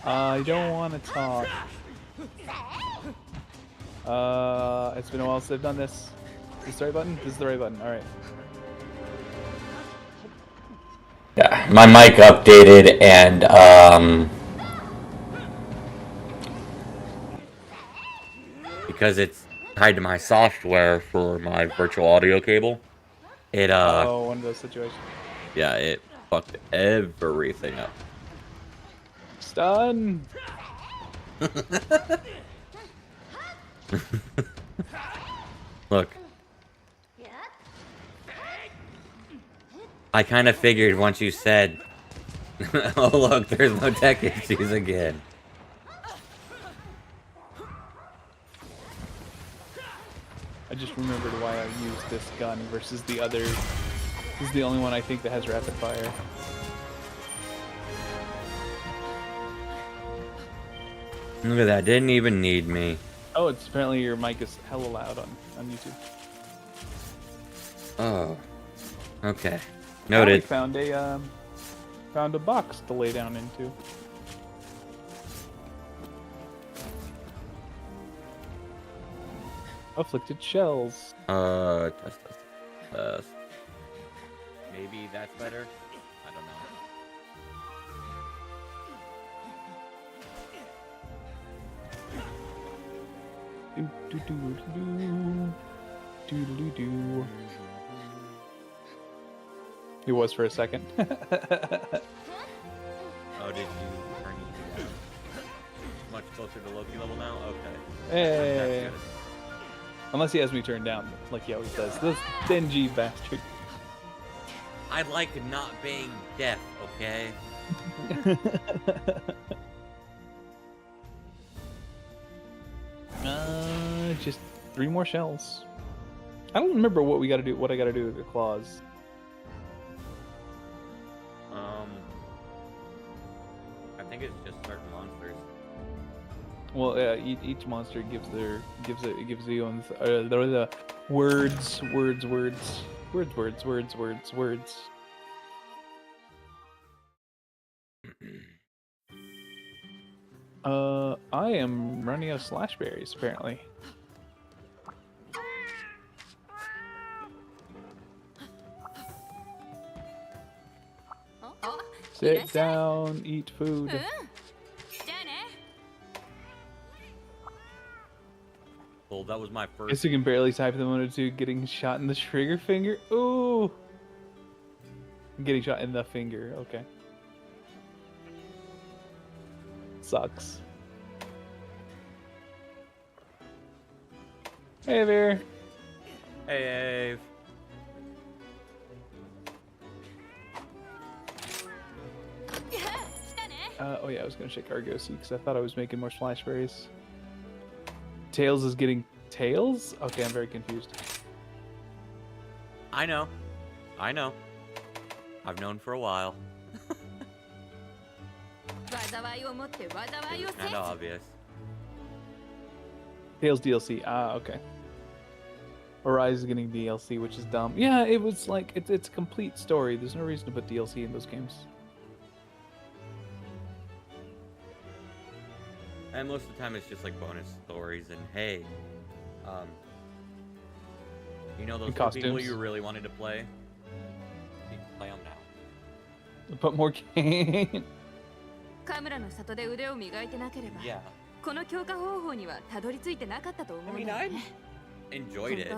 I don't want to talk. It's been a while since I've done this. Is this the right button? This is the right button. All right. Yeah, my mic updated and because it's tied to my software for my virtual audio cable, it Oh, one of those situations. yeah, it fucked everything up. Stun. Look. I kind of figured once you said, oh look, there's no tech issues again. I just remembered why I used this gun versus the other. This is the only one I think that has rapid fire. Look at that, didn't even need me. Oh, it's apparently your mic is hella loud on YouTube. Oh. Okay. Noted. I found a box to lay down into. Afflicted shells. Test. Maybe that's better? I don't know. Do. He was for a second. Oh, did you turn much closer to Loki level now? Okay. Hey. Unless he has me turned down, like he always does. This stingy bastard. I like not being deaf, okay? Just 3 more shells. I don't remember what we gotta do. What I gotta do with the claws. I think it's just certain monsters. Well, each monster gives you the words. I am running out of slash berries apparently. Sit down, eat food. Well, that was my first. Guess you can barely type the 1 or 2 getting shot in the trigger finger. Ooh! Getting shot in the finger, okay. Sucks. Hey there. Hey, Ave. Oh yeah, I was gonna shake Argosy because I thought I was making more slash berries. Tails is getting tails? Okay, I'm very confused. I know. I've known for a while. Kinda obvious. Tails DLC. Ah, okay. Arise is getting DLC, which is dumb. Yeah, it was like it's a complete story. There's no reason to put DLC in those games. And most of the time it's just like bonus stories and hey, you know those people you really wanted to play? You can play them now. Put more game. Yeah. I mean, I enjoyed it.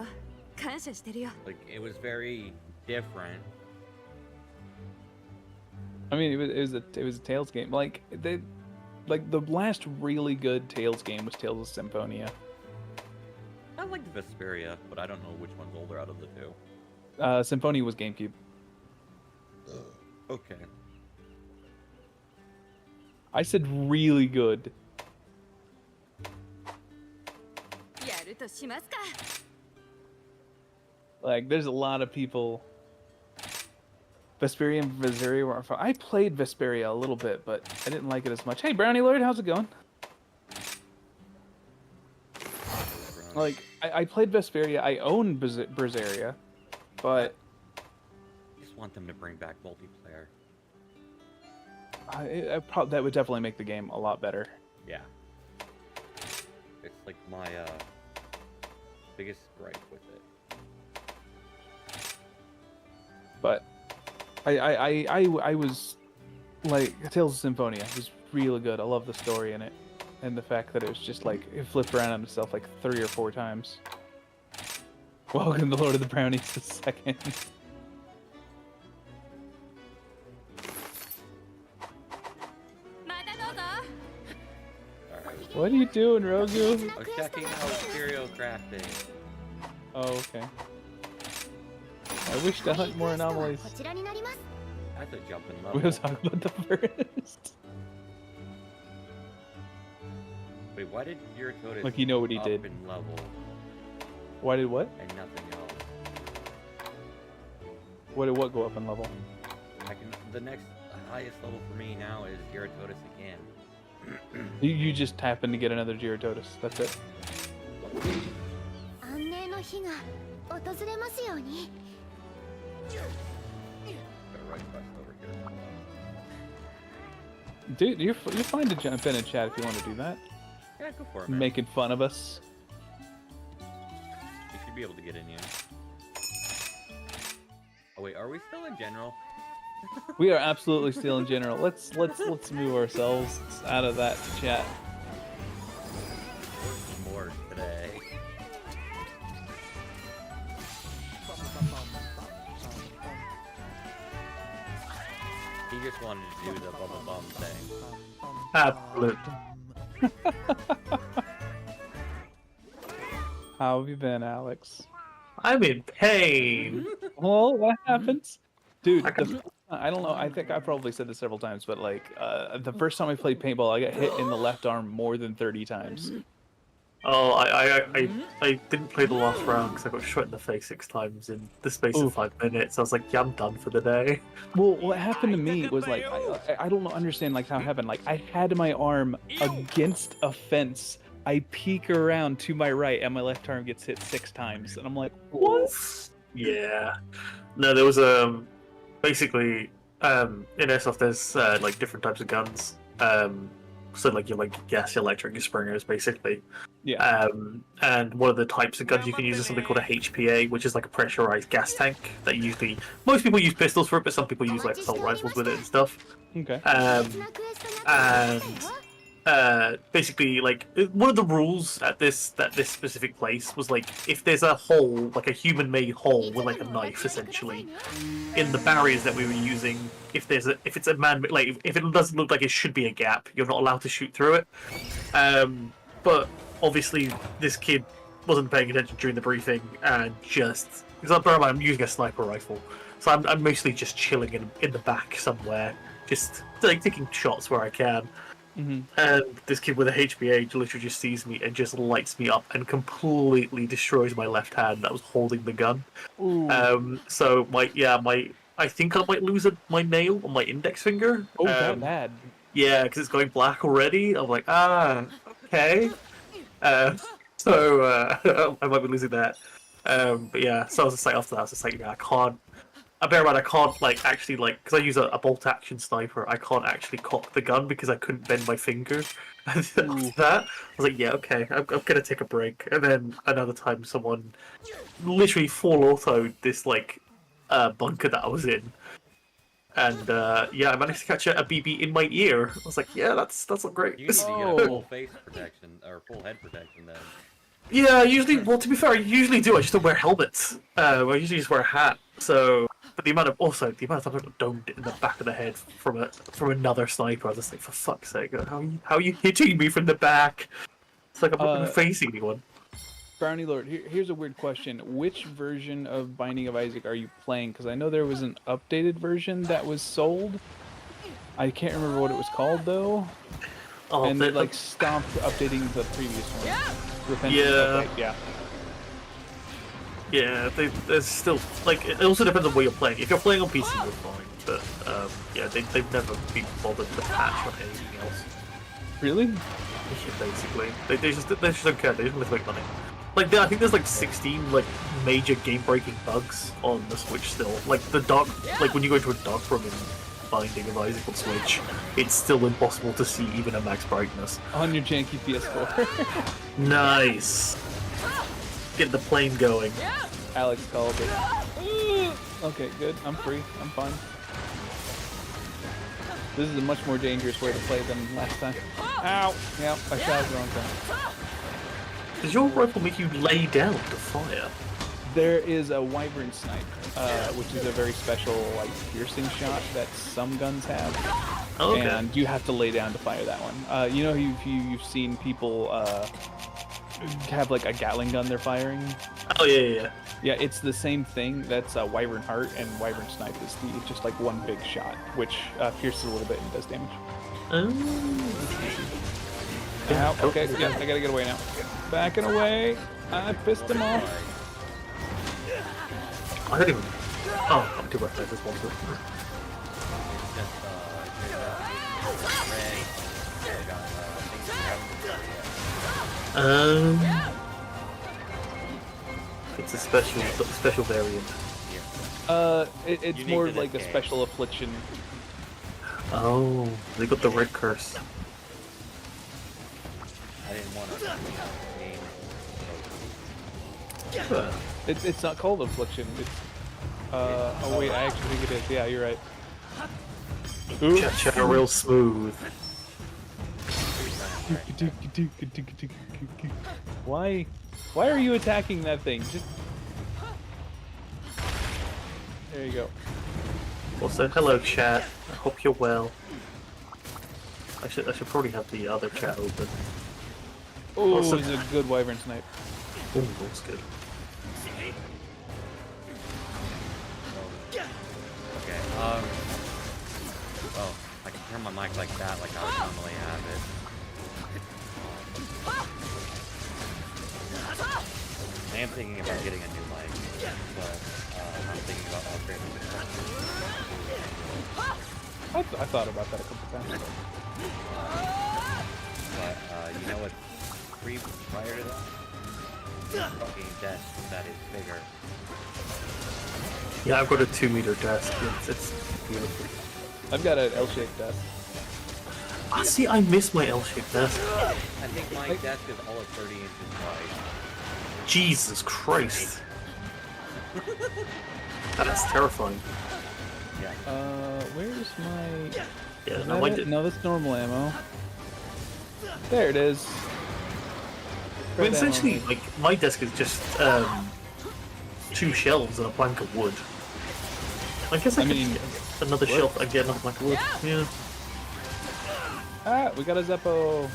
Like, it was very different. I mean, it was a Tales game. Like the last really good Tales game was Tales of Symphonia. I liked Vesperia, but I don't know which one's older out of the two. Symphonia was GameCube. Okay. I said really good. Like, there's a lot of people. Vesperia and Vesperia were fun. I played Vesperia a little bit, but I didn't like it as much. Hey, Brownie Lord, how's it going? Like, I played Vesperia. I own Berseria, but I just want them to bring back multiplayer. that would definitely make the game a lot better. Yeah. It's like my biggest gripe with it. But I was like, Tales of Symphonia was really good. I love the story in it, and the fact that it was just like it flipped around on itself like 3 or 4 times. Welcome to Lord of the Brownies the second. What are you doing, Rogu? I'm checking out cereal crafting. Oh, okay. I wish to hunt more anomalies. That's a jumping level. We'll talk about the first. Wait, why did your Totus Like, you know what he up did. in level Why did what? and nothing else? Why did what go up in level? The next highest level for me now is Gyarados again. You just happen to get another Gyarados. That's it. Dude, you're fine to jump in and chat if you want to do that. Yeah, go for it, man. Making fun of us. You should be able to get in here. Oh wait, are we still in general? We are absolutely still in general. Let's move ourselves out of that chat. More today. He just wanted to do the bubble bum thing. Absolutely. How have you been, Alex? I'm in pain. Well, what happens? Dude, I don't know. I think I probably said this several times, but like the first time I played paintball, I got hit in the left arm more than 30 times. Oh, I didn't play the last round because I got shot in the face 6 times in the space of 5 minutes. I was like, yeah, I'm done for the day. Well, what happened to me was like, I don't understand like how it happened. Like I had my arm against a fence. I peek around to my right, and my left arm gets hit 6 times, and I'm like, what? Yeah. No, there was basically in Airsoft there's like different types of guns. So like your gas, your electric, your springers, basically. Yeah. And one of the types of guns you can use is something called a HPA, which is like a pressurized gas tank that usually most people use pistols for it, but some people use like assault rifles with it and stuff. Okay. And basically, like one of the rules at this specific place was like if there's a hole, like a human-made hole with like a knife, essentially, in the barriers that we were using, if it's a man, like if it doesn't look like it should be a gap, you're not allowed to shoot through it. But obviously, this kid wasn't paying attention during the briefing and just because I'm using a sniper rifle, so I'm mostly just chilling in the back somewhere, just like taking shots where I can. Mm-hmm. And this kid with a HPA literally just sees me and just lights me up and completely destroys my left hand that was holding the gun. Ooh. So I think I might lose my nail on my index finger. Oh, that bad. Yeah, because it's going black already. I'm like, okay. So I might be losing that. But yeah, so I was just like, after that, I was just like, yeah, I can't. I bear in mind, I can't actually because I use a bolt action sniper. I can't actually cock the gun because I couldn't bend my finger. After that, I was like, yeah, okay, I'm gonna take a break. And then another time, someone literally full auto'd this bunker that I was in, and yeah, I managed to catch a BB in my ear. I was like, yeah, that's not great. You need to get a full face protection or full head protection then. Yeah, well, to be fair, I usually do. I just don't wear helmets. I usually just wear a hat. So, but the amount of times I got domed in the back of the head from another sniper, I was just like, for fuck's sake, how are you hitting me from the back? It's like I'm not facing anyone. Brownie Lord, here's a weird question. Which version of Binding of Isaac are you playing? Because I know there was an updated version that was sold. I can't remember what it was called though. Oh, and they stopped updating the previous one. Yeah. Yeah, there's still it also depends on where you're playing. If you're playing on PC, you're fine. But yeah, they've never been bothered to patch on anything else. Really? Basically, they just don't care. They just want to make money. I think there's 16 major game-breaking bugs on the Switch still. Like the dark, when you go into a dark room binding of Isaac on Switch, it's still impossible to see even at max brightness. On your janky PS4. Nice. Get the plane going. Alex called it. Okay, good. I'm free. I'm fine. This is a much more dangerous way to play than last time. Ow! Yeah, I shot the wrong time. Does your rifle make you lay down to fire? There is a wyvern snipe, which is a very special, like, piercing shot that some guns have. Oh, okay. And you have to lay down to fire that one. You know, you've seen people have like a Gatling gun they're firing. Oh yeah. Yeah, it's the same thing. That's Wyvern Heart, and Wyvern Snipe is just like one big shot, which pierces a little bit and does damage. Ow, okay, yeah, I gotta get away now. Backing away. I pissed him off. I don't even. Oh, I'm too much. I just want to. It's a special variant. It's more like a special affliction. Oh, they got the red curse. I didn't want to. It's not called affliction. It's oh wait, I actually think it is. Yeah, you're right. Cha-cha real smooth. Why are you attacking that thing? Just there you go. Also, hello chat. I hope you're well. I should probably have the other chat open. Oh, Also, it's a good wyvern snipe. oh, that's good. Okay. Oh, I can turn my mic like that, like I would normally have it. I am thinking about getting a new mic, but I'm thinking about upgrading the I thought about that a couple times. But you know what's free prior to that? Fucking desk that is bigger. Yeah, I've got a 2-meter desk. It's beautiful. I've got an L-shaped desk. Ah, see, I miss my L-shaped desk. I think my desk is all of 30 inches wide. Jesus Christ. That's terrifying. Yeah. Where's my... Yeah, Is no, that I it? did. No, that's normal ammo. There it is. Well, Red essentially, ammo. like, my desk is just 2 shelves and a plank of wood. I guess I mean, could get another shelf and get another plank of wood. Yeah. Ah, we got a Zeppo.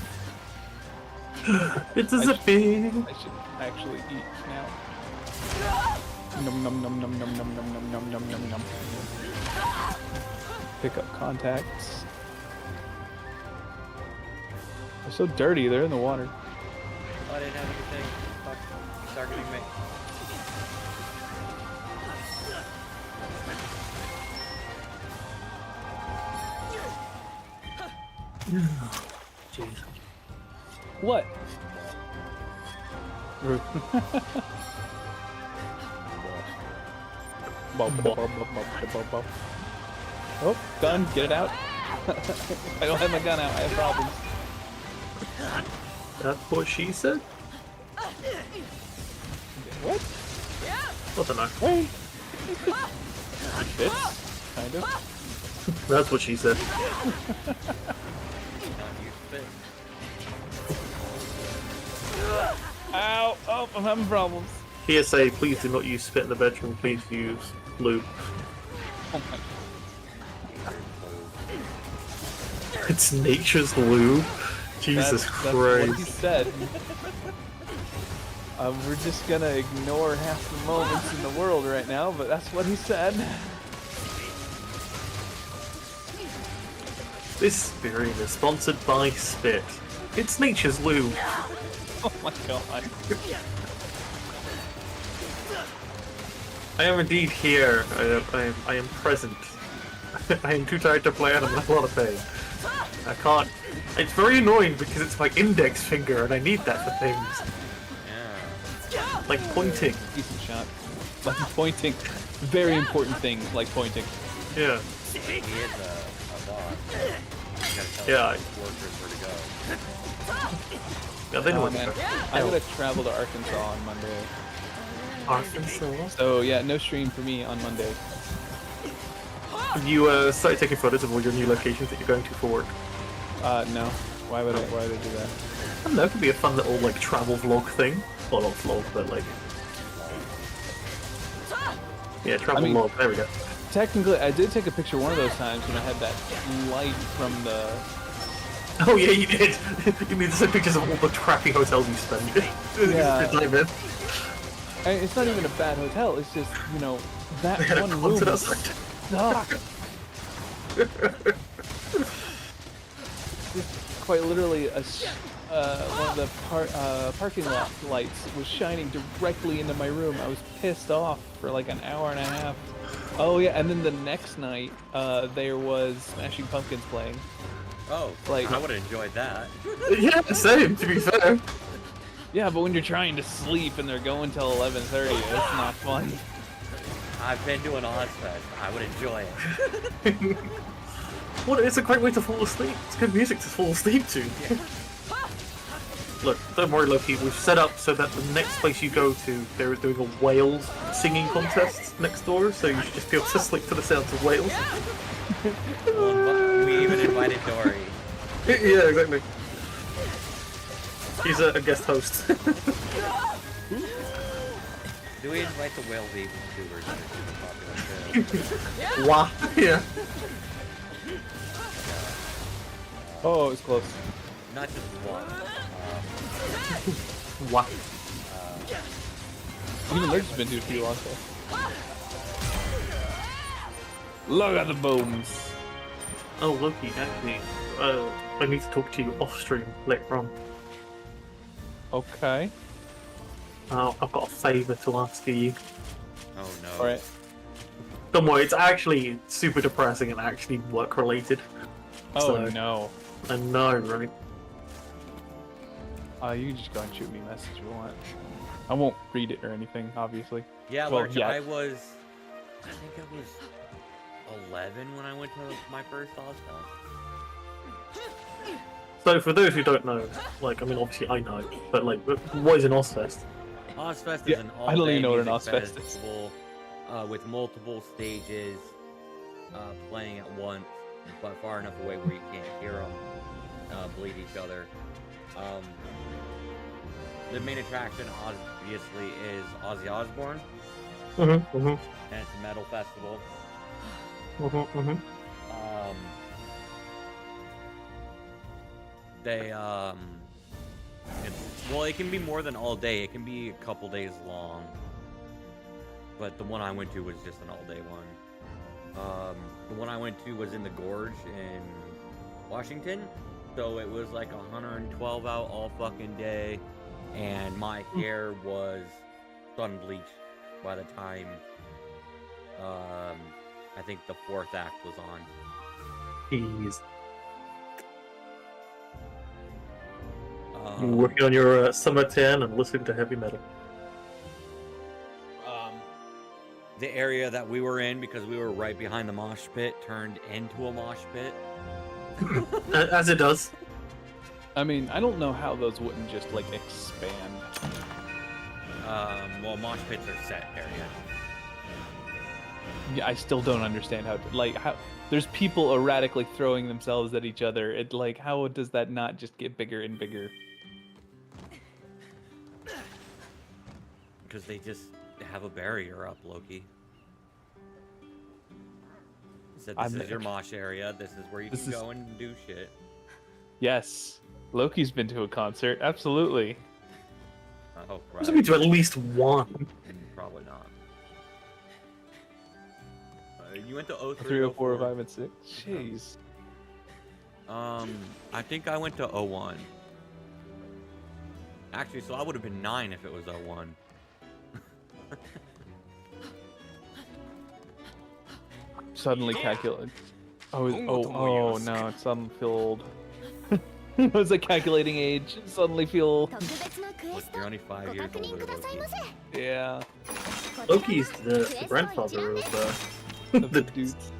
It's a zippy. I should actually eat now. Num num num num num num num num num num num num. Pick up contacts. They're so dirty, they're in the water. Oh, I didn't have anything. Fuck. He's targeting me. Jeez. What? Oh, gun, get it out. I don't have my gun out, I have problems. That's what she said? What? I don't know. Wait. Fits, kind of. That's what she said. Ow! Oh, I'm having problems. PSA, please do not use spit in the bedroom, please use lube. Oh my. It's nature's lube? Jesus That's Christ. what he said. We're just gonna ignore half the moments in the world right now, but that's what he said. This video is sponsored by Spit. It's nature's lube. Oh my god. I am indeed here. I am present. I am too tired to play and I'm in a lot of pain. I can't. It's very annoying because it's my index finger and I need that for things. Yeah. Like pointing. Decent shot. Like pointing. Very important thing, like pointing. Yeah. He is gotta tell Yeah. the workers where to go. Yeah, they know Oh, what man. I gotta travel to Arkansas on Monday. Arkansas. So yeah, no stream for me on Monday. Have you started taking photos of all your new locations that you're going to for work? No. Why would I do that? I don't know, it could be a fun little like travel vlog thing. Well, not vlog, but like... Yeah, travel vlog, there we go. Technically, I did take a picture one of those times when I had that light from the... Oh yeah, you did! You mean there's pictures of all the crappy hotels you spent. Yeah. Time It's not even a bad hotel, it's just, you know, that They had a one room concert outside. sucked. Just quite literally, one of the parking lot lights was shining directly into my room. I was pissed off for like an hour and a half. Oh yeah, and then the next night, there was Smashing Pumpkins playing. Oh, Like- I would have enjoyed that. Yeah, same, to be fair. Yeah, but when you're trying to sleep and they're going till 11:30, it's not fun. I've been to an Ozfest. I would enjoy it. Well, it's a great way to fall asleep. It's good music to fall asleep to. Look, don't worry, Loki. We've set up so that the next place you go to, they're doing a whales singing contest next door, so you should just be able to sleep to the sounds of whales. We even invited Dory. Yeah, exactly. He's a guest host. Do we invite the whale baby tubers that are super popular too? Wow. Yeah. Oh, it was close. Not just one. Wow. Even Lurk's been to a few also. Look at the booms. Oh, Loki, actually, I need to talk to you off stream later on. Okay. I've got a favour to ask you. Oh no. Alright. Don't worry, it's actually super depressing and actually work related. Oh So- no. I know, right? You can just go and shoot me a message if you want. I won't read it or anything, obviously. Yeah, Well, Lurch, yeah. I think I was 11 when I went to my first Ozfest. So for those who don't know, like, I mean, obviously I know, but like, what is an Ozfest? Ozfest Yeah, is an I all-day don't even know what an music Ozfest is. festival with multiple stages playing at once, but far enough away where you can't hear them bleed each other. The main attraction, obviously, is Ozzy Osbourne, and it's a metal festival. They well, it can be more than all day. It can be a couple days long. But the one I went to was just an all-day one. The one I went to was in the Gorge in Washington, so it was like 112 out all fucking day, and my hair was sun bleached by the time I think the fourth act was on. Jeez. You're working on your summer tan and listening to heavy metal. The area that we were in, because we were right behind the mosh pit, turned into a mosh pit. As it does. I mean, I don't know how those wouldn't just, like, expand. Well, mosh pits are set area. Yeah, I still don't understand how, how... There's people erratically throwing themselves at each other. It, like, how does that not just get bigger and bigger? Because they just have a barrier up, Loki. Said this is your mosh area. This is where you can go and do shit. Yes. Loki's been to a concert. Absolutely. Oh, There's been to at least one. Probably not. You went to 03, 304, 5, and 6. Jeez. I think I went to 01. Actually, so I would have been 9 if it was 01. Suddenly calculate. Oh no, it's suddenly feel old. It was a calculating age. Suddenly feel. Look, you're only 5 years older than Loki. Yeah. Loki's the grandfather of The Doots.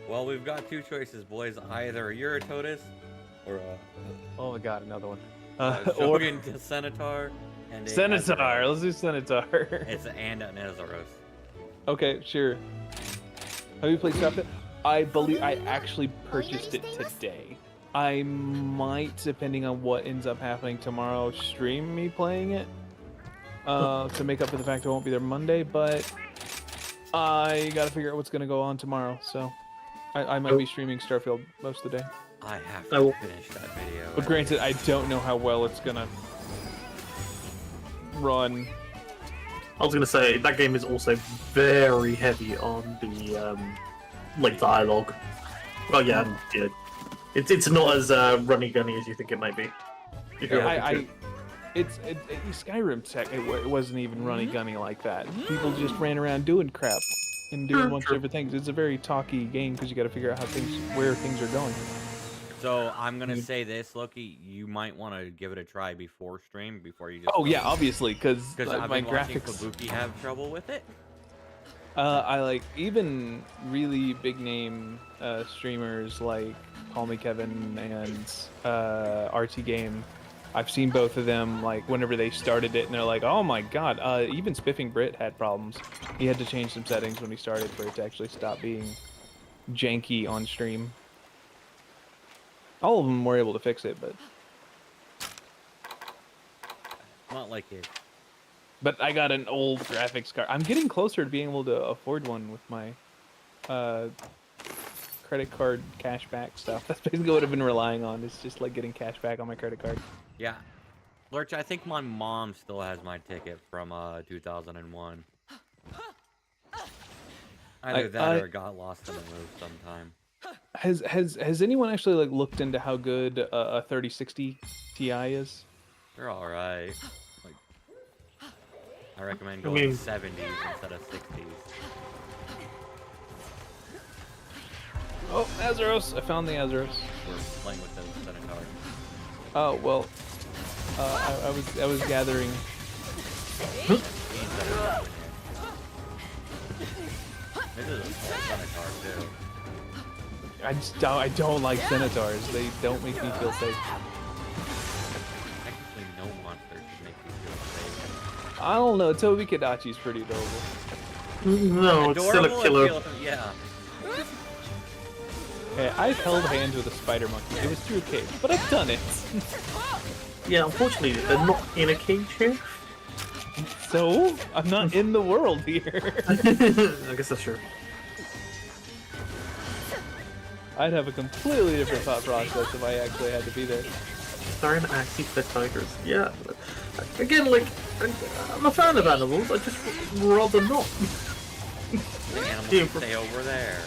Well, we've got two choices, boys. Either you're a Totus, or Oh my god, another one. a Or Shogun Senator, and a Senator. Azeroth. Let's do Senator. It's and an Azeroth. Okay, sure. Have you played Starfield? I believe I actually purchased it today. I might, depending on what ends up happening tomorrow, stream me playing it to make up for the fact I won't be there Monday. But I gotta figure out what's gonna go on tomorrow. So I might be streaming Starfield most of the day. I have to finish that video. But granted, I don't know how well it's gonna run. I was gonna say that game is also very heavy on the like dialogue. Well, yeah, yeah. It's not as runny gunny as you think it might be. If you're hoping to. Skyrim tech. It wasn't even runny gunny like that. People just ran around doing crap and doing a bunch of different things. It's a very talky game because you got to figure out where things are going. So I'm gonna say this, Loki. You might want to give it a try before stream, before you just. Oh yeah, obviously, because I've my been watching graphics. Kabuki have trouble with it. I like even really big name streamers like Call Me Kevin and RT Game. I've seen both of them like whenever they started it, and they're like, "Oh my god!" Even Spiffing Brit had problems. He had to change some settings when he started for it to actually stop being janky on stream. All of them were able to fix it, but Not like it. But I got an old graphics card. I'm getting closer to being able to afford one with my credit card cashback stuff. That's basically what I've been relying on. It's just like getting cash back on my credit card. Yeah. Lurch, I think my mom still has my ticket from 2001. Either that or it got lost in the move sometime. Has anyone actually like looked into how good a 3060 Ti is? They're all right. Like, I recommend going 70s instead of 60s. Oh, Azeros! I found the Azeros. We're playing with the Centaur. Oh well, I was gathering. This is a small Centaur too. I don't like Centaurs. They don't make me feel safe. Technically, no monster should make you feel safe. I don't know. Toby Kadachi's pretty adorable. No, it's still a killer. Yeah. Hey, I've held hands with a spider monkey. It was through a cage, but I've done it. Yeah, unfortunately, they're not in a cage here. So I'm not in the world here. I guess that's true. I'd have a completely different thought process if I actually had to be there. Sorry, I'm actually pet tigers. Yeah. Again, like, I'm a fan of animals. I just rather not. The animals stay over there.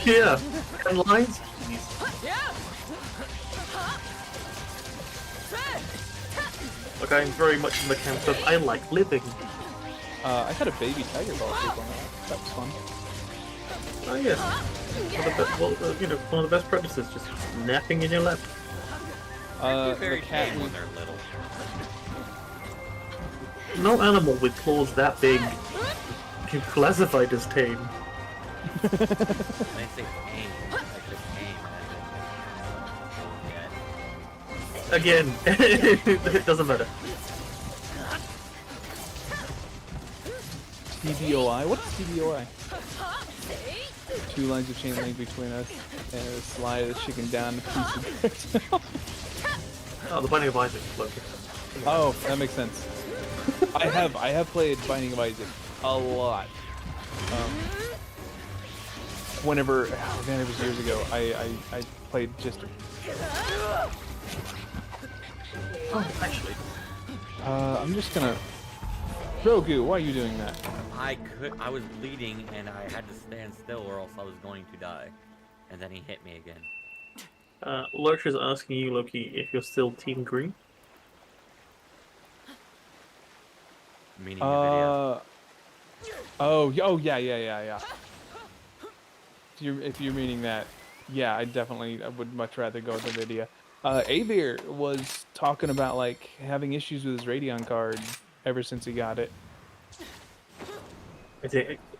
Yeah. And lions. Like, I'm very much in the camp of I like living. I had a baby tiger fall asleep on that. That was fun. Oh yes. One of the best predators, just napping in your lap. They're The very cat tame was... when they're little. No animal with claws that big can classified as tame. When I say tame, like the tame as in Again, it doesn't matter. TBOI? What's TBOI? 2 lines of chain link between us, and a slide of the chicken down a piece of bread. Oh, the Binding of Isaac. Look. Oh, that makes sense. I have played Binding of Isaac a lot. Whenever, oh man, it was years ago. I played just. Oh, actually. I'm just gonna. Rogu, why are you doing that? I was bleeding and I had to stand still or else I was going to die. And then he hit me again. Lurch is asking you, Loki, if you're still Team Green. Meaning the video. Oh, yeah. If you're meaning that, yeah, I would much rather go with the video. Avir was talking about like having issues with his Radeon card ever since he got it.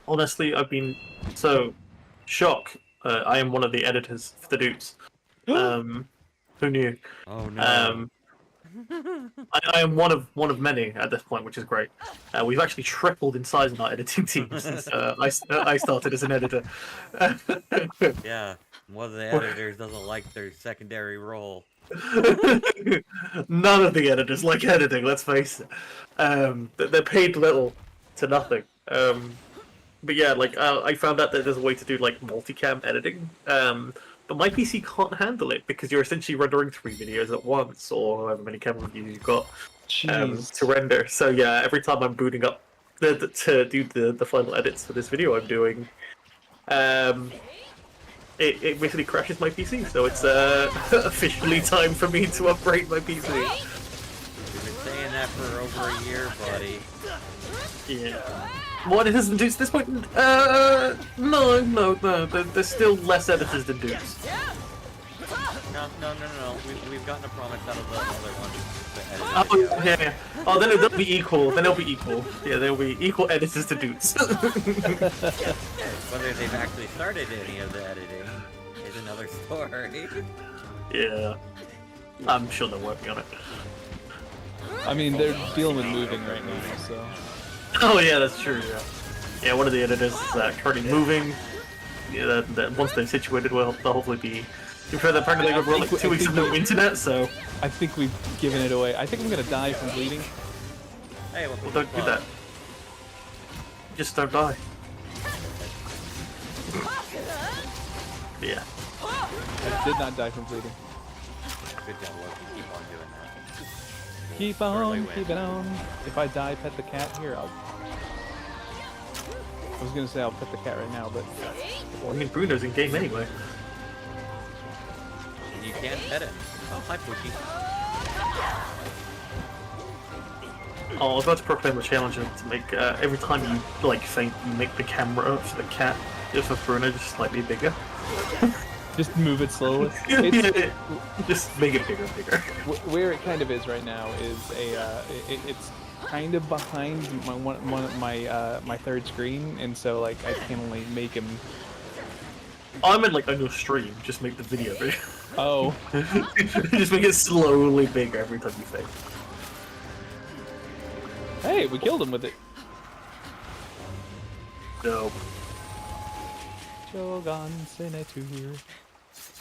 Honestly, I've been so shock. I am one of the editors for the Doots. Who knew? Oh no. I am one of many at this point, which is great. We've actually tripled in size in our editing team since I started as an editor. Yeah, one of the editors doesn't like their secondary role. None of the editors like editing. Let's face it. They're paid little to nothing. But yeah, like I found out that there's a way to do like multicam editing. But my PC can't handle it because you're essentially rendering 3 videos at once, or however many camera views you've got to render. So yeah, every time I'm booting up to do the final edits for this video I'm doing, it basically crashes my PC. So it's officially time for me to upgrade my PC. You've been saying that for over a year, buddy. Yeah. What editors than Doots at this point? No. There's still less editors than Doots. No. We've gotten a promise out of the other one. Oh, yeah. Oh, then they'll be equal. Yeah, they'll be equal editors to Doots. Whether they've actually started any of the editing is another story. Yeah. I'm sure they're working on it. I mean, they're dealing with moving right now, so. Oh yeah, that's true. Yeah, one of the editors is currently moving. Yeah, that once they're situated, they'll hopefully be. To be fair, they're practically going for like 2 weeks of no internet, so. I think we've given it away. I think I'm gonna die from bleeding. Hey, Well, don't do that. Just don't die. Yeah. I did not die from bleeding. Good job, Loki. Keep on doing that. Keep on, keep it on. If I die, pet the cat. Here, I was gonna say I'll pet the cat right now, but. Well, I mean, Bruno's in game anyway. You can't pet him. Oh, hi, Pookie. Oh, I was about to proclaim a challenge to make every time you like faint, you make the camera for the cat, just for Bruno, just slightly bigger. Just move it slowly. Just make it bigger. Where it kind of is right now is it's kind of behind my third screen, and so like I can only make him. I meant like on your stream, just make the video bigger. Oh. Just make it slowly bigger every time you faint. Hey, we killed him with it. No. Shogun Senator.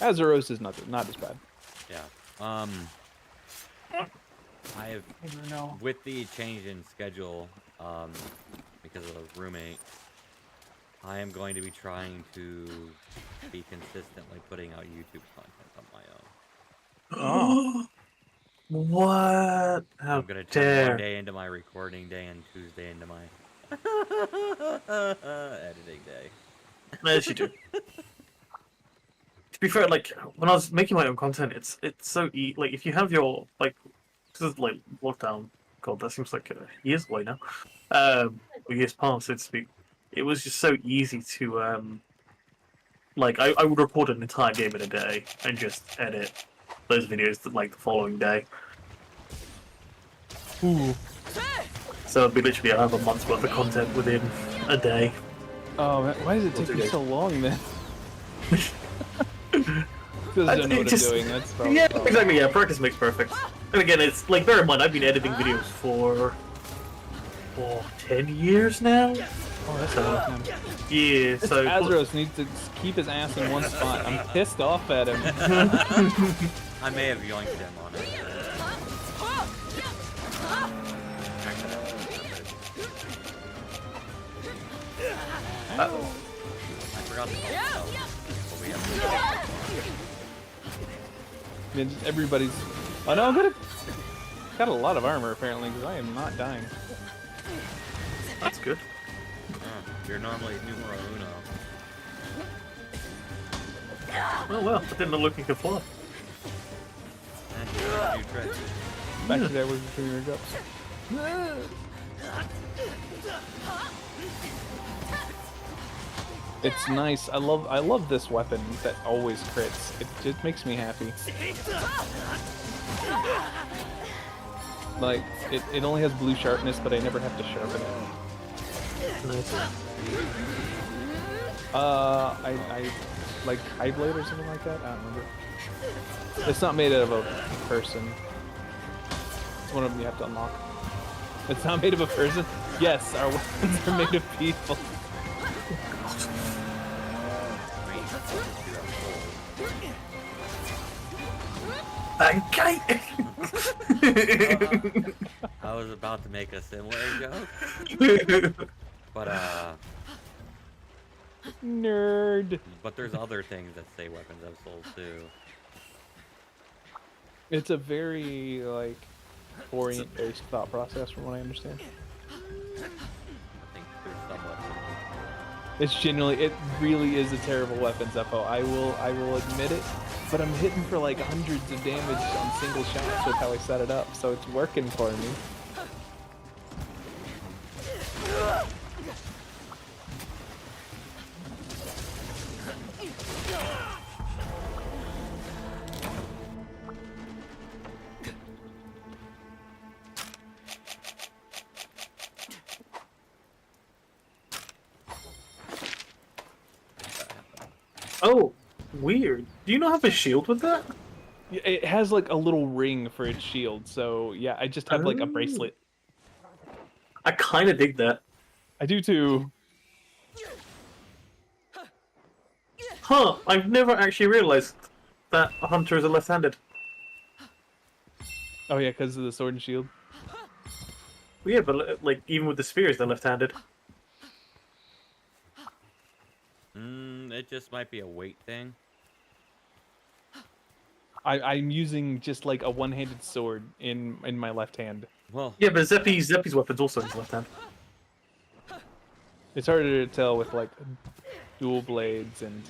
Azeros is not as bad. Yeah. I have, with the change in schedule, because of the roommate, I am going to be trying to be consistently putting out YouTube content on my own. Oh. What? How I'm gonna turn dare. one day into my recording day and Tuesday into my editing day. Yes, you do. To be fair, like when I was making my own content, it's so like if you have your like this is like lockdown. God, that seems like years away now. Or years past, so to speak. It was just so easy to like I would record an entire game in a day and just edit those videos like the following day. Ooh. So it'd be literally I have a month's worth of content within a day. Oh, man, why does it take you so long then? Because I don't know what I'm doing. That's probably yeah, exactly. Yeah, practice makes perfect. And again, it's like bear in mind I've been editing videos for 10 years now. Oh, that's a long time. Yeah, so Azeros needs to keep his ass in one spot. I'm pissed off at him. I may have yoinked him on it. Uh-oh. I forgot to call what we have. Man, just everybody's. Oh no, I'm got a lot of armor apparently because I am not dying. That's good. You're normally numero uno. Oh well, I didn't know Loki could fly. And you do tricks. Back to there with your guts. It's nice. I love this weapon that always crits. It just makes me happy. Like it only has blue sharpness, but I never have to sharpen it. Nice. I like Highblade or something like that. I don't remember. It's not made out of a person. It's one of them you have to unlock. It's not made of a person? Yes, our weapons are made of people. Okay. I was about to make a similar joke, but Nerd. but there's other things that say weapons have souls too. It's a very like orient-based thought process, from what I understand. I think there's some weapons. It's genuinely, it really is a terrible weapons FO. I will admit it, but I'm hitting for like hundreds of damage on single shots with how I set it up, so it's working for me. Oh, weird. Do you not have a shield with that? It has like a little ring for its shield, so yeah, I just have like a Oh. bracelet. I kind of dig that. I do too. Huh, I've never actually realized that a hunter is a left-handed. Oh yeah, because of the sword and shield. Well, yeah, but like even with the spears, they're left-handed. It just might be a weight thing. I'm using just like a one-handed sword in my left hand. Well, Yeah, but Zeppy's weapon's also in his left hand. It's harder to tell with like dual blades and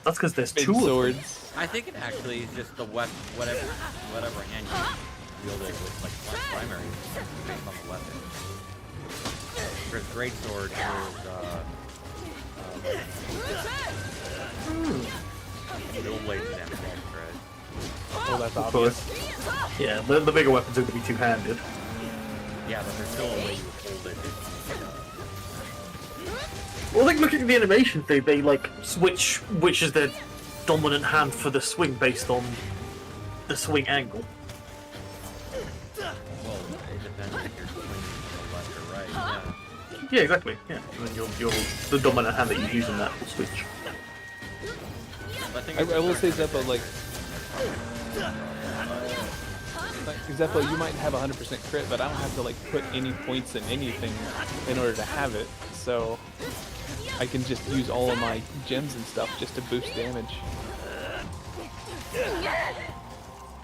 That's because there's big two of them. swords. I think it actually is just the whatever hand you wield it with, like primary based on the weapon. There's great sword, dual blades damage extra. Oh, that's Of obvious. course. Yeah, the bigger weapons are going to be two-handed. Yeah, but there's still a way you would hold it. Well, like looking at the animation thing, they like switch which is their dominant hand for the swing based on the swing angle. Well, it depends if you're swinging to the left or right. Yeah. Yeah, exactly. Yeah, and then your the dominant hand that you use in that will switch. I think I will say Zeppo, like Zeppo, you might have 100% crit, but I don't have to like put any points in anything in order to have it. So I can just use all of my gems and stuff just to boost damage.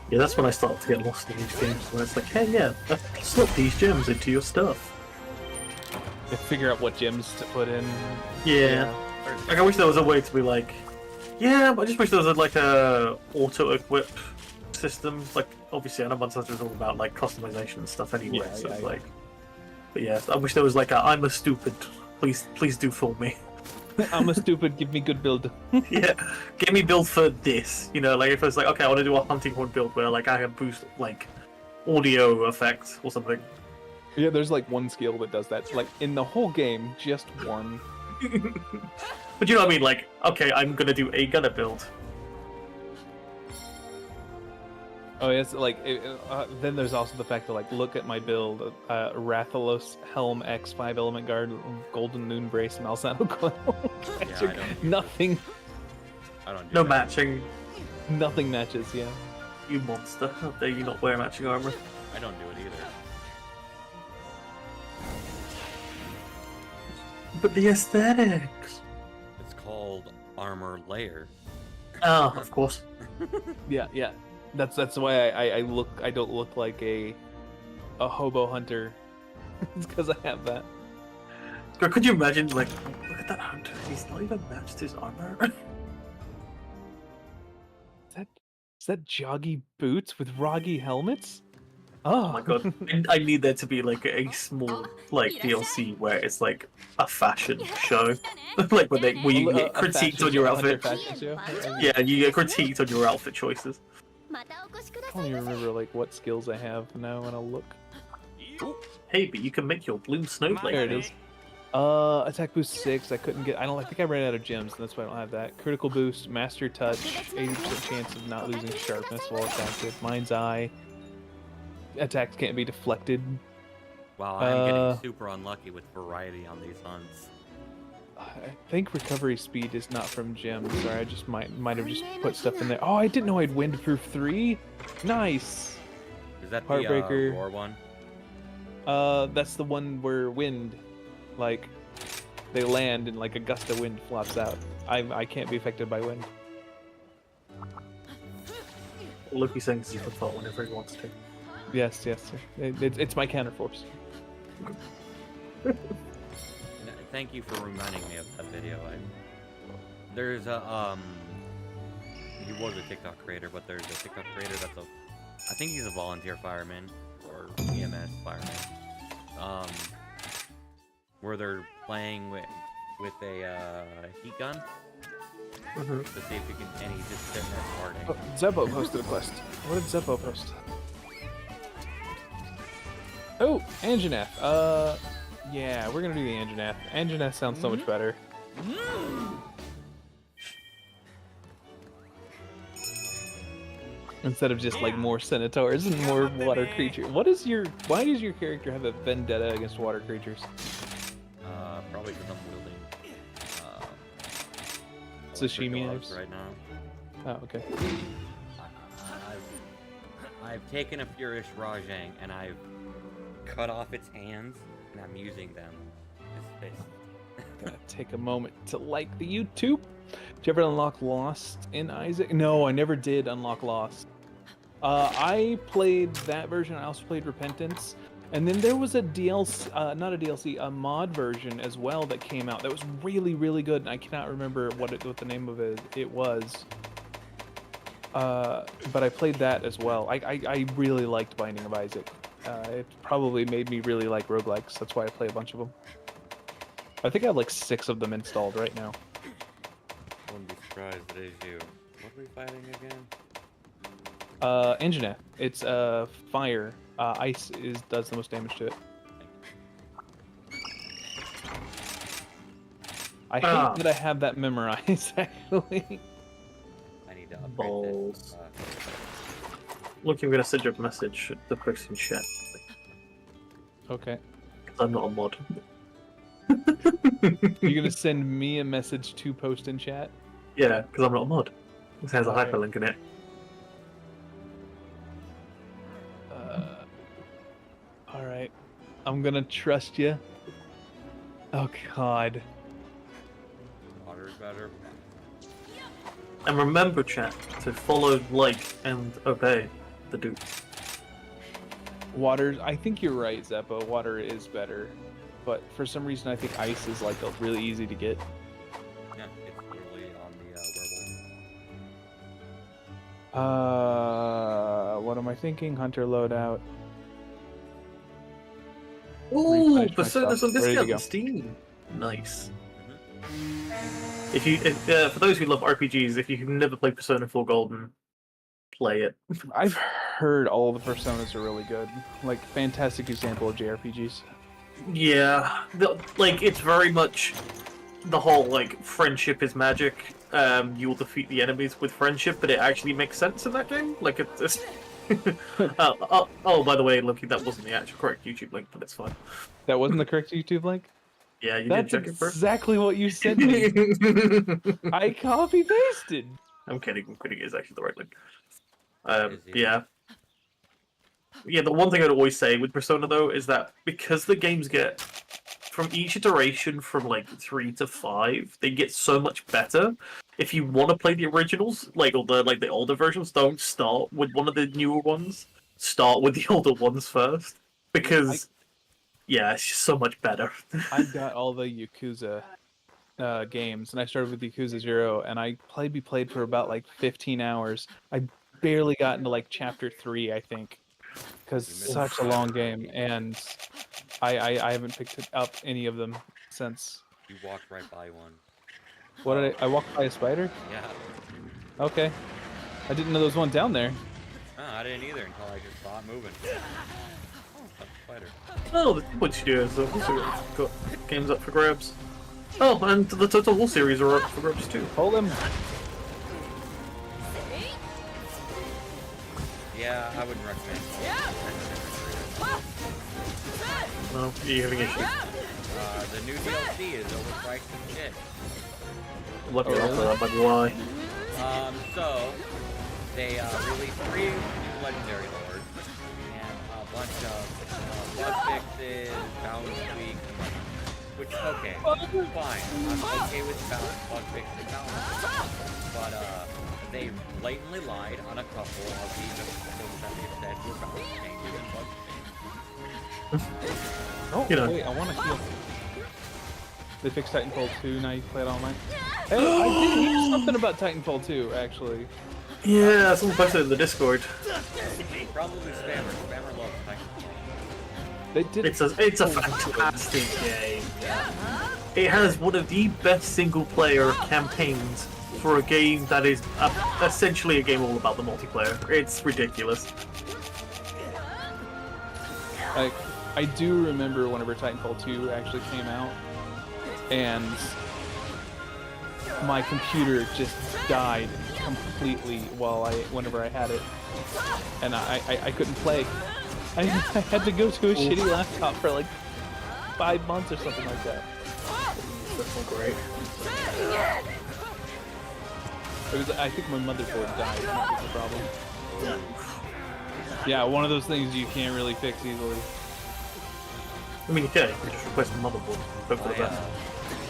Yeah, that's when I start to get lost in these games, where it's like, hey, yeah, slot these gems into your stuff. And figure out what gems to put in. Yeah. Like, I wish there was a way to be like, yeah, but I just wish there was like a auto-equip system. Like, obviously, I know Monster Hunter is all about like customization and stuff anyway. Yeah, so yeah, it's yeah. like, but yeah, I wish there was like a I'm a stupid. Please do for me. I'm a stupid, give me good build. Yeah, get me build for this. You know, like if it's like, okay, I want to do a hunting horn build where like I can boost like audio effects or something. Yeah, there's like one skill that does that. Like in the whole game, just one. But you know what I mean? Like, okay, I'm gonna do a gunner build. Oh yes, like then there's also the fact that like look at my build: Rathalos Helm X 5 Element Guard, Golden Moon Brace, Malsano Coil. Yeah, I don't do Nothing, I don't do No that. matching. nothing matches. Yeah. You monster! How dare you not wear matching armor? I don't do it either. But the aesthetics. It's called armor layer. Ah, of course. Yeah, yeah. That's why I don't look like a hobo hunter. It's because I have that. God, could you imagine, like, look at that hunter? He's not even matched his armor. Is that joggy boots with roggy helmets? Oh my god. I need there to be like a small like DLC where it's like a fashion show. Like where you get critiqued on your outfit. Yeah, you get critiqued on your outfit choices. I don't even remember like what skills I have now when I look. Hey, but you can make your bloom snowflake. There it is. Attack boost 6. I couldn't get. I think I ran out of gems, and that's why I don't have that. Critical boost, master touch, 80% chance of not losing sharpness while attacked. Mind's eye. Attacks can't be deflected. Wow, I'm getting super unlucky with variety on these hunts. I think recovery speed is not from gems. Sorry, I just might have just put stuff in there. Oh, I didn't know I'd windproof 3. Nice. Is that Heartbreaker. the roar one? That's the one where wind, like, they land and like a gust of wind flops out. I can't be affected by wind. Loki sings his default whenever he wants to. Yes. It's my counterforce. Thank you for reminding me of that video. There's a he was a TikTok creator, but there's a TikTok creator that's I think he's a volunteer fireman or EMS fireman. Where they're playing with a heat gun to see if you can, and he's just sitting there farting. Oh, Zeppo posted a quest. What did Zeppo post? Oh, Anjanath. Yeah, we're gonna do the Anjanath. Anjanath sounds so much better. Instead of just like more centaurs and more water creatures. Why does your character have a vendetta against water creatures? Probably because I'm wielding Sashimi gloves knives right now. Oh, okay. I've taken a Furious Rajang and I've cut off its hands and I'm using them as fists. Gotta take a moment to like the YouTube. Did you ever unlock Lost in Isaac? No, I never did unlock Lost. I played that version. I also played Repentance. And then there was a DLC, not a DLC, a mod version as well that came out that was really, really good. And I cannot remember what the name of it was. But I played that as well. I really liked Binding of Isaac. It probably made me really like roguelikes. That's why I play a bunch of them. I think I have like 6 of them installed right now. Wouldn't be surprised it is you. What are we fighting again? Anjanath. It's fire. Ice does the most damage to it. I hate that I have that memorized, actually. I need to upgrade Balls. this. Look, I'm gonna send you a message at the person chat. Okay. I'm not a mod. You're gonna send me a message to post in chat? Yeah, because I'm not a mod. It has a Okay. hyperlink in it. Alright. I'm gonna trust you. Oh god. Water's better. And remember, chat, to follow, like, and obey the Doots. Water, I think you're right, Zeppo. Water is better. But for some reason, I think ice is like really easy to get. Yeah, it's literally on the What am I thinking? Hunter loadout. Ooh, Refresh Persona's on myself. Ready to discount go. on Steam. Nice. werewolf. For those who love RPGs, if you've never played Persona 4 Golden, play it. I've heard all the personas are really good. Like, fantastic example of JRPGs. Yeah, it's very much the whole, like, friendship is magic. You will defeat the enemies with friendship, but it actually makes sense in that game. Like, it's... oh, by the way, Loki, that wasn't the actual correct YouTube link, but it's fine. That wasn't the correct YouTube link? Yeah, you That's did check it first. exactly what you sent me. I copy-pasted. I'm kidding. It's actually the right link. Is it? Yeah. Yeah, the one thing I'd always say with Persona, though, is that because the games get, from each iteration from, like, 3 to 5, they get so much better. If you want to play the originals, or the older versions, don't start with one of the newer ones. Start with the older ones first. Because, yeah, it's just so much better. I got all the Yakuza games, and I started with Yakuza 0, and I played for about, like, 15 hours. I barely got into, like, Chapter 3, I think. Because it's such a long game, and I haven't picked up any of them since. You walked right by one. What did I walked by a spider? Yeah. Okay. I didn't know there was one down there. No, I didn't either until I just saw it moving. Oh, that's quite fighter. Oh, the Point Studios have also got games up for grabs. Oh, and the Total War series are up for grabs too. Hold him. Yeah, I wouldn't recommend. No, you're having issues. The new DLC is overpriced as shit. Let me know for that, might be why. So they released 3 new legendary lords and a bunch of bug fixes, balance tweaks, which okay, fine. I'm okay with bug fixes and balance, but they blatantly lied on a couple of these things that they said were balance changes and bug fixes. Oh, You know. wait, I want to heal. They fixed Titanfall 2, now you can play it online. Hey, I did hear something about Titanfall 2, actually. Yeah, someone posted it in the Discord. Probably Spammer. Spammer loves Titanfall. They did. It's a fantastic game. It has one of the best single-player campaigns for a game that is essentially a game all about the multiplayer. It's ridiculous. I do remember whenever Titanfall 2 actually came out, and my computer just died completely whenever I had it, and I couldn't play. I had to go to a shitty laptop for like 5 months or something like that. That's not great. It was, I think my motherboard died, and that was the problem. Yeah, one of those things you can't really fix easily. I mean, you can just replace the motherboard. Hope for the best.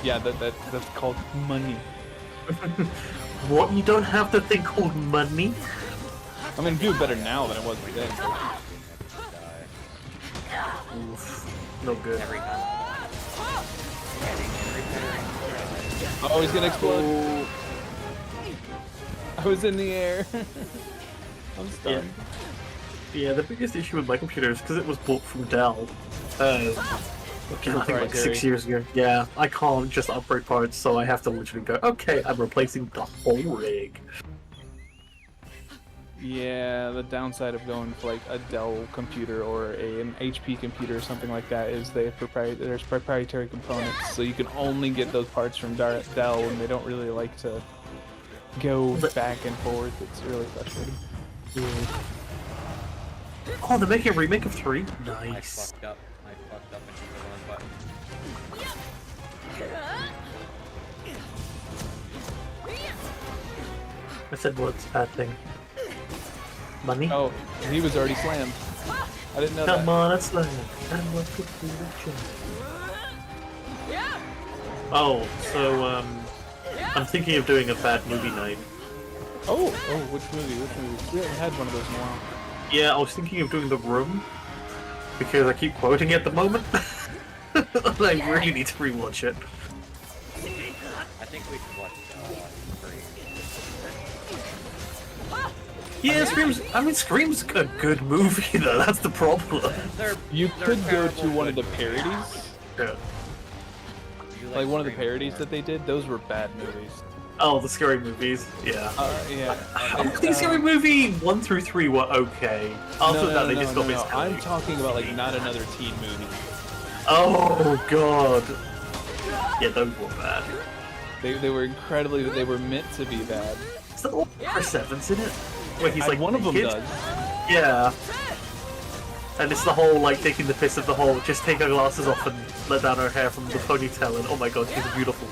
Yeah, that's called money. What? You don't have the thing called money? I mean, do better now than it was then. Oof. No good. Every time. Oh, he's gonna explode. I was in the air. I'm stunned. Yeah, the biggest issue with my computer is because it was bought from Dell. I think like 6 years ago. Yeah, I can't just upgrade parts, so I have to literally go, okay, I'm replacing the whole rig. Yeah, the downside of going for like a Dell computer or an HP computer or something like that is there's proprietary components, so you can only get those parts from Dell, and they don't really like to go back and forth. It's really frustrating. Yeah. Oh, they're making a remake of 3? I Nice. fucked up and hit the wrong button. I said what's bad thing? Money? Oh, he was already slammed. I didn't know Come that. on, it's like and what could be the change? Oh, so I'm thinking of doing a bad movie night. Oh, which movie? We haven't had one of those in a while. Yeah, I was thinking of doing The Room because I keep quoting it at the moment. I really need to rewatch it. I think we should watch Scream. Yeah, Scream's a good movie though. That's the problem. You They're could go to terrible, one of the but- Yeah. parodies, Do you like one of the Scream parodies more? that they did. Those were bad movies. Oh, the scary movies. Yeah. Yeah. I think Scary Movie 1 through 3 were okay. After that, they just got no. miscalculated. I'm talking about like not another teen movie. Oh god. Yeah, those were bad. They were incredibly. They were meant to be bad. Is that all Chris Evans in it? Where he's like One of them naked? does. Yeah. And it's the whole like taking the piss of the whole just take her glasses off and let down her hair from the ponytail and oh my god, she's beautiful.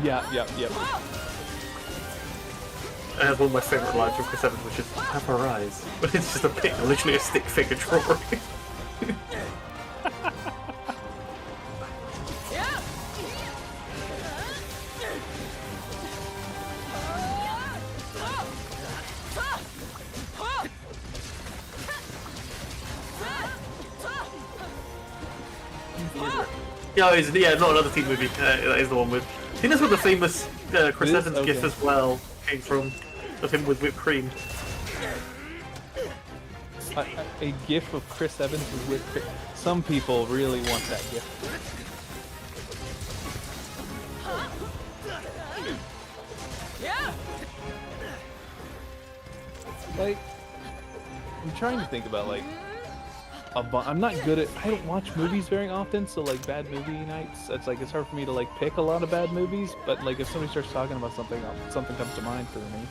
Yeah. And that's one of my favourite lines from Chris Evans, which is have her eyes. But it's just a pic, literally a stick figure drawing. Yeah, not another teen movie. That is the one with. I think that's where the famous Chris It is? Evans gif Okay. as well came from, of him with whipped cream. A gif of Chris Evans with some people really want that gif. Like, I'm trying to think about like I'm not good at. I don't watch movies very often, so like bad movie nights. It's like it's hard for me to like pick a lot of bad movies. But like if somebody starts talking about something, something comes to mind for me.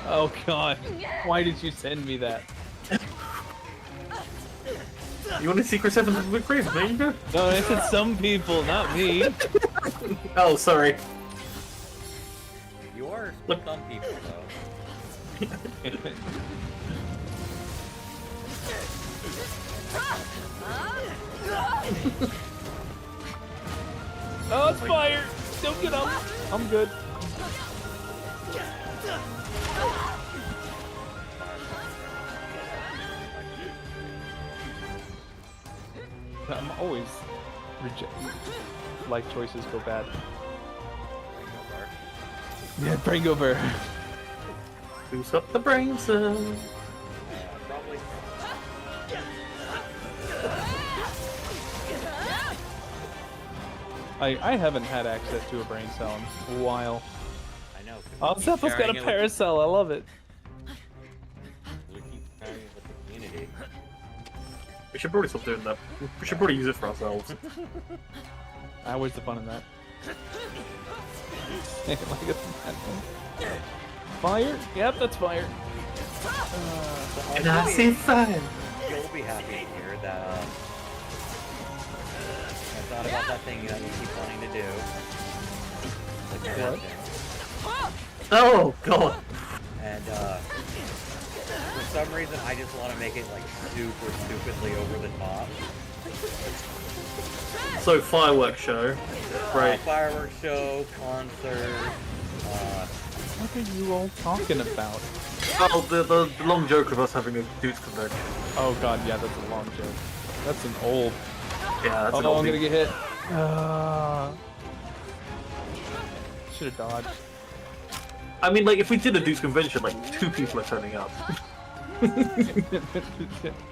Oh God! Why did you send me that? You want a Secret Seven of the Grave? There you go. No, I said some people, not me. Oh, sorry. You are Look. some people, though. Oh, it's fire! Don't get up. I'm good. I'm always life choices go bad. Yeah, brain go over. Boost up the brain cell. Probably. I haven't had access to a brain cell in a while. I know. Oh, Zephyr's got a paracell. I love it. We keep sharing it with the community. We should probably stop doing that. We should probably use it for ourselves. Where's the fun in that? Fire? Yep, that's fire. And I see fire. You'll be happy to hear that. I thought about that thing that you keep wanting to do. Like you What? mentioned. Oh god. And for some reason, I just want to make it like super stupidly over the top. So fireworks show, right? Fireworks show, concert. What are you all talking about? Oh, the long joke of us having a Doots convention. Oh God, yeah, that's a long joke. That's an old. Yeah, that's Oh an no, I'm oldie. gonna get hit. Should have dodged. I mean, like, if we did a Doots convention, like, 2 people are turning up.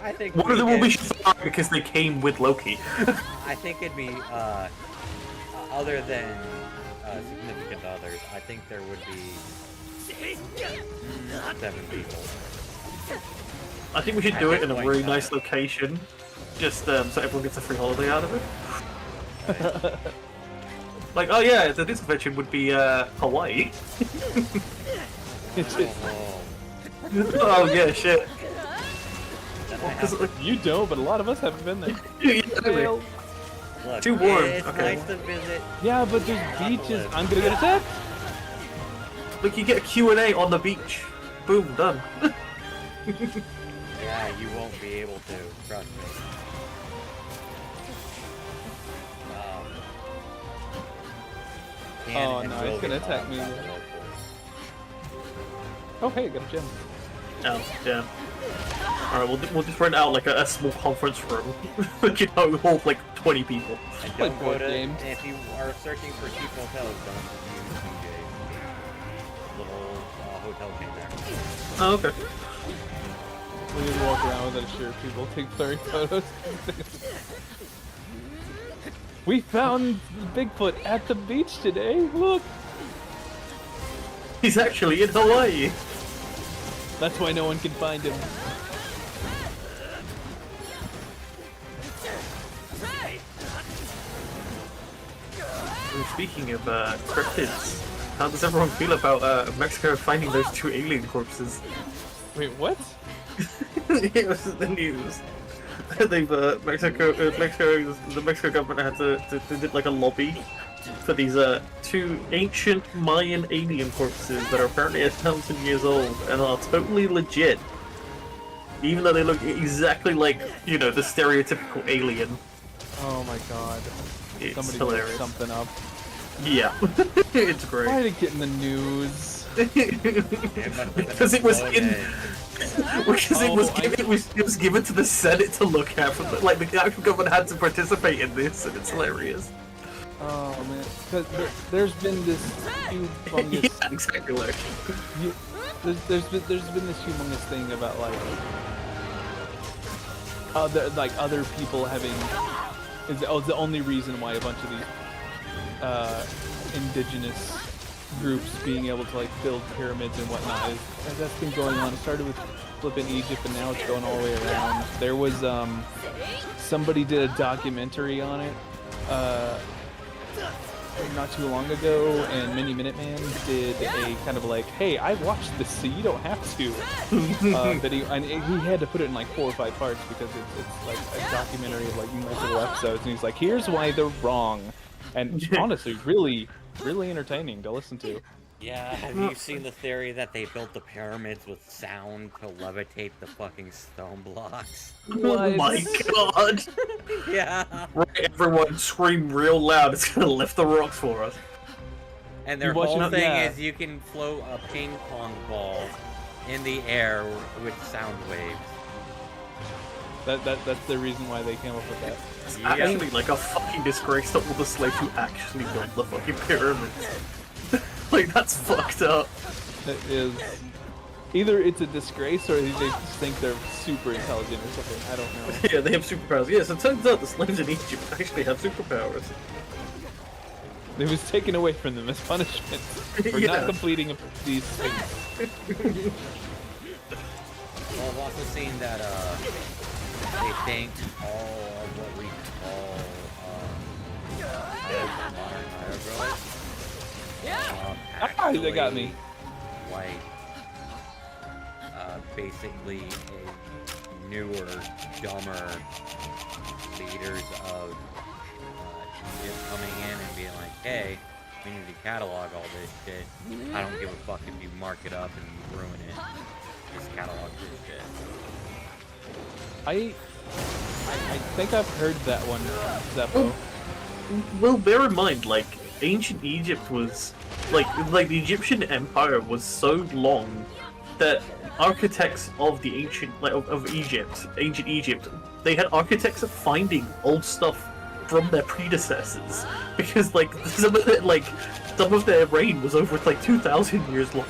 I think One of them will be get- shot because they came with Loki. I think it'd be other than significant others. I think there would be 7 people. I think we should do it in a really nice location, just so everyone gets a free holiday out of it. Like, oh yeah, the Doots convention would be Hawaii. It's just, Oh yeah, shit. Then I Well, have 'cause, like, you don't, but a lot of us haven't been there. yeah, Fail. Look, Too warm, it's okay. nice to visit. Yeah, but there's beaches. I'm gonna get attacked. Look, you get a Q&A on the beach. Boom, done. Yeah, you won't be able to. Trust me. Can Oh, and no, will it's gonna get attack lost me. on the locals. Oh hey, got a gem. Oh, yeah. Alright, we'll just rent out like a small conference room. You know, hold like 20 people. And Play don't go board to. games. And if you are searching for cheap hotels, don't use DJ's. Little hotel chain there. Oh, okay. We didn't walk around with a shirt. People take blurry photos. We found Bigfoot at the beach today. Look. He's actually in Hawaii. That's why no one can find him. And speaking of cryptids, how does everyone feel about Mexico finding those 2 alien corpses? Wait, what? It was in the news. They've the Mexico government had they did like a lobby for these 2 ancient Mayan alien corpses that are apparently 1,000 years old and are totally legit, even though they look exactly like, you know, the stereotypical alien. Oh my god. It's Somebody hilarious. made something up. Yeah, it's great. Why did it get in the news? Because it was in. Because it was given to the Senate to look at. Like the actual government had to participate in this, and it's hilarious. Oh man, 'cause there's been this humongous. Yeah, exactly. Like. There's been this humongous thing about like other people having is the only reason why a bunch of these indigenous groups being able to like build pyramids and whatnot is that's been going on. It started with flipping Egypt, and now it's going all the way around. There was somebody did a documentary on it not too long ago, and Mini Minuteman did a kind of like, hey, I watched this, so you don't have to video, and he had to put it in like 4 or 5 parts because it's like a documentary of like multiple episodes, and he's like, here's why they're wrong, and honestly, really entertaining to listen to. Yeah, have you seen the theory that they built the pyramids with sound to levitate the fucking stone blocks? Oh my god! Yeah. Right, everyone scream real loud, it's gonna lift the rocks for us. And their whole thing is you can float a ping pong ball in the air with sound waves. That's the reason why they came up with that. It's actually like a fucking disgrace to all the slaves who actually built the fucking pyramids. Like, that's fucked up. That is... Either it's a disgrace, or they just think they're super intelligent or something. I don't know. Yeah, they have superpowers. Yes, it turns out the slaves in Egypt actually have superpowers. It was taken away from them as punishment for not completing these things. Well, I've also seen that they think all of what we call modern hieroglyphs They got me. Like, basically a newer, dumber leaders of Egypt coming in and being like, hey, we need to catalog all this shit. I don't give a fuck if you mark it up and ruin it. Just catalog this shit. I think I've heard that one, Zeppo. Well, bear in mind, like, ancient Egypt was like the Egyptian Empire was so long that architects of the ancient ancient Egypt, they had architects of finding old stuff from their predecessors because like some of their reign was over like 2,000 years long.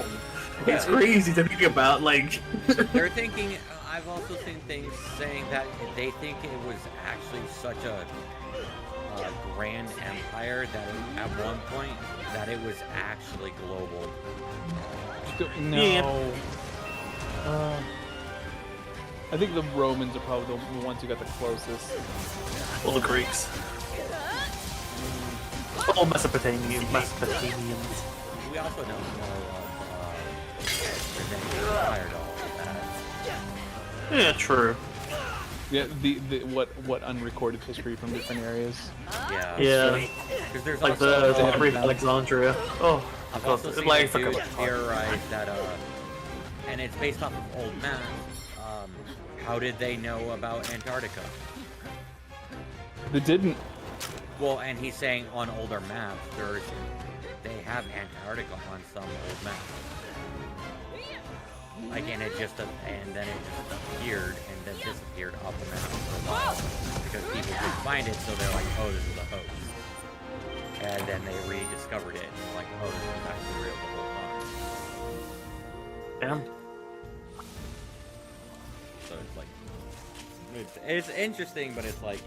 It's crazy to think about. Like they're thinking. I've also seen things saying that they think it was actually such a grand empire that at one point that it was actually global. No. Yeah. I think the Romans are probably the ones who got the closest. Well, the Greeks. Oh, Mesopotamians. We also don't know of Empire and all of that. Yeah, true. Yeah, what unrecorded history from different areas. Yeah. Because there's like also the history of Alexandria. Oh, I've also seen dudes theorize that and it's based off of old maps. How did they know about Antarctica? They didn't. Well, and he's saying on older maps, they have Antarctica on some old maps. Like, and then it just appeared and then disappeared off the map for a while because people couldn't find it, so they're like, oh, this is a hoax. And then they rediscovered it and they're like, oh, this is actually real the whole time. damn. So it's like, it's interesting, but it's like,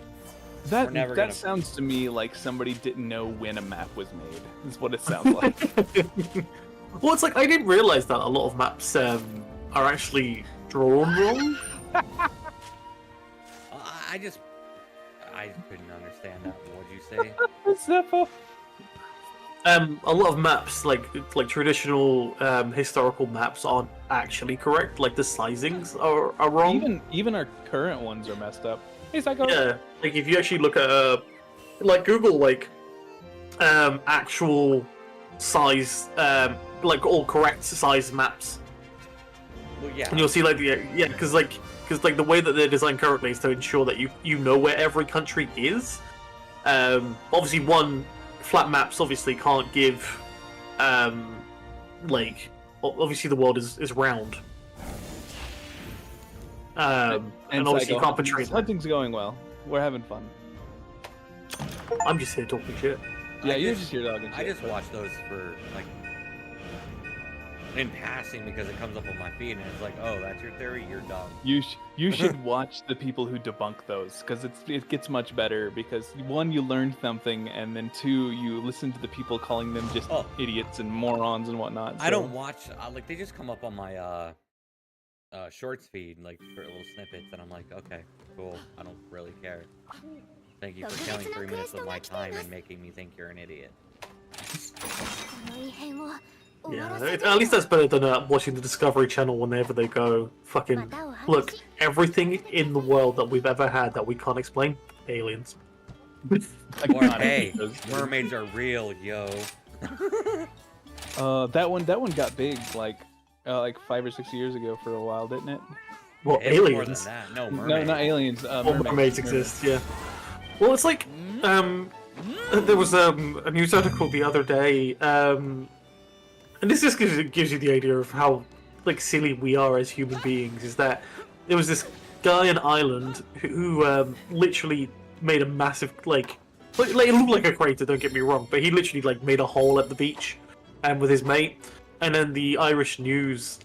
that sounds to me like somebody didn't know when a map was made. Is what it sounds like. Well, it's like I didn't realize that a lot of maps are actually drawn wrong. I couldn't understand that. What'd you say? Zeppo. A lot of maps, like traditional historical maps, aren't actually correct. Like the sizings are wrong. Even our current ones are messed up. Hey, Psycho. Yeah, like if you actually look at like Google actual size like all correct size maps. Well, yeah. And you'll see because the way that they're designed currently is to ensure that you know where every country is. Obviously, flat maps obviously can't give obviously the world is round. And obviously you can't portray that. Hunting's going well. We're having fun. I'm just here talking shit. Yeah, you're just here talking shit. I just watch those for like in passing because it comes up on my feed and it's like, oh, that's your theory, you're dumb. You should watch the people who debunk those because it gets much better because one, you learn something, and then two, you listen to the people calling them just idiots and morons and whatnot. So. I don't watch like they just come up on my shorts feed, like short little snippets, and I'm like, okay, cool. I don't really care. Thank you for killing 3 minutes of my time and making me think you're an idiot. Yeah, at least that's better than watching the Discovery Channel whenever they go, fucking, look, everything in the world that we've ever had that we can't explain, aliens. Or, hey, mermaids are real, yo. That one got big like 5 or 6 years ago for a while, didn't it? Well, It was more aliens. than that. No, mermaids. No, not aliens. Mermaids exist, yeah. Well, it's like, there was a news article the other day, and this just gives you the idea of how like silly we are as human beings. Is that there was this guy on Ireland who literally made a massive like it looked like a crater. Don't get me wrong, but he literally like made a hole at the beach, with his mate, and then the Irish news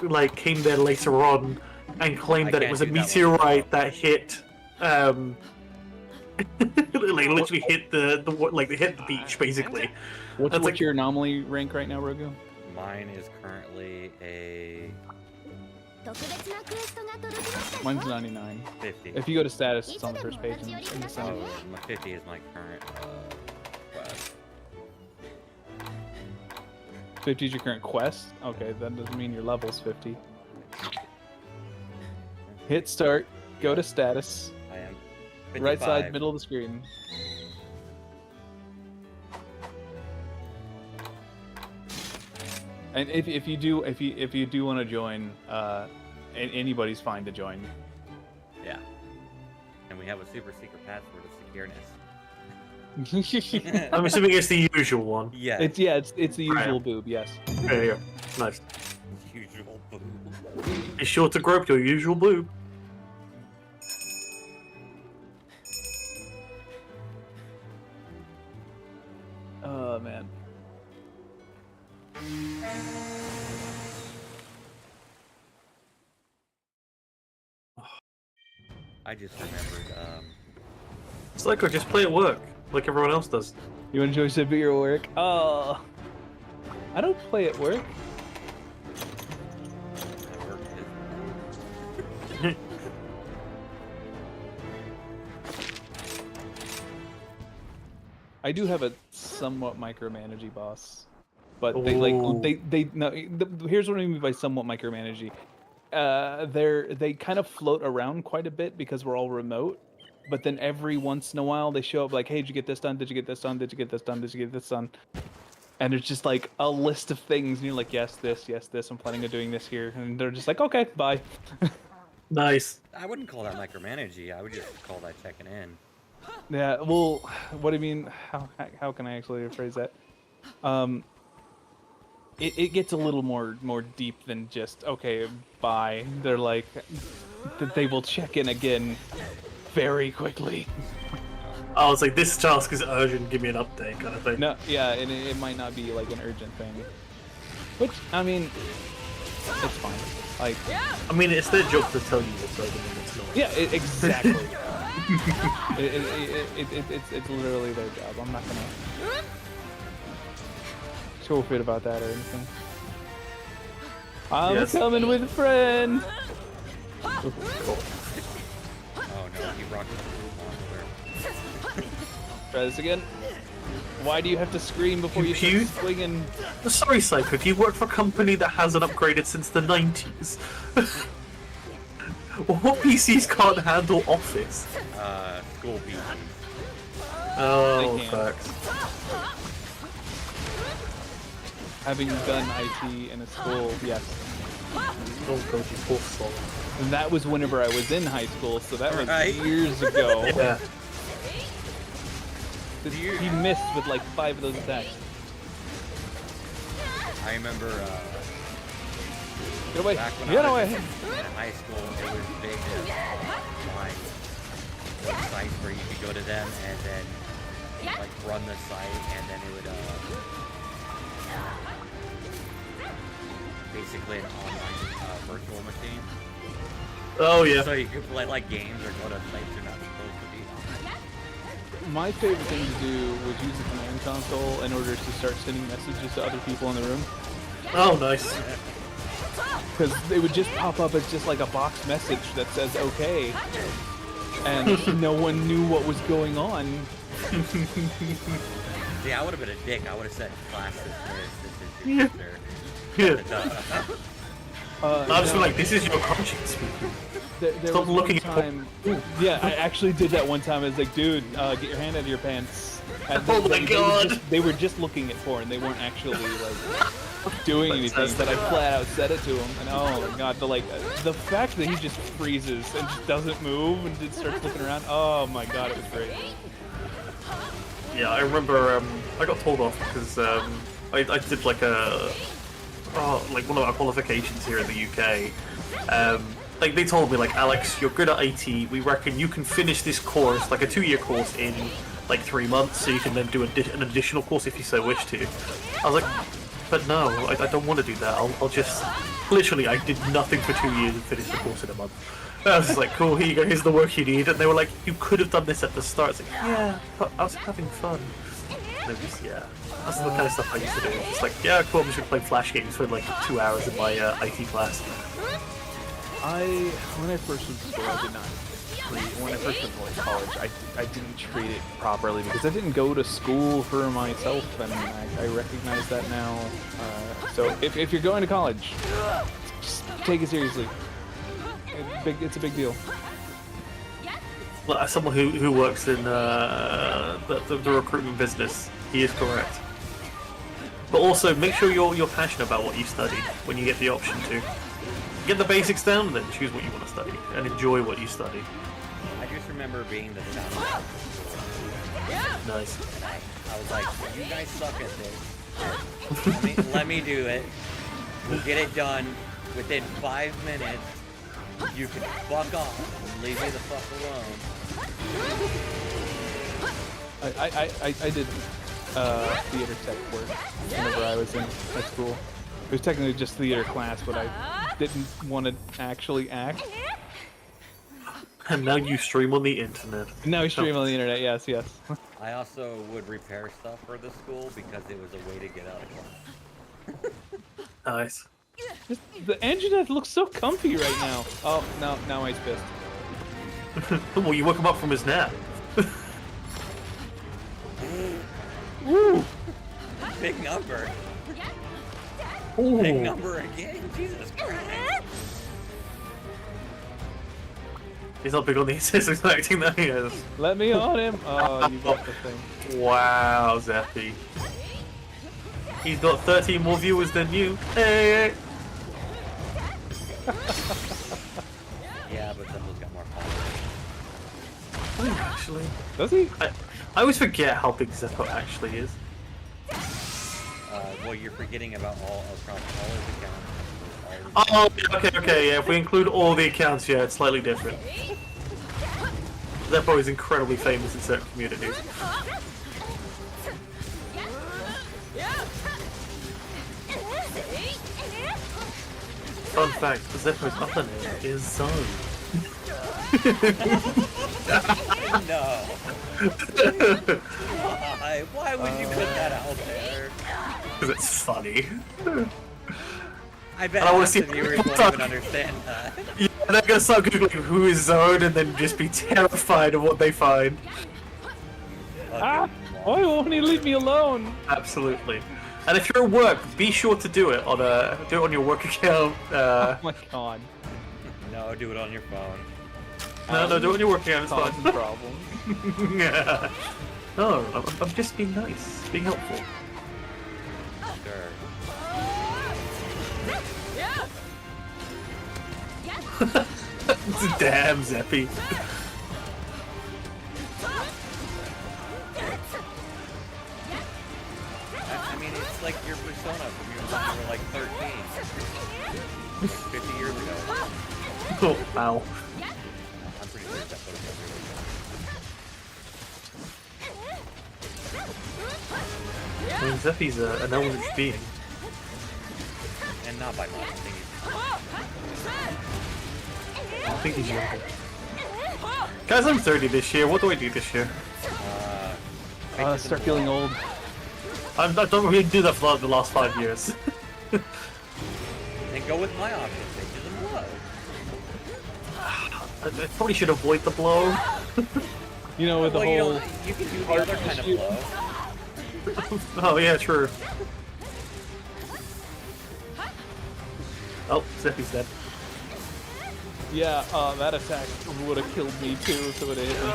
like came there later on and claimed that it was a meteorite that hit. Like literally hit hit the beach basically. What's like, your anomaly rank right now, Rogu? Mine is currently a Mine's 99. 50. If you go to status, it's on the first page. In the center. Oh, my 50 is my current quest. 50 is your current quest? Okay, that doesn't mean your level's 50. Hit start, go to status. I am 55. Right side, middle of the screen. And if you do want to join, anybody's fine to join. Yeah. And we have a super secret password of secureness. I'm assuming it's the usual one. Yeah. It's the usual boob, yes. Yeah. Nice. Usual boob. Be sure to grope your usual boob. Oh man. I just remembered, Psycho, just play at work, like everyone else does. You enjoy sipping your work? Oh, I don't play at work. my work is... I do have a somewhat micromanagey boss, but Ooh. Here's what I mean by somewhat micromanagey. They kind of float around quite a bit because we're all remote, but then every once in a while they show up like, hey, did you get this done? Did you get this done? Did you get this done? Did you get this done? And it's just like a list of things, and you're like, yes, this, I'm planning on doing this here, and they're just like, okay, bye. Nice. I wouldn't call that micromanaging. I would just call that checking in. Yeah, well, what do you mean? How can I actually rephrase that? It gets a little more deep than just okay, bye. They're like that they will check in again very quickly. I was like, this task is urgent. Give me an update, kind of thing. No, yeah, and it might not be like an urgent thing, which I mean, it's fine. Like, I mean, it's their job to tell you what's urgent and what's not. yeah, exactly. It's literally their job. I'm not gonna show a fit about that or anything. I'm coming with a friend. Oh no, he rocked the monster. Try this again. Why do you have to scream before you start swinging? Sorry, Psycho, do you work for a company that hasn't upgraded since the 90s? What PCs can't handle Office? School PCs. Oh, They can. facts. Having done IT in a school, yes. Oh, God, you poor soul. And that was whenever I was in high school, so that was Right. years ago. Yeah. He missed with like 5 of those attacks. I remember, Get away! back when Get I away! was in high school, it was big online sites where you could go to them and then like run the site, and then it would basically an online virtual machine. Oh, yeah. So you could play like games or go to sites you're not supposed to be on. My favorite thing to do was use the command console in order to start sending messages to other people in the room. Oh, nice. because it would just pop up as just like a box message that says okay, and no one knew what was going on. See, I would have been a dick. I would have said class Yeah. I was No, like, this is your conscience speaking. there Stop was looking one time. Yeah, I actually did that one time. I was like, dude, get your hand out of your pants. And Oh my God. They were just looking at porn. They weren't actually like doing anything. But I flat out said it to him, and oh my God, the fact that he just freezes and just doesn't move and just starts looking around. Oh my God, it was great. Yeah, I remember I got told off because I did like like one of our qualifications here in the UK. Like they told me like, Alex, you're good at IT. We reckon you can finish this course, like a 2-year course, in like 3 months, so you can then do an additional course if you so wish to. I was like, but no, I don't want to do that. I'll just literally I did nothing for 2 years and finished the course in a month. I was just like, cool, here you go, here's the work you need. And they were like, you could have done this at the start. It's like, yeah, but I was having fun. And it was, yeah, that's the kind of stuff I used to do. It's like, yeah, cool, I'm just gonna play Flash games for like 2 hours in my IT class. When I first went to school, I did not. When I first went to college, I didn't treat it properly because I didn't go to school for myself, and I recognize that now. So if you're going to college, just take it seriously. It's a big deal. Well, as someone who works in the recruitment business, he is correct. But also, make sure you're passionate about what you study when you get the option to. Get the basics down, and then choose what you want to study, and enjoy what you study. I just remember being the sound. Nice. I was like, you guys suck at this. Let me do it. We'll get it done within 5 minutes. You can fuck off and leave me the fuck alone. I did theater tech work whenever I was in high school. It was technically just theater class, but I didn't want to actually act. And now you stream on the internet. Now we stream on the internet, yes. I also would repair stuff for the school because it was a way to get out of class. Nice. The engine looks so comfy right now. Oh, no, now he's pissed. Well, you woke him up from his nap. Woo! Big number. Ooh. Big number again. Jesus Christ. He's not big on the assistant acting that he is. Let me on him. Oh, you got the thing. Wow, Zeppy. He's got 13 more viewers than you. Hey! Yeah, but Zeppo's got more followers. Actually, Does he? I always forget how big Zeppo actually is. Well, you're forgetting about all across all his accounts. Oh, okay, yeah. If we include all the accounts, yeah, it's slightly different. Zeppo is incredibly famous in certain communities. Fun fact, Zeppo's upper name is Zone. No. Why would you put that out there? Because it's funny. I bet I wanna half see the viewers won't even understand that. Yeah, they're gonna start googling who is Zone and then just be terrified of what they find. Ah! Why won't he leave me alone? Absolutely. And if you're at work, be sure to do it on your work account. Oh my god. No, do it on your phone. No, do it on your work account. It's Causing fine. problems. Yeah. No, I'm just being nice, being helpful. Sure. Damn, Zeppy. I mean, it's like your persona from when you were like 13. 50 years ago. Oh, wow. I'm pretty sure that photo got really I mean, Zeppy's an eldritch being. And not by much. I think he's younger. Guys, I'm 30 this year. What do I do this year? Start feeling old. I don't really do that for the last 5 years. Think Go with my option, stages and blow. I probably should avoid the blow. You know, with the whole. You can do the other kind of blow. Oh yeah, true. Oh, Zephy's dead. Yeah, that attack would have killed me too if it would have hit me.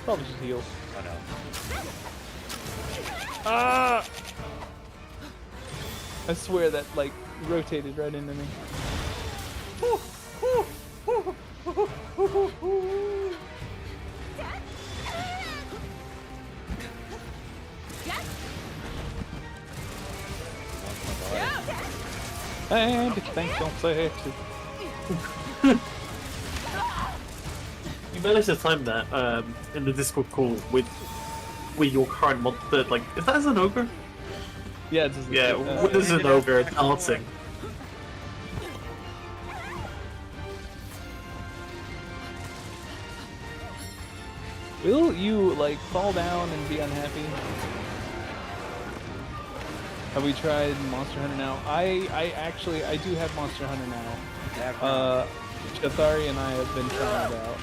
Probably just heal. Oh no. Ah! I swear that, like, rotated right into me. And it thanks on sexy. You managed to time that in the Discord call with your current monster. Like, is that as an ogre? Yeah, it's just, Yeah, what is an ogre dancing? Will you, like, fall down and be unhappy? Have we tried Monster Hunter now? I do have Monster Hunter now. Chathari and I have been trying it out.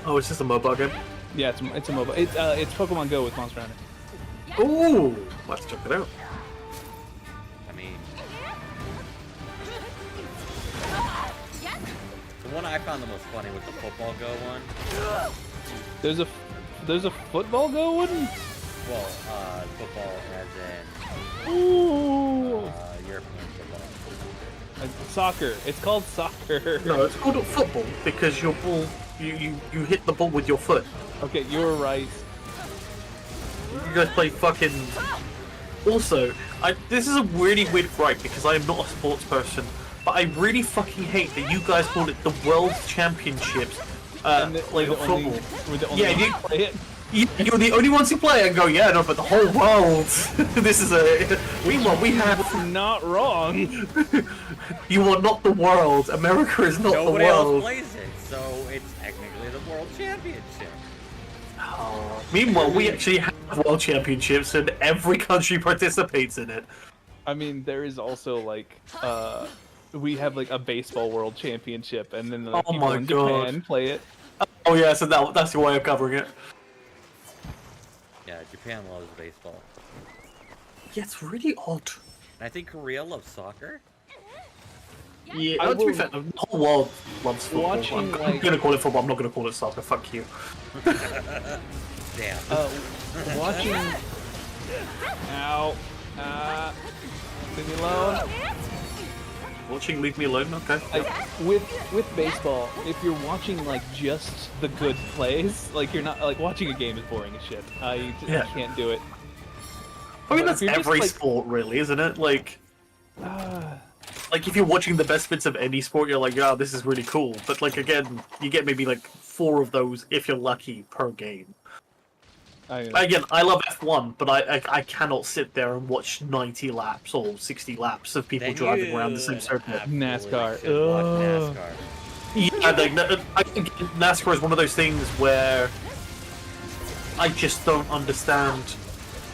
Oh, it's just a mobile game? Yeah, it's a mobile. It's Pokemon Go with Monster Hunter. Ooh, let's check it out. I mean, the one I found the most funny was the football go one. There's a football Go one? Well, football as in Ooh. European football. Soccer. It's called soccer. No, it's called football because your ball, you hit the ball with your foot. Okay, you're right. You guys play fucking. Also, this is a really weird gripe because I am not a sports person, but I really fucking hate that you guys call it the World Championships. Like football. We're the only ones who play it. You're the only ones who play it and go, yeah, no, but the whole world. This is a. Meanwhile, we have. Not wrong. You are not the world. America is not Nobody the else world. plays it, so it's technically the World Championship. Oh. Meanwhile, we actually have world championships and every country participates in it. I mean, there is also like, we have like a baseball world championship, and then like, Oh people my in God. Japan play it. Oh yeah, so that's your way of covering it. Yeah, Japan loves baseball. Yeah, it's really odd. And I think Korea loves soccer. Yeah, I to be will- fair, the whole world loves football. Watching, I'm like- gonna call it football, I'm not gonna call it soccer, fuck you. Damn. Watching. Ow. Leave me alone. Watching Leave Me Alone, okay. Like with baseball, if you're watching like just the good plays, like you're not like watching a game is boring as shit. I can't do it. I mean, But that's if you're just, every like- sport, really, isn't it? Like Like if you're watching the best bits of any sport, you're like, yeah, this is really cool. But like again, you get maybe like 4 of those if you're lucky per game. Again, I love F1, but I cannot sit there and watch 90 laps or 60 laps of people Then driving around the you same circuit. absolutely NASCAR. should watch Ugh. NASCAR. Yeah, like, I think NASCAR is one of those things where I just don't understand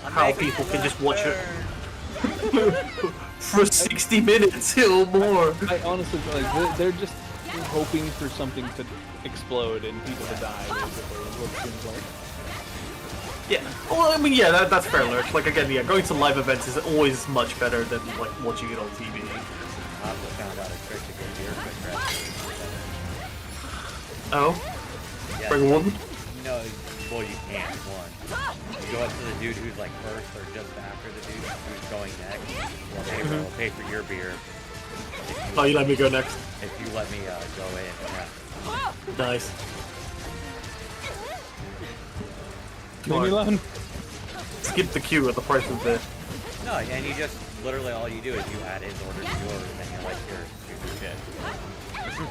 how people can just watch it for 60 minutes or more. I honestly feel like they're just hoping for something to explode and people to die. Basically, is what it seems like. Yeah, well, I mean, yeah, that's fair, Lurch. Like, again, yeah, going to live events is always much better than, like, watching it on TV. I also found out a trick to get beer quick rest. Oh? Yeah, Bring one? No, well, you can't. One. You go up to the dude who's like first or just after the dude who's going next. Well, hey, bro, I'll pay for your beer. Oh, you let me go next. If you let me go in. Yeah. Nice. Leave me alone. Skip the queue at the price of the... No, and you just literally all you do is you add his order to yours, and you're like, here's your shit.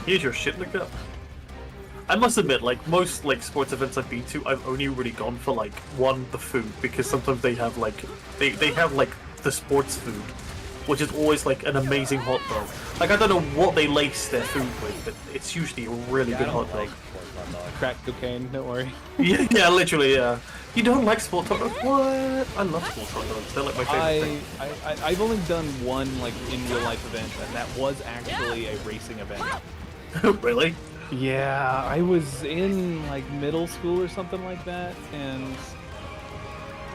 Here's your shit in the cup. I must admit, like, most, like, sports events I've been to, I've only really gone for, like, one, the food, because sometimes they have, like, they have, like, the sports food, which is always, like, an amazing hot dog. Like, I don't know what they lace their food with, but it's usually a really Yeah, I good don't hot like dog. sports hot dogs. Crack cocaine. Don't worry. Yeah, literally, yeah. You don't like sport dogs? What? I love sport dogs. They're like my favorite thing. I've only done one like in real life event, and that was actually a racing event. Really? Yeah, I was in like middle school or something like that, and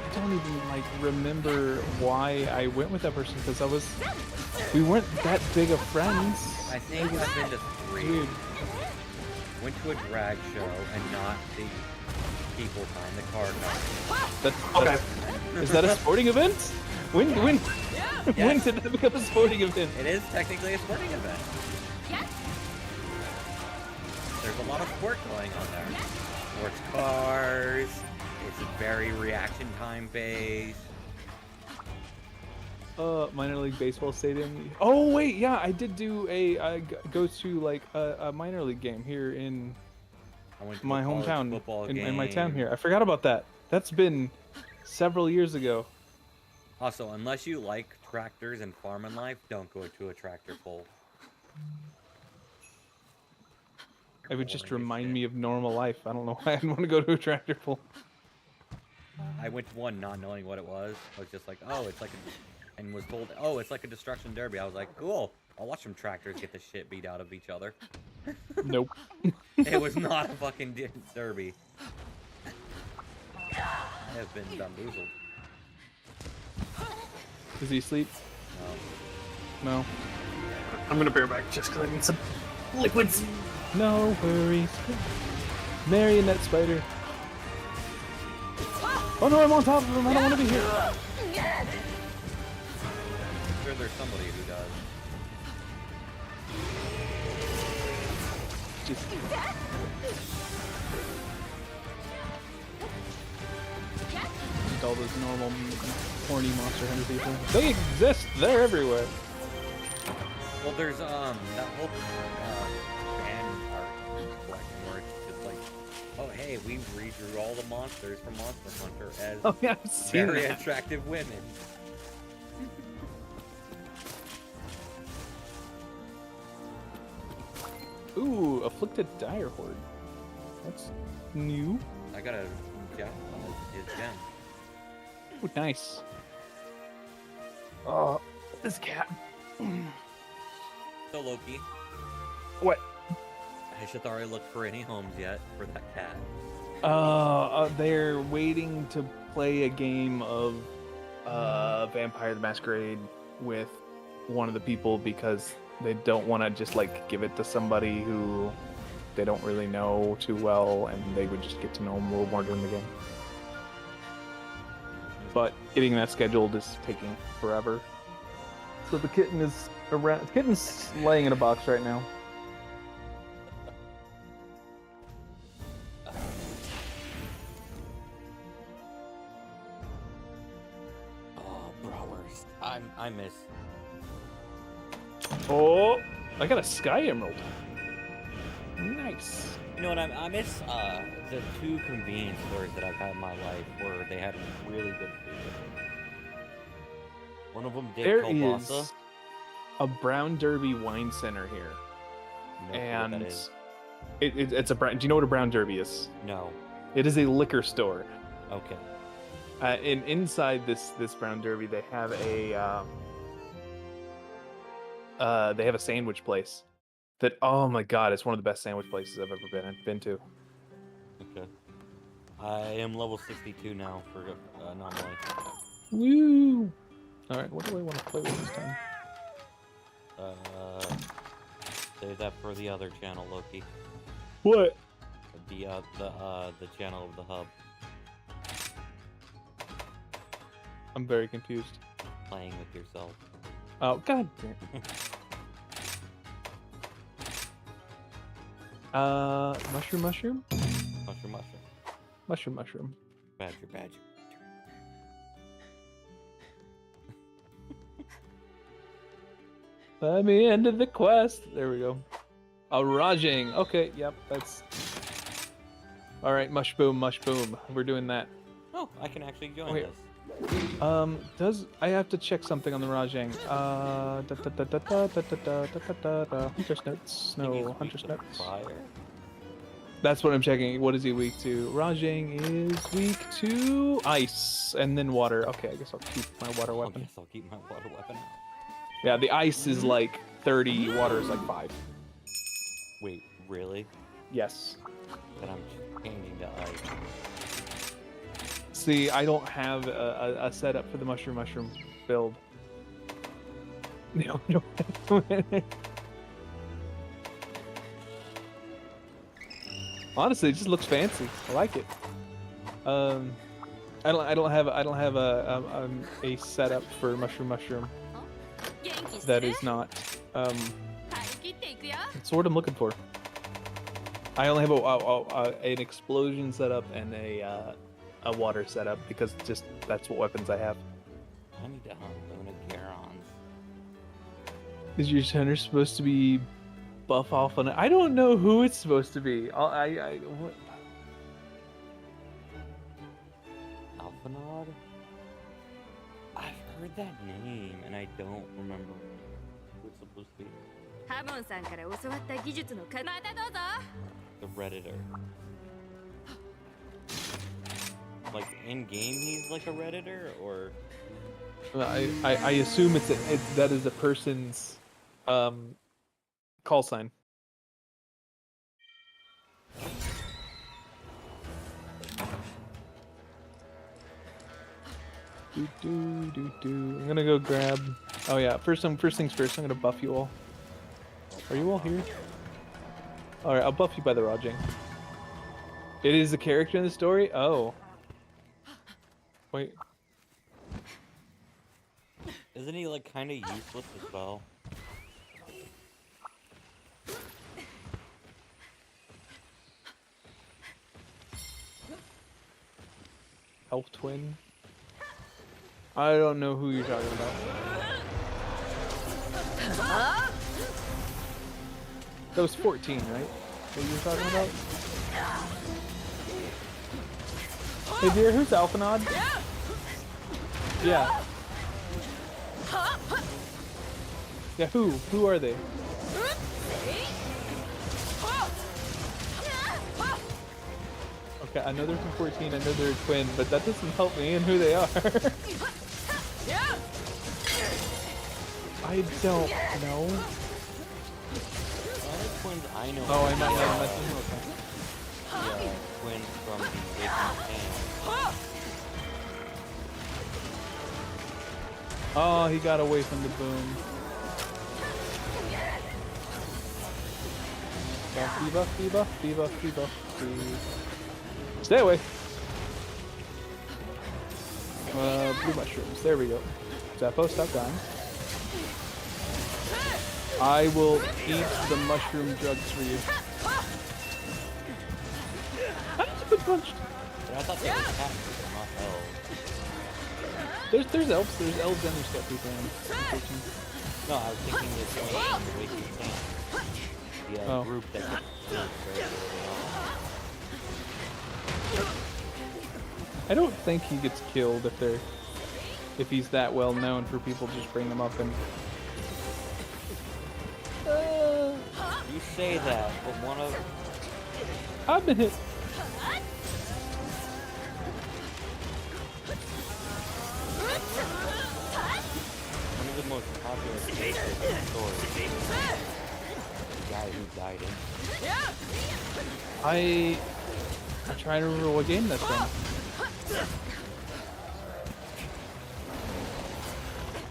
I don't even like remember why I went with that person because we weren't that big of friends. I think I've been to 3. Dude. Went to a drag show and not the people time, the car time. That's, is that a sporting event? When did that become a sporting event? It is technically a sporting event. There's a lot of sport going on there. Sports cars. It's very reaction time based. Minor league baseball stadium. Oh wait, yeah, I did do go to like a minor league game here in my hometown, in my town here. I forgot about that. That's been several years ago. Also, unless you like tractors and farming life, don't go to a tractor pull. It would just remind me of normal life. I don't know why I'd want to go to a tractor pull. I went to one not knowing what it was. I was just like, oh, it's like and was told, oh, it's like a destruction derby. I was like, cool. I'll watch some tractors get the shit beat out of each other. Nope. It was not a fucking derby. I have been bamboozled. Does he sleep? No. No. I'm gonna bear back just because I need some liquids. No worries. Marionette spider. Oh no, I'm on top of him. I don't want to be here. I'm sure there's somebody who does. Just all those normal horny Monster Hunter people. They exist. They're everywhere. Well, there's that whole fan art collection where it's just like, oh hey, we redrew all the monsters from Monster Hunter as I've seen very that. attractive women. Ooh, afflicted dire horde. That's new. I got a gem on his gem. Ooh, nice. This cat. So Loki, What? has Shithari looked for any homes yet for that cat? They're waiting to play a game of Vampire the Masquerade with one of the people because they don't want to just like give it to somebody who they don't really know too well, and they would just get to know them a little more during the game. But getting that scheduled is taking forever. So the kitten is around. The kitten's laying in a box right now. Oh, brawlers. I miss. Oh, I got a Sky Emerald. Nice. You know what? I miss the 2 convenience stores that I've had in my life where they had really good food. One of them did There kielbasa. is a Brown Derby wine center here, No clue what and that is. it's a brown. Do you know what a Brown Derby is? No. It is a liquor store. Okay. Inside this Brown Derby, they have a sandwich place. That, oh my god, it's one of the best sandwich places I've ever been to. Okay. I am level 62 now for anomaly. Woo! All right, what do I want to play with this time? Save that for the other channel, Loki. What? The channel of the hub. I'm very confused. Playing with yourself. Oh god damn it. Mushroom. Mushroom. Badger. Let me into the quest. There we go. Rajing. Okay, yep, that's. Alright, mush boom. We're doing that. Oh, I can actually join Okay. this. I have to check something on the Rajang. Hunter's notes. Can you No, speak Hunter's to notes. Fire? That's what I'm checking. What is he weak to? Rajang is weak to ice and then water. Okay, I guess I'll keep my water weapon. I guess I'll keep my water weapon. Yeah, the ice is like 30, water is like 5. Wait, really? Yes. Then I'm changing to ice. See, I don't have a setup for the mushroom build. No. Honestly, it just looks fancy. I like it. I don't have a setup for mushroom. That is not that's what I'm looking for. I only have an explosion setup and a water setup because just that's what weapons I have. I need to hunt Lunagarons. Is your center supposed to be buff off on it? I don't know who it's supposed to be. What? Alphanod? I've heard that name and I don't remember who it's supposed to be. The Redditor. Like in game he's like a Redditor or I assume that is a person's call sign. I'm gonna go grab. Oh yeah, first things first. I'm gonna buff you all. Are you all here? All right, I'll buff you by the Rajang. It is a character in the story. Oh. Wait. isn't he like kind of useless as well? Elf twin. I don't know who you're talking about. That was 14, right? What you were talking about? Hey dear, who's Alphanod? Yeah. Yeah, who? Who are they? Okay, I know they're from 14, I know they're a twin, but that doesn't help me in who they are. I don't know. The only twins I know. Oh, I might have met them. Okay. Yeah, twins from the Waking King. Oh, he got away from the boom. Debuff. Stay away. Blue mushrooms. There we go. Zeppo, stop dying. I will eat the mushroom drugs for you. How did you get punched? But I thought they were cats, but not elves. There's elves. There's elves and there's cat people in. No, I was thinking the twins from the Waking King. The group that gets killed very early on. I don't think he gets killed if he's that well known for people just bring him up and. You say that, but I've been hit. one of the most popular characters in the story. The guy who died in. I'm trying to remember what game that's from.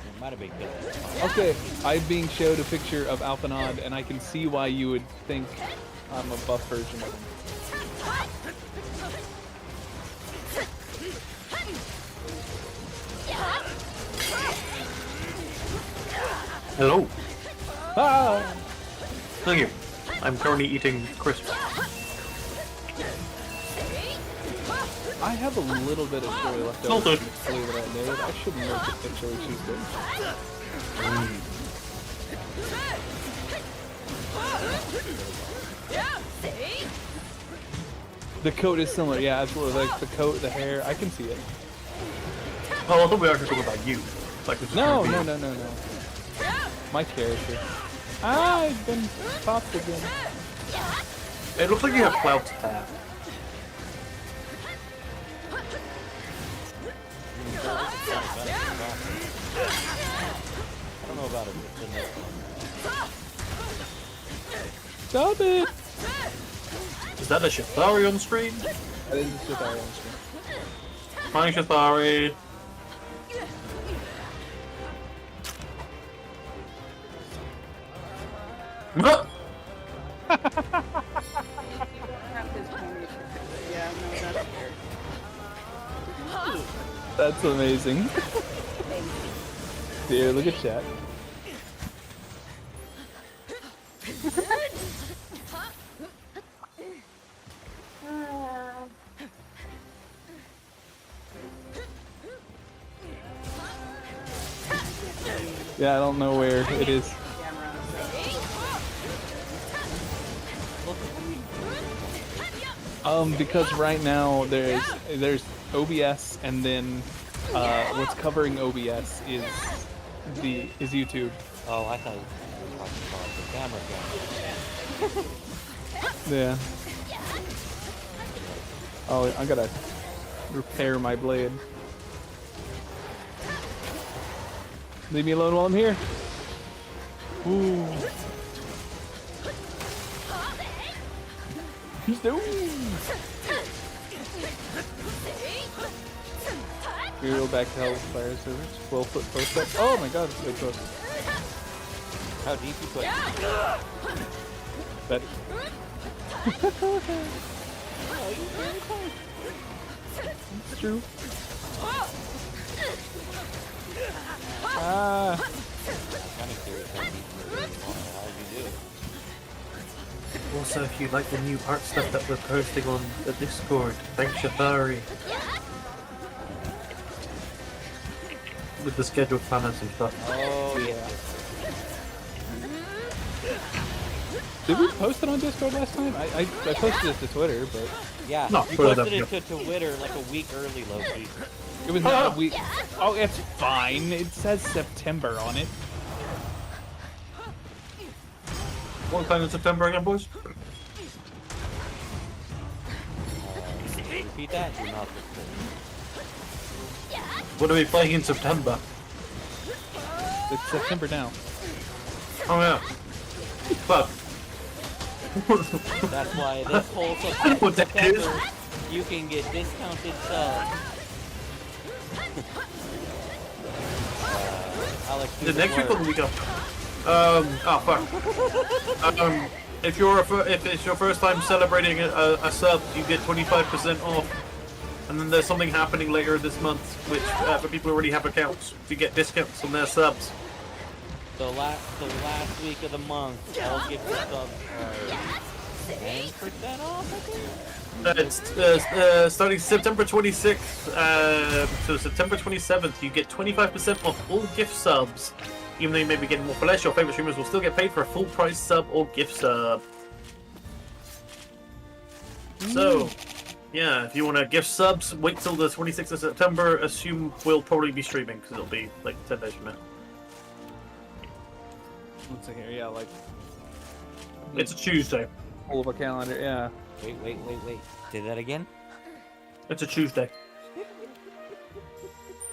It might have been good. Okay, I'm being showed a picture of Alphanod, and I can see why you would think I'm a buff version of him. Hello. Ah! Thank you. I'm currently eating crisps. I have a little bit of chili left All over. good. Chili that I made. I should make a chili cheese The coat is similar, yeah, absolutely. Like the coat, the hair, I can see it. Oh, I thought we were actually talking about you. Like this is No. gonna be- My character. I've been popped again. It looks like you have cloud hair. I don't know about it. It's in this one. Stop it! Is that a Shithari on screen? That is just our own screen. Hi, Shithari. What? Yeah, no, that's weird. That's amazing. Here, look at chat. Yeah, I don't know where it is. Because right now there's OBS, and then what's covering OBS is YouTube. Oh, I thought you were talking about the camera. Yeah. Oh, I gotta repair my blade. Leave me alone while I'm here. Ooh. He's doing. We go back to Hellfire Servers. 12-foot post up. Oh my god, it's a big post. How deep you put? That. It's true. Ah. I'm kind of curious how deep you really want it. How you do it. Also, if you like the new art stuff that we're posting on the Discord, thanks Shithari. With the scheduled planners and stuff. Oh yeah. Did we post it on Discord last time? I posted it to Twitter, but Yeah, No, you put it posted up, it to Twitter like a week early, Loki. it was not a week. Oh, it's fine. It says September on it. What time in September again, boys? Repeat that. Your mouth is What are we playing in September? It's September now. Oh yeah. Fuck. full. That's why this whole What that is? September you can get discounted subs. Alex, do The the next week or word. the week after? Oh fuck. If it's your first time celebrating a sub, you get 25% off. And then there's something happening later this month, which for people who already have accounts, you get discounts on their subs. The last week of the month, I'll give the subs 10% off, I think? It's starting September 26th to September 27th, you get 25% off all gift subs. Even though you may be getting more for less, your favorite streamers will still get paid for a full price sub or gift sub. So, yeah, if you want to gift subs, wait till the 26th of September. Assume we'll probably be streaming because it'll be like 10 days from now. Let's see here. Yeah, like It's a Tuesday. full of a calendar. Yeah. Wait. Say that again? It's a Tuesday.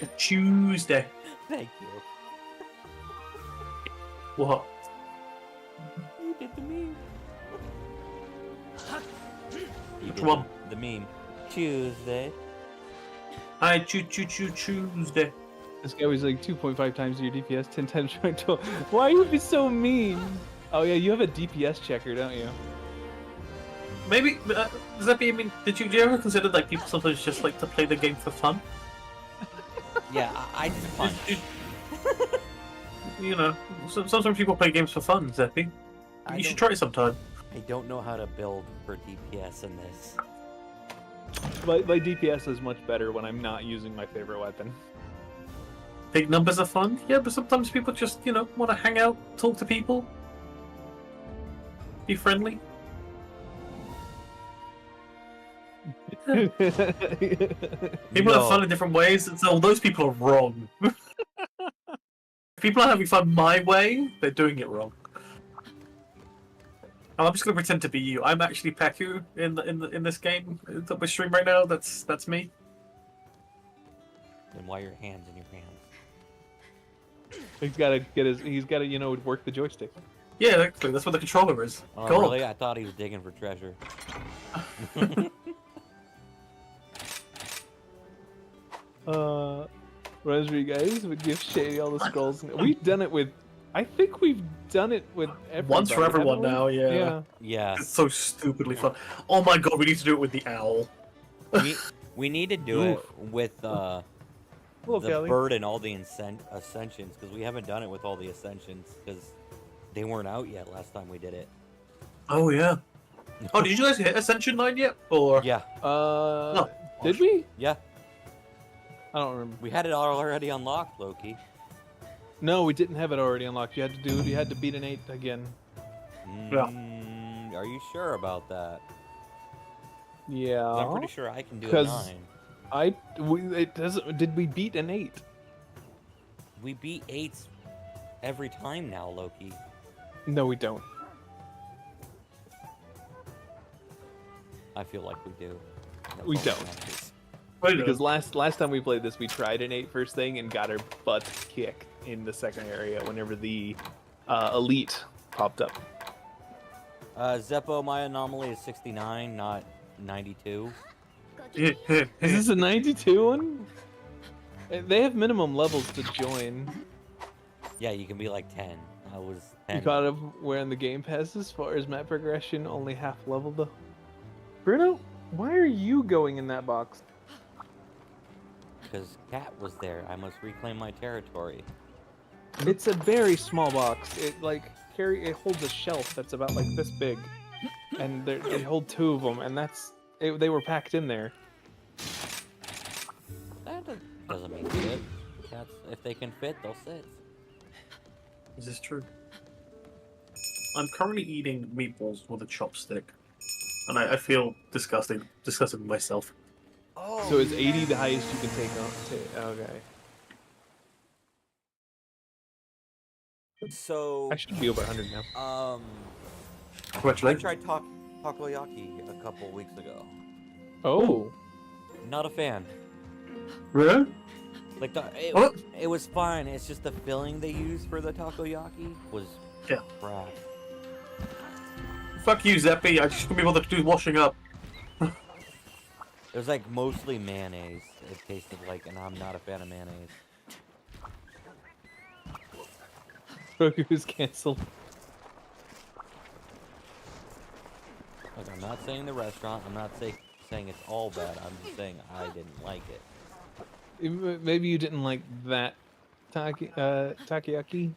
A Tuesday. Thank you. What? You did the meme. Which one? The meme. Tuesday. Hi, Tuesday. This guy was like 2.5 times your DPS, 10 times your total. Why are you being so mean? Oh yeah, you have a DPS checker, don't you? Maybe does that mean? I mean, do you ever consider like people sometimes just like to play the game for fun? Yeah, I just punch. You know, sometimes people play games for fun, Zeppy. You should try it sometime. I don't know how to build for DPS in this. My DPS is much better when I'm not using my favorite weapon. Big numbers are fun, yeah, but sometimes people just, you know, want to hang out, talk to people, be friendly. People have fun in different ways, and so those people are wrong. If people are having fun my way, they're doing it wrong. I'm just gonna pretend to be you. I'm actually Peku in this game that we stream right now. That's me. Then why are your hands in your hands? He's gotta get his. He's gotta, you know, work the joystick. Yeah, actually, that's what the controller is. Oh, Go on. really? I thought he was digging for treasure. Raspberry guys would give Shady all the skulls. We've done it with. I think we've done it with everybody. Once for everyone haven't we? now, yeah. Yeah. Yeah. It's so stupidly fun. Oh my god, we need to do it with the owl. We need to do it with Hello, the Kelly. bird and all the ascensions, because we haven't done it with all the ascensions, because they weren't out yet last time we did it. Oh yeah. Oh, did you guys hit Ascension 9 yet? Or Yeah, no? Did we? yeah. I don't remember. We had it already unlocked, Loki. No, we didn't have it already unlocked. You had to do. You had to beat an 8 again. Are you sure about that? Yeah. 'Cause I'm pretty sure I can do a 'Cause 9. It doesn't. Did we beat an 8? We beat 8s every time now, Loki. No, we don't. I feel like we do. That's We all that don't. matters. Because last time we played this, we tried an 8 first thing and got our butt kicked in the second area whenever the elite popped up. Zeppo, my anomaly is 69, not 92. Is this a 92 one? They have minimum levels to join. Yeah, you can be like 10. I was 10. You caught him wearing the game pass as far as map progression, only half level though. Bruno, why are you going in that box? Because Cat was there. I must reclaim my territory. It's a very small box. It it holds a shelf that's about like this big, and they hold 2 of them, and they were packed in there. That doesn't mean shit. If they can fit, they'll sit. Is this true? I'm currently eating meatballs with a chopstick, and I feel disgusting with myself. Oh. So is 80 the highest you can take on? Okay. So I should be over 100 now. I Congratulations. tried takoyaki a couple weeks ago. Oh. Not a fan. Really? Like What? it was fine. It's just the filling they used for the takoyaki was Yeah. crap. Fuck you, Zeppy. I just couldn't be bothered to do washing up. It was like mostly mayonnaise. It tasted like, and I'm not a fan of mayonnaise. Roku's canceled. Like, I'm not saying the restaurant. I'm not saying it's all bad. I'm just saying I didn't like it. Maybe you didn't like that takoyaki.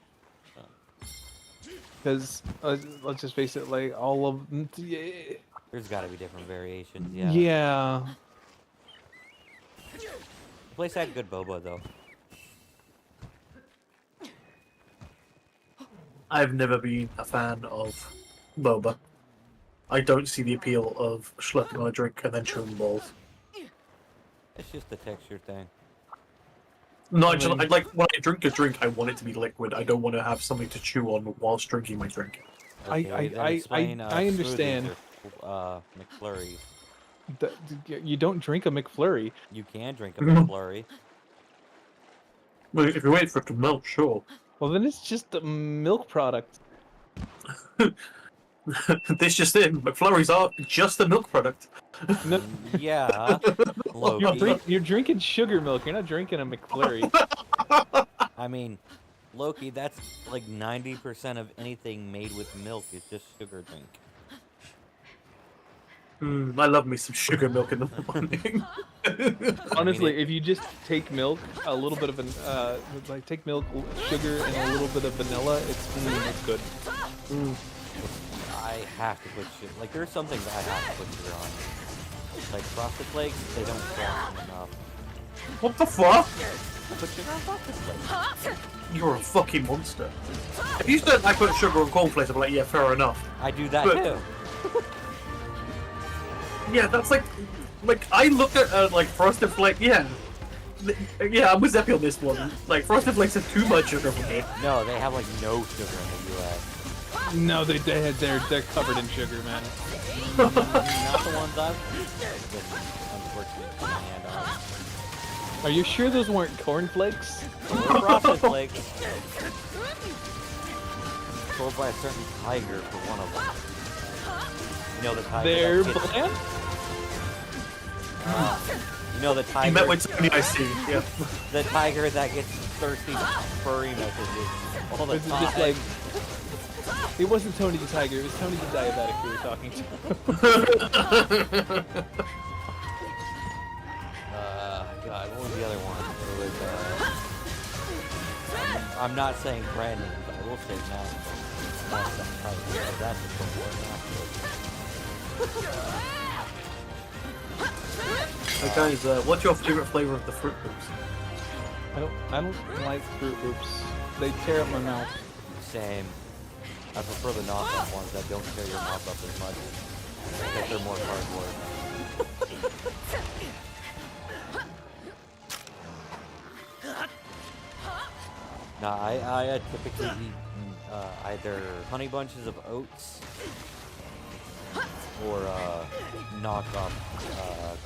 Because let's just face it, like all of There's got to be different variations. Yeah. yeah. The place had good boba though. I've never been a fan of boba. I don't see the appeal of schlepping on a drink and then chewing balls. It's just a texture thing. No, I like when I drink a drink, I want it to be liquid. I don't want to have something to chew on whilst drinking my drink. Okay, then explain, I understand. smoothies or, McFlurries. You don't drink a McFlurry. You can drink a McFlurry. Well, if you wait for it to melt, sure. Well, then it's just a milk product. This just in. McFlurries are just a milk product. No, Yeah. Loki. you're drinking sugar milk. You're not drinking a McFlurry. I mean, Loki, that's like 90% of anything made with milk is just sugar drink. I love me some sugar milk in the morning. Honestly, if you just take milk, a little bit of take milk, sugar, and a little bit of vanilla, it's good. I have to put sugar. Like, there's some things I have to put sugar on. Like Frosted Flakes, they don't frost them enough. What the fuck? I put sugar on Frosted Flakes. You're a fucking monster. If you said I put sugar on cornflakes, I'd be like, yeah, fair enough. I do that But- too. Yeah, that's like I look at like Frosted Flakes. Yeah, I'm with Zeppy on this one. Like Frosted Flakes have too much sugar for me. No, they have like no sugar in the U.S. No, they're covered in sugar, man. Not the ones I've been unfortunate to my hand on. Are you sure those weren't cornflakes? Or frosted flakes. Sold by a certain tiger for one of them. You know the tiger. They're that gets, bland? you know the tiger. You met with Tony, I see. Yeah. The tiger that gets thirsty furry messages all the This is time. just like... It wasn't Tony the Tiger, it was Tony the Diabetic we were talking to. God, what was the other one? It was, I'm not saying brand names, but I will say now. That's the tiger. That's the Hey guys, what's your favorite flavor of the Fruit Loops? I don't like Fruit Loops. They tear up my mouth. Same. I prefer the knockoff ones that don't tear your mouth up as much. Because they're more cardboard. Nah, I typically eat either honey bunches of oats or knockoff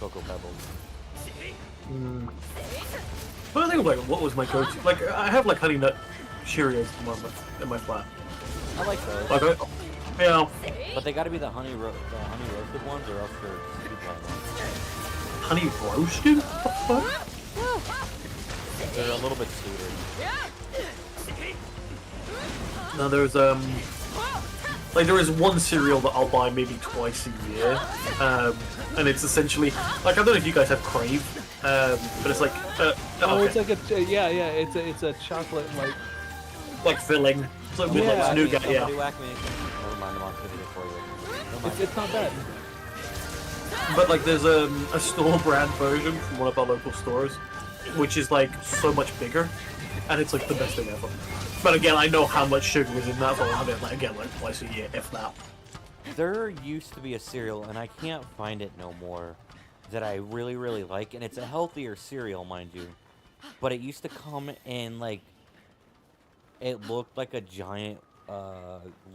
Cocoa Pebbles. But I think like what was my go-to? Like I have like Honey Nut Cheerios in my flat. I like those. Like yeah, But they gotta be the honey roasted ones or else they're super plain ones. honey roasted? What the fuck? They're a little bit sweeter. Now there's like there is one cereal that I'll buy maybe twice a year, and it's essentially like I don't know if you guys have Crave, but it's like Oh, okay. it's like a it's a chocolate like filling. It's like with Yeah. like nougat, yeah. Somebody whack me. Never mind, I'm on video for you. Never mind. it's not bad. But like there's a store brand version from one of our local stores, which is like so much bigger, and it's like the best thing ever. But again, I know how much sugar is in that, so I'll have it like again like twice a year, if that. There used to be a cereal, and I can't find it no more, that I really, really like, and it's a healthier cereal, mind you. But it used to come in, like, it looked like a giant,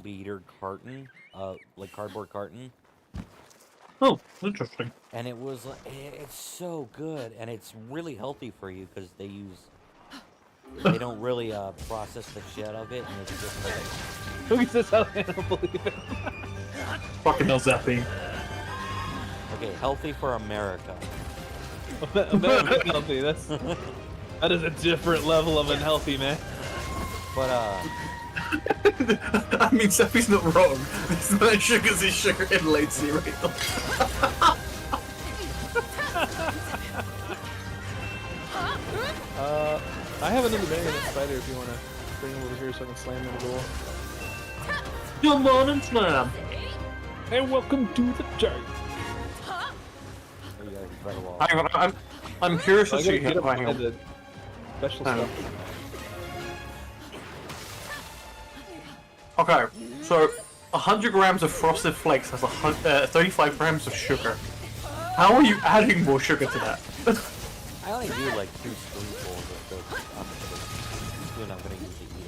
liter carton, like cardboard carton. Oh, interesting. And it was, it's so good, and it's really healthy for you, because they don't really, process the shit out of it, and it's just like... Look at this, how I don't believe it. Fucking hell, Zappy. Okay, healthy for America. American healthy, that is a different level of unhealthy, man. But, I mean, Zappy's not wrong. This man sugars his sugar inlaid cereal. I have another marionette spider if you want to bring him over here so I can slam him into the wall. Good morning, Slam. And welcome to the church. oh, yeah, he's by the wall. Hang on, I'm curious to I gotta see get how up hang by on. the special Hang on. stuff. Okay, so 100 grams of frosted flakes has 35 grams of sugar. How are you adding more sugar to that? I only do like 2 spoonfuls of this. I'm gonna use to eat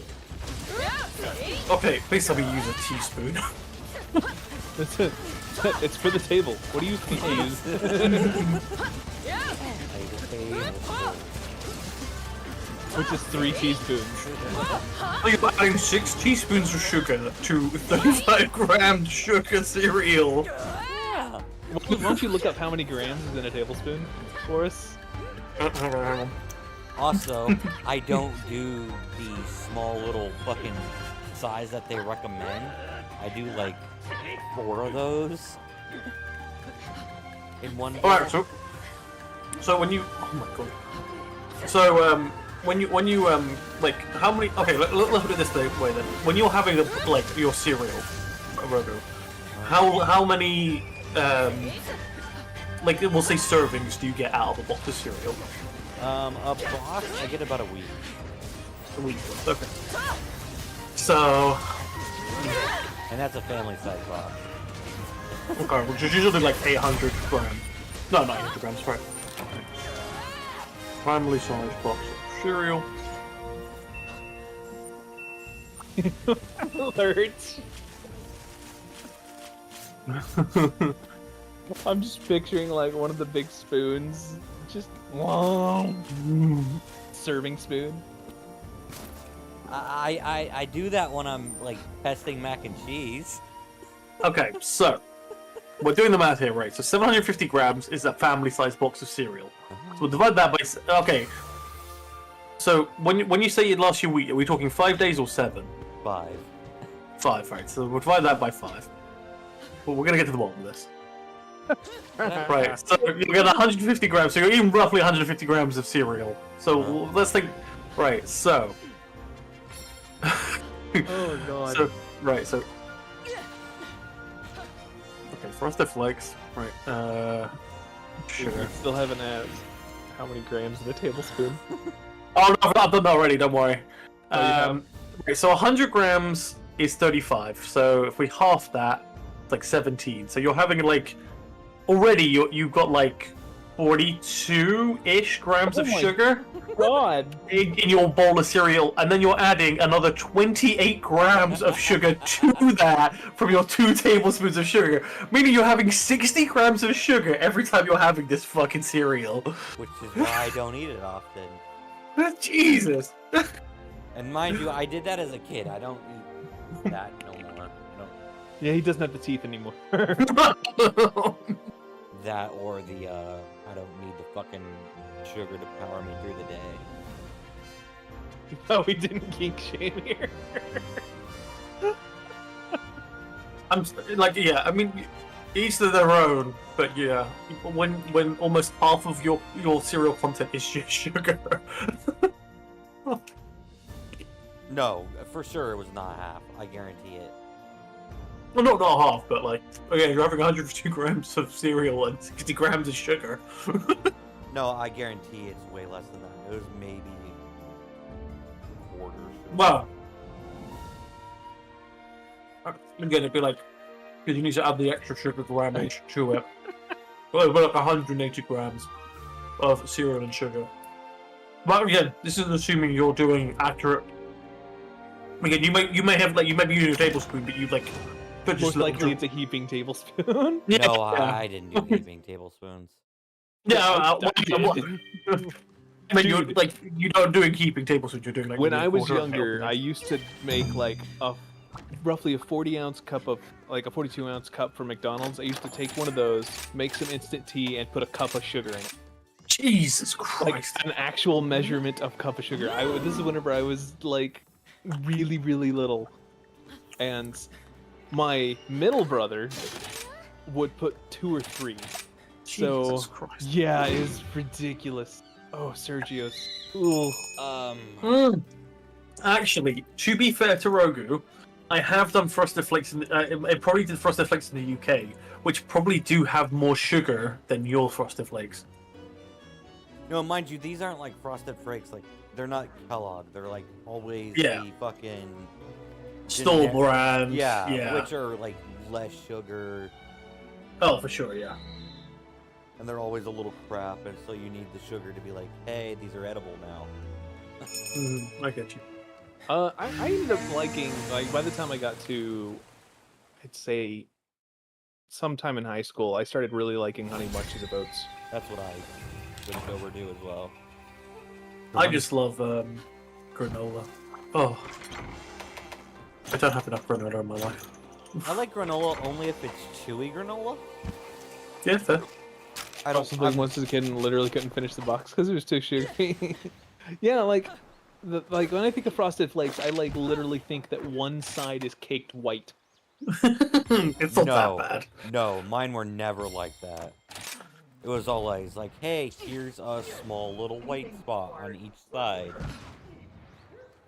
it. Okay, please tell me you use a teaspoon. It's for the table. What do you think you use? I use a tablespoon. Which is 3 teaspoons. So you're adding 6 teaspoons of sugar to 35 gram sugar cereal. Yeah. Why don't you look up how many grams is in a tablespoon for us? Hang on. Also, I don't do the small little fucking size that they recommend. I do like 4 of those in one. Alright, so when you, oh my god. So when you like how many? Okay, let's put it this way then. When you're having like your cereal, Rogo, how many like we'll say servings do you get out of a box of cereal? A box, I get about a week. A week. Okay. So And that's a family size box. okay, which is usually like 800 grams. No, not 800 grams. Right. Family size box of cereal. Alert. I'm just picturing like one of the big spoons, just serving spoon. I do that when I'm like testing mac and cheese. Okay, so we're doing the math here, right? So 750 grams is a family-sized box of cereal. So we'll divide that by. Okay. So when you say it lasts you a week, are we talking 5 days or 7? 5. 5, right? So we'll divide that by 5. Well, we're gonna get to the bottom of this. Right. So you get 150 grams. So you're eating roughly 150 grams of cereal. So let's think. Right. So. Oh god. So right. So. Okay, Frosted Flakes. Right. Sugar. We still haven't asked how many grams in a tablespoon. Oh no, I've done that already. Don't worry. Oh, you have? Right, so 100 grams is 35. So if we half that, it's like 17. So you're having like already you've got like 42-ish grams of Oh my sugar God. in your bowl of cereal, and then you're adding another 28 grams of sugar to that from your 2 tablespoons of sugar, meaning you're having 60 grams of sugar every time you're having this fucking cereal. Which is why I don't eat it often. Jesus. And mind you, I did that as a kid. I don't eat that no more. I don't. Yeah, he doesn't have the teeth anymore. That or the I don't need the fucking sugar to power me through the day. Oh, we didn't kink shame here. I'm like, yeah, I mean, each to their own, but yeah, when almost half of your cereal content is just sugar. No, for sure it was not half. I guarantee it. Well, not half, but like, okay, you're having 150 grams of cereal and 60 grams of sugar. No, I guarantee it's way less than that. It was maybe a quarter. Wow. Again, it'd be like, because you need to add the extra sugar grammage to it. Well, it'd be like 180 grams of cereal and sugar. But again, this is assuming you're doing accurate. Again, you may have like you may be using a tablespoon, but you like. But Most likely it's a heaping tablespoon. Yeah, No, yeah. I didn't do heaping tablespoons. Yeah, I mean, you're Dude. like you don't doing keeping tablespoons. You're doing like When maybe I a was quarter of younger, I tablespoons. used to make like roughly a 40-ounce cup of like a 42-ounce cup from McDonald's. I used to take one of those, make some instant tea, and put a cup of sugar in it. Jesus Like Christ! an actual measurement of cup of sugar. This is whenever I was like really, really little, and my middle brother would put 2 or 3. So Jesus Christ! yeah, it is ridiculous. Oh, Sergio's. Ooh. Actually, to be fair to Rogu, I have done Frosted Flakes. I probably did Frosted Flakes in the UK, which probably do have more sugar than your Frosted Flakes. No, mind you, these aren't like Frosted Flakes. Like they're not Kellogg. They're like always Yeah. the fucking Store brand. yeah, Yeah. which are like less sugar, Oh, for sure. Yeah. and they're always a little crap, and so you need the sugar to be like, hey, these are edible now. I get you. I ended up liking, like, by the time I got to, I'd say, sometime in high school, I started really liking Honey Bunches of Oats. That's what I wouldn't overdo as well. I just love granola. Oh, I don't have enough granola in my life. I like granola only if it's chewy granola. Yeah, fair. I I don't. also like once as a kid and literally couldn't finish the box because it was too sugary. Yeah, like when I think of Frosted Flakes, I like literally think that one side is caked white. It's not No, that bad. no, mine were never like that. It was always like, hey, here's a small little white spot on each side.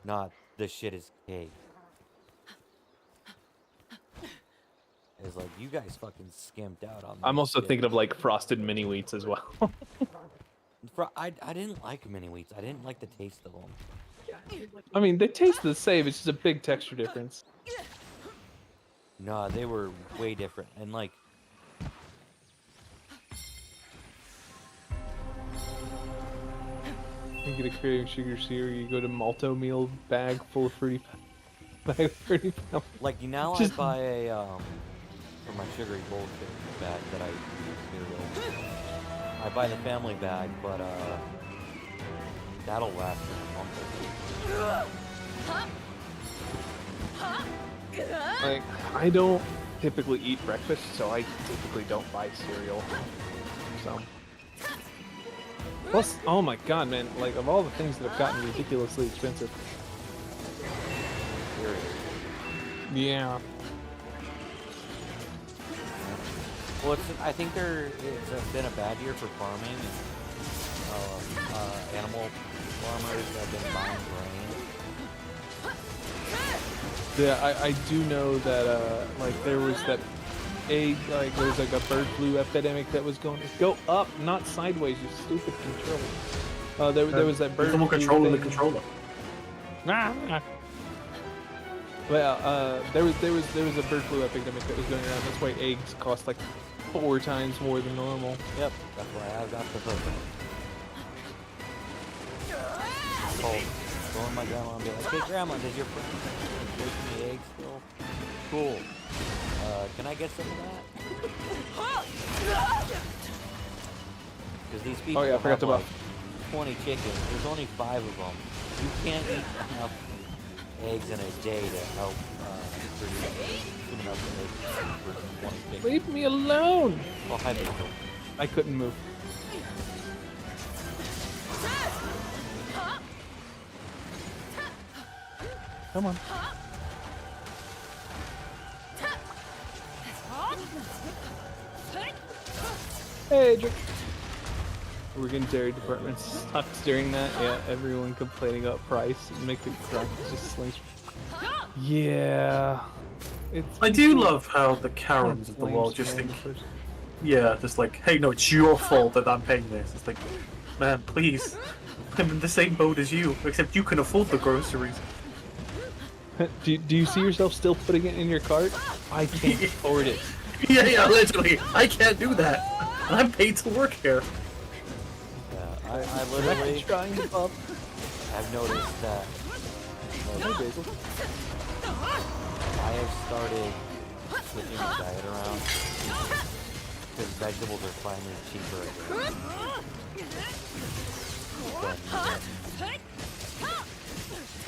Not, this shit is cake. It's like, you guys fucking skimped out on this I'm also shit. thinking of like Frosted Mini Wheats as well. I didn't like mini wheats. I didn't like the taste of them. I mean, they taste the same. It's just a big texture difference. No, they were way different. And like, You get a craving sugar cereal, you go to Malto meal bag full of fruity bag of fruity pebbles. now Just- I buy for my sugary bullshit bag that I use cereal. I buy the family bag, but that'll last me a month or two. Like, I don't typically eat breakfast, so I typically don't buy cereal. So. Plus, oh my god, man! Like, of all the things that have gotten ridiculously expensive. Cereal. Yeah. Well, I think it's been a bad year for farming, and animal farmers have been buying grain. Yeah, I do know that, like, there was that egg, like, there was, like, a bird flu epidemic that was going to go up, not sideways, you stupid controller. There was that bird flu controlling the thing. controller. Well, there was a bird flu epidemic that was going around. That's why eggs cost, like, 4 times more than normal. Yep, that's why I've got the program. Go in my grandma and be like, hey grandma, does your friend make me eggs still? Cool. Can I get some of that? Because these people Oh yeah, I forgot have to like 20 chickens. There's only 5 of them. You can't eat enough eggs in a day to help produce enough eggs for 20 chickens. Leave me alone! Well, hi, Mitchell. I couldn't move. Come on. Hey, Drake. We're getting dairy department sucks during that. Yeah, everyone complaining about price and make the truck just slings. Yeah. I do love how the Karens of the world just think, yeah, just like, hey, no, it's your fault that I'm paying this. It's like, man, please. I'm in the same boat as you, except you can afford the groceries. Do you see yourself still putting it in your cart? I can't afford it. Yeah, literally. I can't do that. And I'm paid to work here. Yeah, I literally trying to up. I've noticed that I have started switching my diet around because vegetables are finally cheaper again.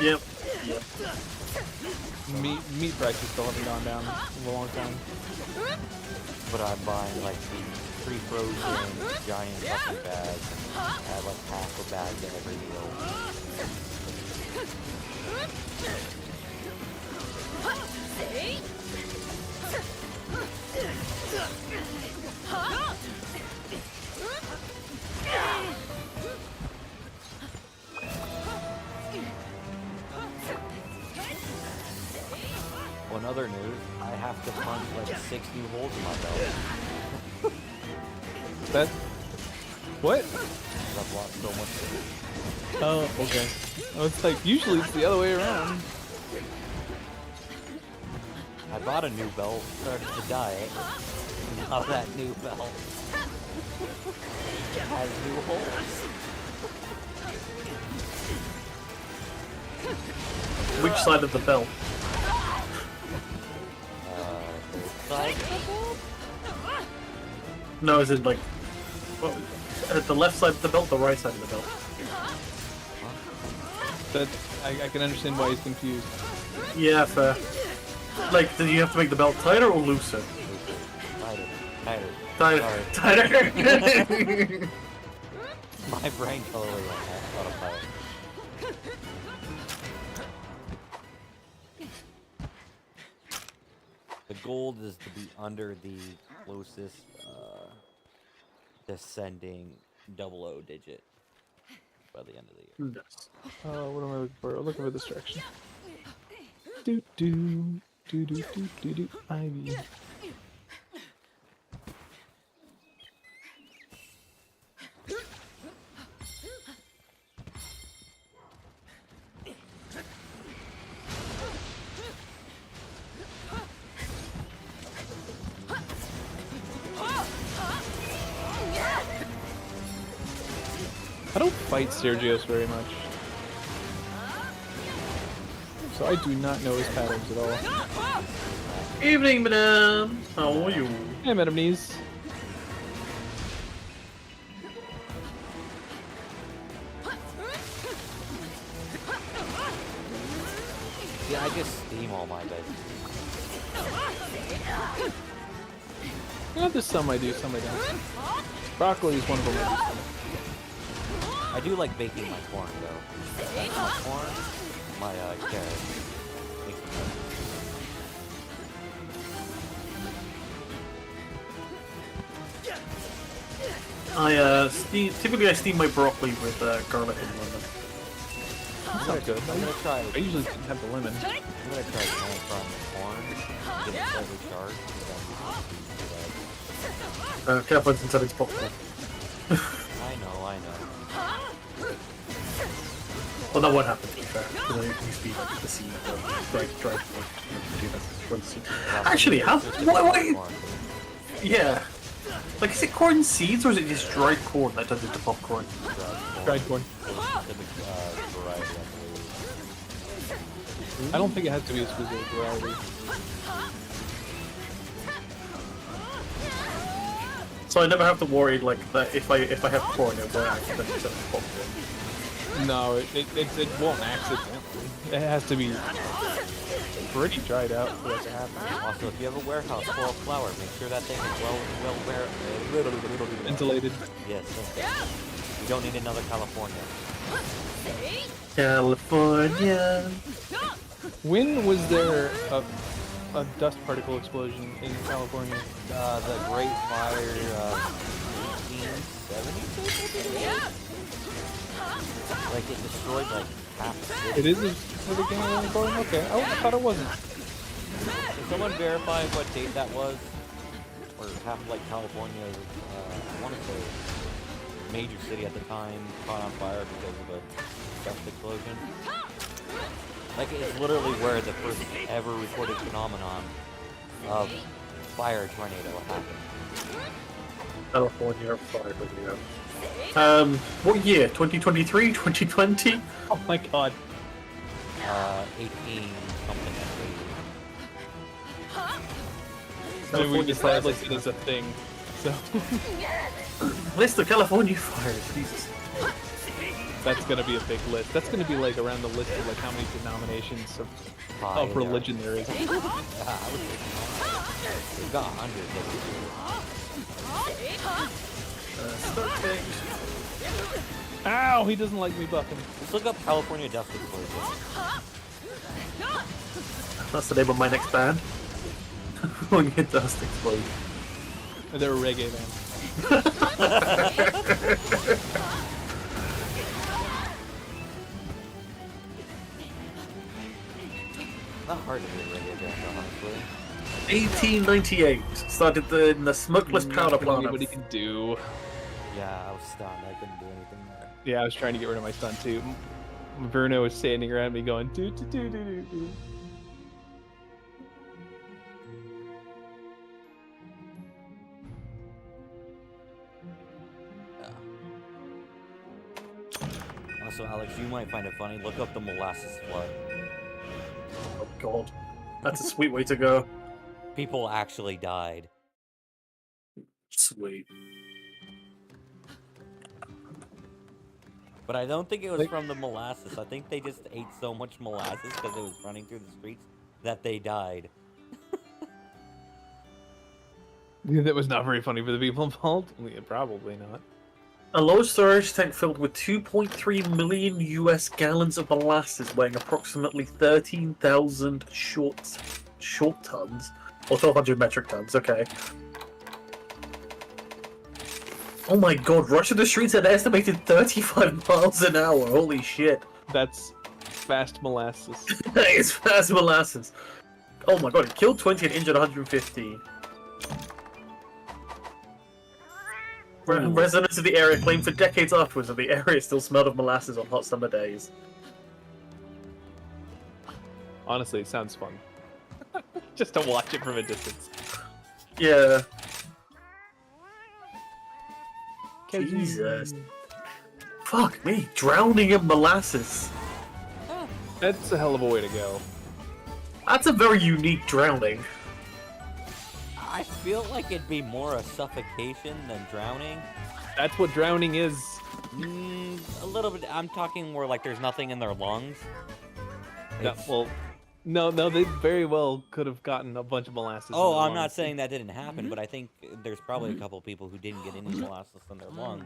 Yep. Meat prices still haven't gone down in a long time. But I'm buying like the pre-frozen giant fucking bags. I have like half a bag to every meal. Well, in other news, I have to punch like 6 new holes in my belt. That? What? I've lost so much weight. Oh, okay. I was like, usually it's the other way around. I bought a new belt, started the diet. Now that new belt has new holes. Which side of the belt? Both sides of the belt? No, is it like... Well, at the left side of the belt, the right side of the belt? That I can understand why he's confused. Yeah, fair. Like, do you have to make the belt tighter or looser? Tighter. Tighter. Sorry. Tighter. My brain totally went autopilot. The goal is to be under the closest descending 00 digit by the end of the year. Yes. What am I looking for? I'm looking for this direction. Do do do do do do do. Ivy. I don't fight Sergios very much, so I do not know his patterns at all. Evening, madame. How are you? Hey, Madam Knees. Yeah, I just steam all my veggies. Yeah, there's some I do, some I don't. Broccoli is one of them I do. I do like baking my corn though. That's my corn, my carrot. Makes me happy. Typically I steam my broccoli with garlic and lemon. That's not good. I'm gonna try. I usually didn't have the lemon. I'm gonna try going from corn, get it slightly charred. Careful inside its popcorn. I know. Well, that won't happen to be fair. Because I used to be like the seed dried Actually, how? What? Yeah. Like, is it corn seeds or is it just dried corn that turns into popcorn? Dried corn. I don't think it has to be a specific variety. So I never have to worry like that if I have corn it won't accidentally turn into popcorn. No, it won't accidentally. It has to be pretty dried out for that to happen. Also, if you have a warehouse full of flour, make sure that thing is well Ventilated. Yes, you don't need another California. California. When was there a dust particle explosion in California? The Great Fire, 1870s? Like, it destroyed, like, half the city. It is a specific California? Okay, I thought it wasn't. Can someone verify what date that was? Or half, like, California's, I want to say, major city at the time caught on fire because of a dust explosion. Like, it's literally where the first ever recorded phenomenon of fire tornado happened. California fire tornado. What year? 2023? 2020? Oh my god. 18 something, I I mean, we established it as a thing, so List of California fires, Jesus. that's gonna be a big list. That's gonna be like around the list of like how many denominations of religion there is. I would say we've got hundreds of Ow! He doesn't like me bucking. Let's look up California dust explosion. That's the name of my next band. California Dust Explosion. They're a reggae band. Not hard to be a reggae band, honestly. 1898 started in the smokeless powder Nothing plant. anybody can do. Yeah, I was stunned. I couldn't do anything there. Yeah, I was trying to get rid of my stunt too. Bruno was standing around me going doo doo doo doo doo doo. Also, Alex, you might find it funny. Look up the molasses flood. Oh god. That's a sweet way to go. People actually died. Sweet. But I don't think it was from the molasses. I think they just ate so much molasses because it was running through the streets that they died. That was not very funny for the people involved. Yeah, probably not. A large storage tank filled with 2.3 million US gallons of molasses weighing approximately 13,000 short tons. Or 1,200 metric tons, okay. Oh my god, rush the streets at an estimated 35 miles an hour, holy shit. That's fast molasses. That is fast molasses. Oh my god, it killed 20 and injured 150. Residents of the area claimed for decades afterwards that the area still smelled of molasses on hot summer days. Honestly, it sounds fun. Just to watch it from a distance. Yeah. Jesus. Fuck me, drowning in molasses. That's a hell of a way to go. That's a very unique drowning. I feel like it'd be more a suffocation than drowning. That's what drowning is. A little bit. I'm talking more like there's nothing in their lungs. No, It's- well, no, they very well could have gotten a bunch of molasses. Oh, in their I'm not lungs. saying that didn't happen, but I think there's probably a couple people who didn't get any molasses in their lungs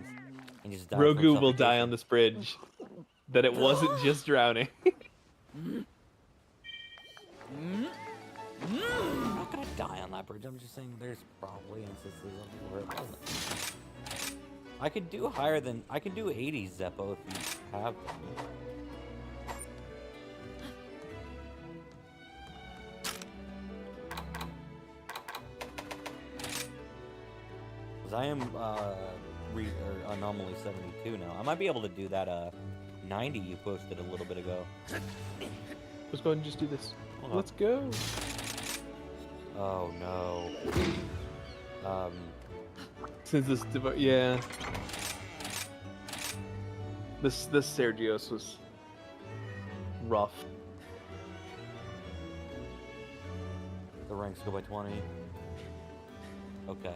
and just died from Rogu will die suffocation. on this bridge. That it wasn't just drowning. I'm not gonna die on that bridge. I'm just saying there's probably instances where it wasn't. I could do higher than I could do 80 Zeppo if you have them. Cause I am anomaly 72 now. I might be able to do that 90 you posted a little bit ago. Let's go ahead and just do this. Hold on. Let's go. Oh no. Since this, yeah. This Sergios was rough. The ranks go by 20. Okay.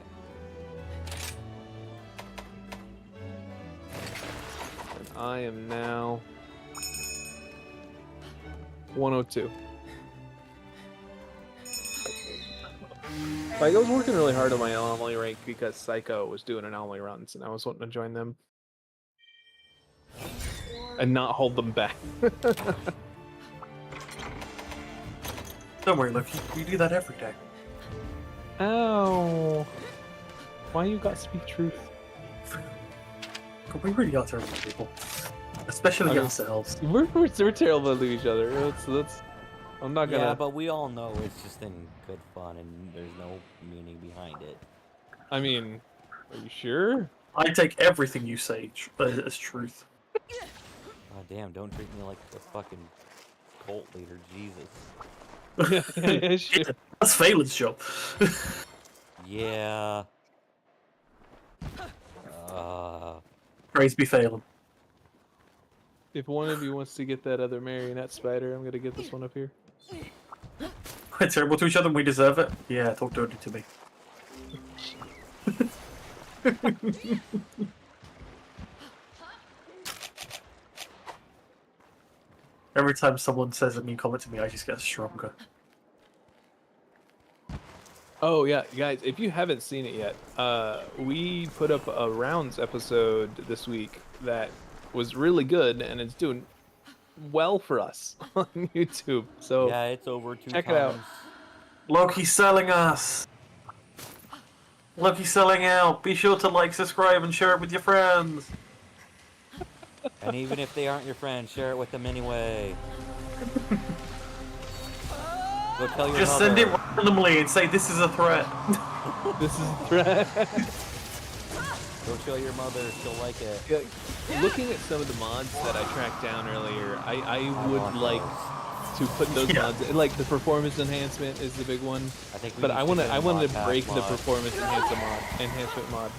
And I am now 102. Like, I was working really hard on my anomaly rank because Psycho was doing anomaly runs, and I was wanting to join them and not hold them back. Don't worry, Loki. We do that every day. Ow! Why you got to speak truth? We really are terrible people, especially Okay. ourselves. We're terrible to each other. That's I'm not gonna. Yeah, but we all know it's just in good fun and there's no meaning behind it. I mean, are you sure? I take everything you say as truth. Oh damn, don't treat me like a fucking cult leader, Jesus. Yeah, sure. That's Phelan's job. Yeah. Praise be Phelan. If one of you wants to get that other marionette spider, I'm gonna get this one up here. We're terrible to each other and we deserve it. Yeah, talk dirty to me. Every time someone says a mean comment to me, I just get stronger. Oh yeah, guys, if you haven't seen it yet, we put up a rounds episode this week that was really good and it's doing well for us on YouTube. So Yeah, it's over 2 check times. it out. Loki's selling us! Loki's selling out! Be sure to like, subscribe, and share it with your friends! And even if they aren't your friends, share it with them anyway. Go tell your Just mother. send it randomly and say this is a threat. This is a threat. Go show your mother, she'll like it. Yeah, looking at some of the mods that I tracked down earlier, I would want like those. to put those Yeah. mods. Like the performance enhancement is the big one, I think we but need I to want get a to mod pack break the mod. performance enhancement mod.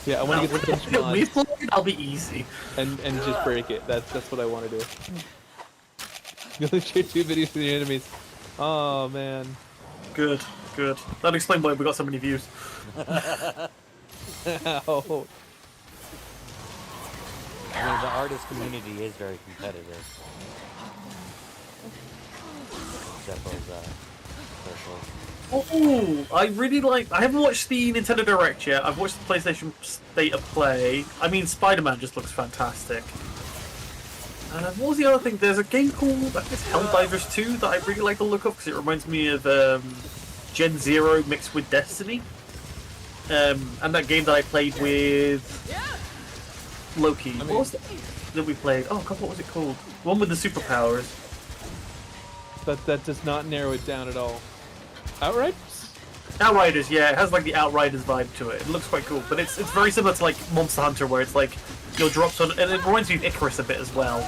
Yeah, I want to get the push mod That'll be easy. and just break it. That's what I want to do. You only share 2 videos with your enemies. Oh man. Good, good. That'll explain why we got so many views. Oh. I mean, the artist community is very competitive. Zeppo's circle. Oh, I really like. I haven't watched the Nintendo Direct yet. I've watched the PlayStation State of Play. I mean, Spider-Man just looks fantastic. What was the other thing? There's a game called, I think it's Helldivers 2 that I really like the look of because it reminds me of Gen Zero mixed with Destiny. And that game that I played with Loki. I mean- What was it that we played? Oh god, what was it called? The one with the superpowers. That does not narrow it down at all. Outright? Outriders, yeah, it has like the Outriders vibe to it. It looks quite cool, but it's very similar to like Monster Hunter, where it's like you're dropped on, and it reminds me of Icarus a bit as well.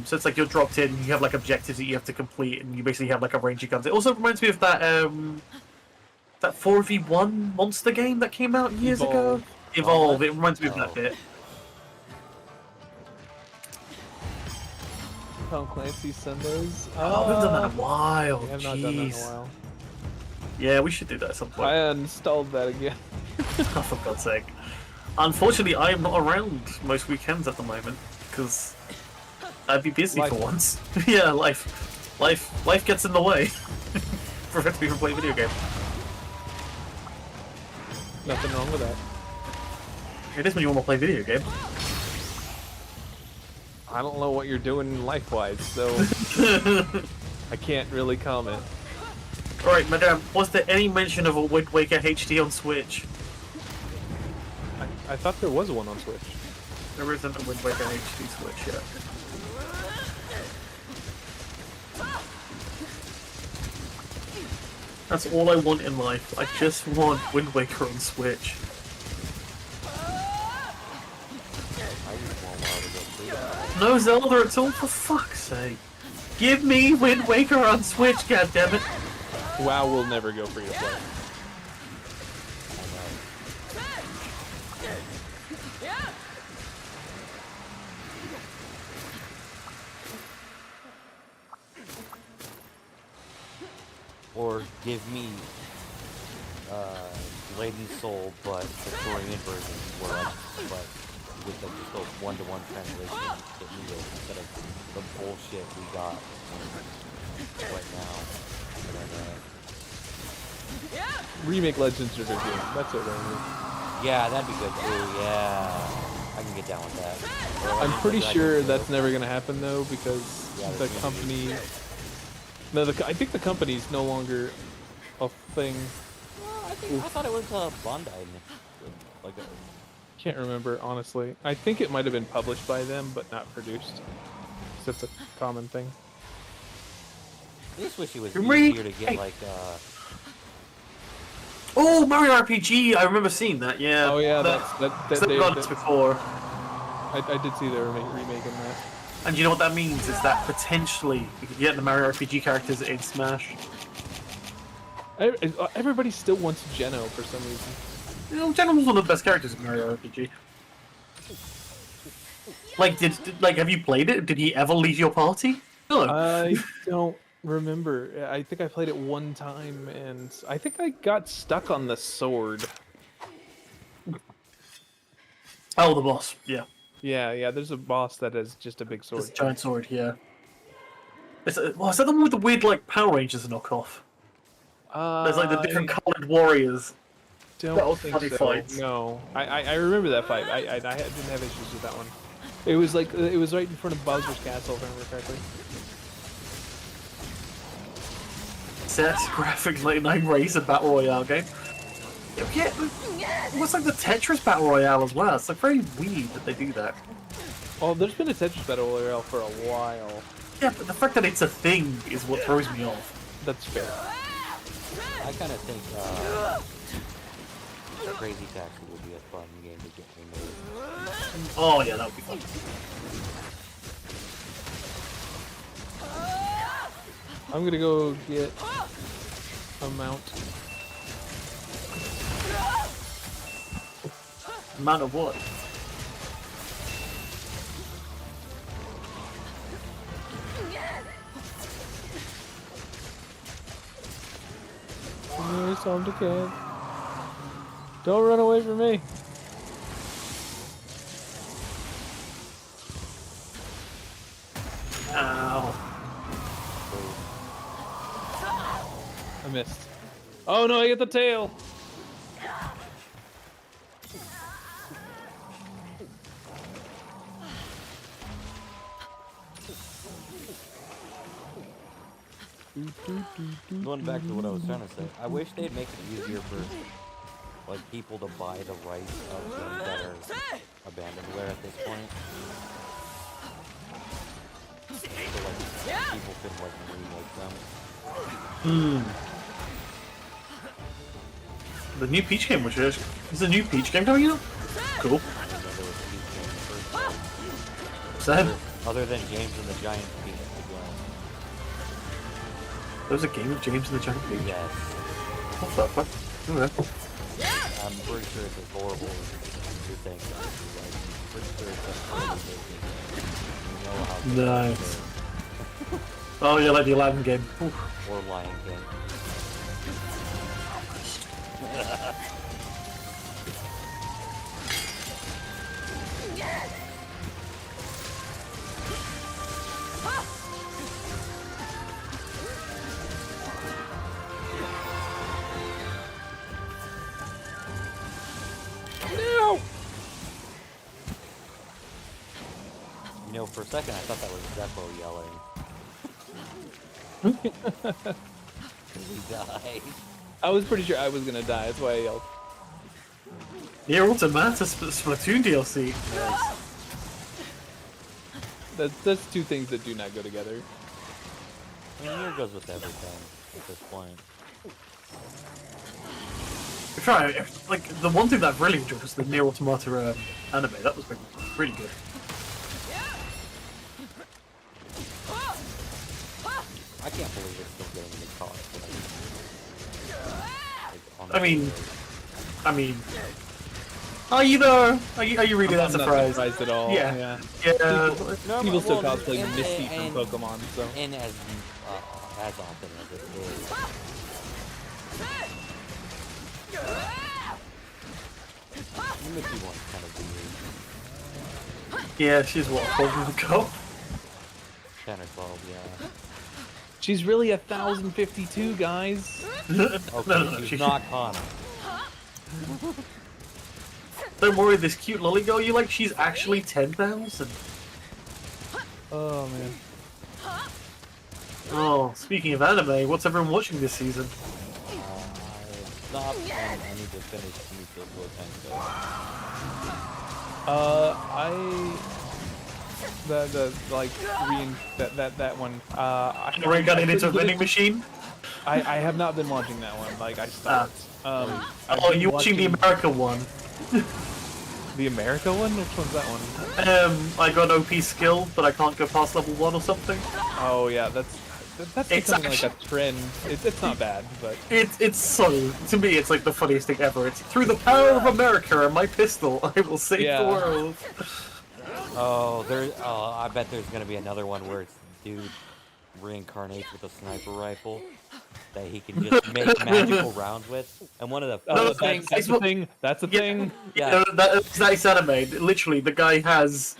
So it's like you're dropped in, you have like objectives that you have to complete, and you basically have like a range of guns. It also reminds me of that that 4v1 monster game that came out years ago. Evolve. It reminds me of that bit. Tom Clancy Sundays. Oh, we've done that in a while. I have not done that in a Jeez. while. Yeah, we should do that at some point. I uninstalled that again. Oh, for God's sake. Unfortunately, I am not around most weekends at the moment because I'd be busy Life. for once. Yeah, life gets in the way. Prevents me from playing video games. Nothing wrong with that. It is when you want to play video game. I don't know what you're doing life-wise, so I can't really comment. Alright, madame, was there any mention of a Wind Waker HD on Switch? I thought there was one on Switch. There isn't a Wind Waker HD Switch yet. That's all I want in life. I just want Wind Waker on Switch. I just want WoW to go through that. No Zelda at all, for fuck's sake. Give me Wind Waker on Switch, goddammit! WoW will never go free to play. Or give me Lady Soul, but Victorian version, where but with just a one-to-one translation to English instead of the bullshit we got right now. Remake Legends of Dragoon. That's what I mean. Yeah, that'd be good too. Yeah, I can get down with that. Or I'm Legends pretty of sure Dragon that's too. never gonna happen though, because Yeah, the there's gonna be- company. No, I think the company's no longer a thing. I thought it was Bandai. Like Can't remember honestly. I think it might have been published by them, but not produced. So it's a common thing. I just wish it was Read- easier to get hey. like Oh, Mario RPG! I remember seeing that, yeah. Oh yeah, That- that's I've got this before. I did see they were remaking that. And you know what that means? Is that potentially we could get the Mario RPG characters in Smash. Everybody still wants Geno for some reason. You know, General was one of the best characters in Mario RPG. Like, have you played it? Did he ever leave your party? No. I don't remember. I think I played it one time, and I think I got stuck on the sword. Oh, the boss. Yeah. Yeah. There's a boss that has just a big sword. It's a giant sword, yeah. Is that the one with the weird, like, Power Rangers knockoff? There's, like, the different coloured warriors. Don't that was think funny so. fights. No, I remember that fight. I didn't have issues with that one. It was like it was right in front of Bowser's castle, if I remember correctly. Seth's graphic late night race, a battle royale game. Yeah, it looks like the Tetris battle royale as well. It's like very weird that they do that. Oh, there's been a Tetris Battle Royale for a while. Yeah, but the fact that it's a thing is what throws me off. That's fair. I kind of think Crazy Taxi would be a fun game to get remade. Oh yeah, that would be fun. I'm gonna go get a mount. Amount of what? There's something to get. Don't run away from me. Ow. I missed. Oh no, I get the tail. Going back to what I was trying to say, I wish they'd make it easier for like people to buy the rights of games that are abandonware at this point. So like people could like remake them. The new Peach game, which is a new Peach game coming out? Cool. I didn't know there was a Peach game in the first place. Sad. Other than James and the Giant Peach again. There was a game of James and the Giant Peach. Yes. What the fuck? Okay. I'm pretty sure it's as horrible as you're saying. Like, I'm pretty sure it's as horrible as you know how good Nice. it is. Oh yeah, like the Aladdin game. Oof. Or Lion King. No! You know, for a second I thought that was Zeppo yelling. He died. I was pretty sure I was gonna die. That's why I yelled. Nier Automata Splatoon DLC. That's two things that do not go together. I mean, Nier goes with everything at this point. Try like the one thing that I really enjoyed was the Nier Automata anime. That was really good. I can't believe it's still getting the cost. I mean, are you though? Are you really that I'm not surprised? surprised at all. Yeah. Yeah. Yeah. People still well, cosplay and- Misty and- from Pokemon, so. And as often as it is. The Misty one's kind of weird. Yeah, she's what 12 ago. 10 or 12, yeah. She's really 1052, guys. Okay, No, she's she- not Connor. Don't worry, this cute lolly girl you like, she's actually 10,000. Oh man. Oh, speaking of anime, what's everyone watching this season? I stopped and I need to finish Mutual Tango. That one. Already got it into a vending machine? I have not been watching that one. Like I stopped. I've Oh, been you watching the America one? The America one? Which one's that one? I got an OP skill, but I can't go past level 1 or something. Oh yeah, that's It's becoming like a actually- trend. It's not bad, but It's so, to me, it's like the funniest thing ever. It's through the power of America and my pistol, I will save Yeah. the world. Oh, I bet there's gonna be another one where it's dude reincarnates with a sniper rifle that he can just make magical rounds with. And one of the No, first things, that's a thing. That's a Yeah. thing. yeah, That's anime. Literally, the guy has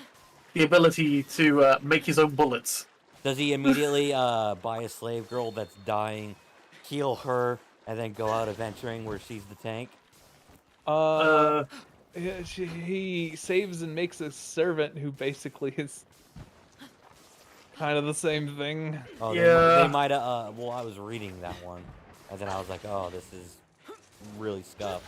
the ability to make his own bullets. does he immediately buy a slave girl that's dying, heal her, and then go out adventuring where she's the tank? Yeah, he saves and makes a servant who basically is kind of the same thing. Oh, Yeah. they might have. Well, I was reading that one, and then I was like, oh, this is really scuffed.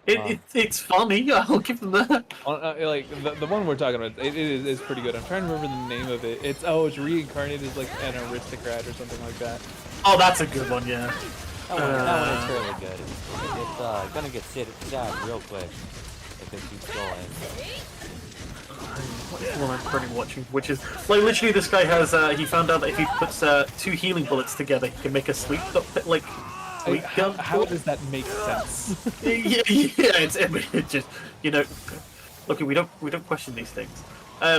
It's funny. I'll give them that. Like the one we're talking about, it is pretty good. I'm trying to remember the name of it. It's reincarnated as like an aristocrat or something like that. Oh, that's a good one. Yeah. That one is fairly good. It's gonna get sad real quick if it keeps going. What is the one I'm currently watching? Which is like literally, this guy has. He found out that if he puts 2 healing bullets together, he can make a sleep gun. How does that make sense? Yeah, it just look, we don't question these things.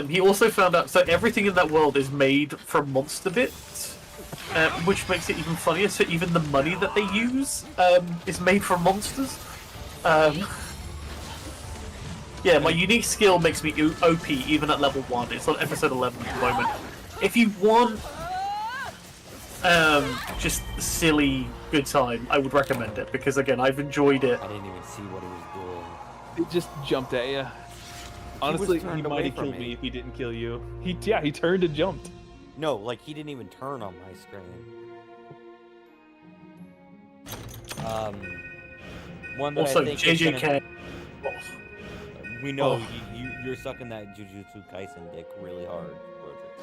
He also found out so everything in that world is made from monster bits, which makes it even funnier. So even the money that they use is made from monsters. Yeah, my unique skill makes me OP even at level 1. It's on episode 11 at the moment. If you want just silly good time, I would recommend it because again, I've enjoyed it. I didn't even see what he was doing. It just jumped at you. Honestly, he turned might away have from killed me. me if he didn't kill you. He turned and jumped. No, like he didn't even turn on my screen. One that Also, I think is JJK. gonna, we know Oh. you're sucking that Jujutsu Kaisen dick really hard,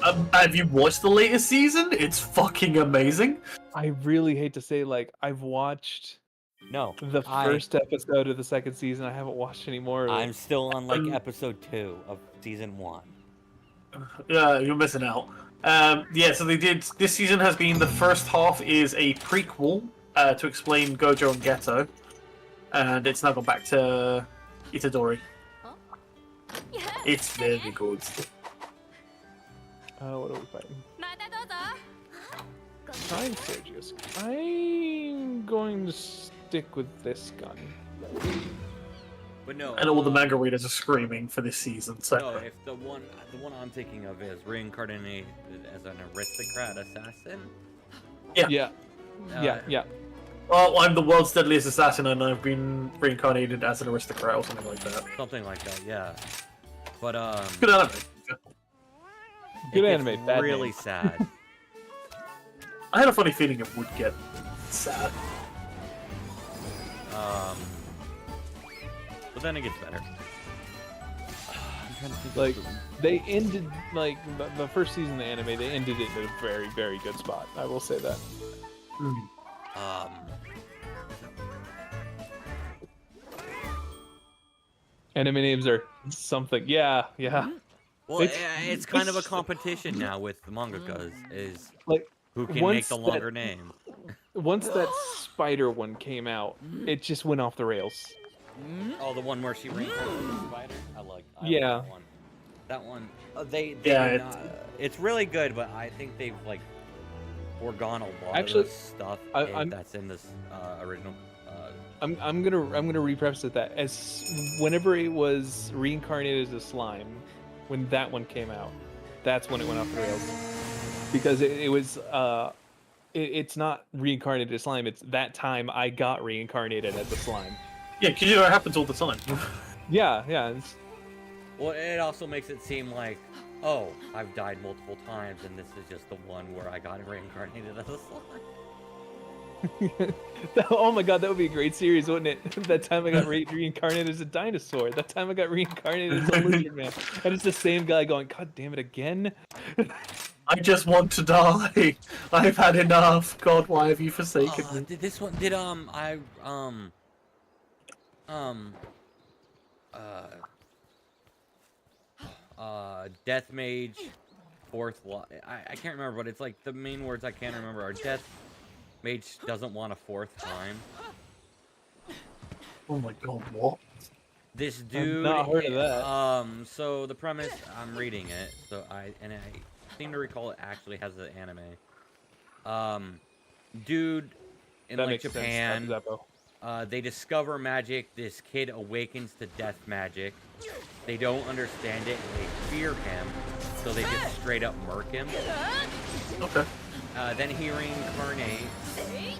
Roger. Have you watched the latest season? It's fucking amazing. I really hate to say, like, I've watched No, the first episode of the second season. I haven't watched any more of it. I'm still on like episode 2 of season 1. Yeah, you're missing out. Yeah, so they did. This season has been the first half is a prequel to explain Gojo and Geto, and it's now gone back to Itadori. It's very good. What are we fighting? Fine, Sergius. I'm going to stick with this gun. But no. And all the manga readers are screaming for this season. So No, if the one I'm thinking of is reincarnated as an aristocrat assassin. Yeah. Uh, Yeah. well, I'm the world's deadliest assassin, and I've been reincarnated as an aristocrat or something like that. Something like that, yeah. But Good anime. Good it anime, gets bad really name. sad. I had a funny feeling it would get sad. But then it gets better. I'm trying to think Like, of they ended, like, the first season of the anime, they ended it in a very, very good spot. I will say that. Anime names are something. Yeah. well, It's- it's kind of a competition now with the mangakas, is Like, who can make once the longer name. once that spider one came out, it just went off the rails. Oh, the one where she reincarnated the spider? I like Yeah. that one. That one, they Yeah, did not- it's really good, but I think they've, like, foregone a lot Actually, of the stuff I'm- that's in this original. I'm gonna repreface it that as whenever it was reincarnated as a slime, when that one came out, that's when it went off the rails, because it was it's not reincarnated as slime. It's that time I got reincarnated as a slime. Yeah, because you know it happens all the time. Yeah. It's, Well, it also makes it seem like, oh, I've died multiple times, and this is just the one where I got reincarnated as a slime. oh my god, that would be a great series, wouldn't it? That time I got reincarnated as a dinosaur. That time I got reincarnated as a lizard man. And it's the same guy going, God damn it again. I just want to die. I've had enough. God, why have you forsaken me? Did this one? Did Death Mage, fourth I can't remember, but it's like the main words I can't remember are Death Mage doesn't want a fourth time. Oh my god, what? This dude. not heard of that. So the premise, I'm reading it, so I seem to recall it actually has an anime. Dude in That like makes Japan. sense. Zeppo. They discover magic. This kid awakens to death magic. They don't understand it, and they fear him, so they just straight up murk him. Okay. Then he reincarnates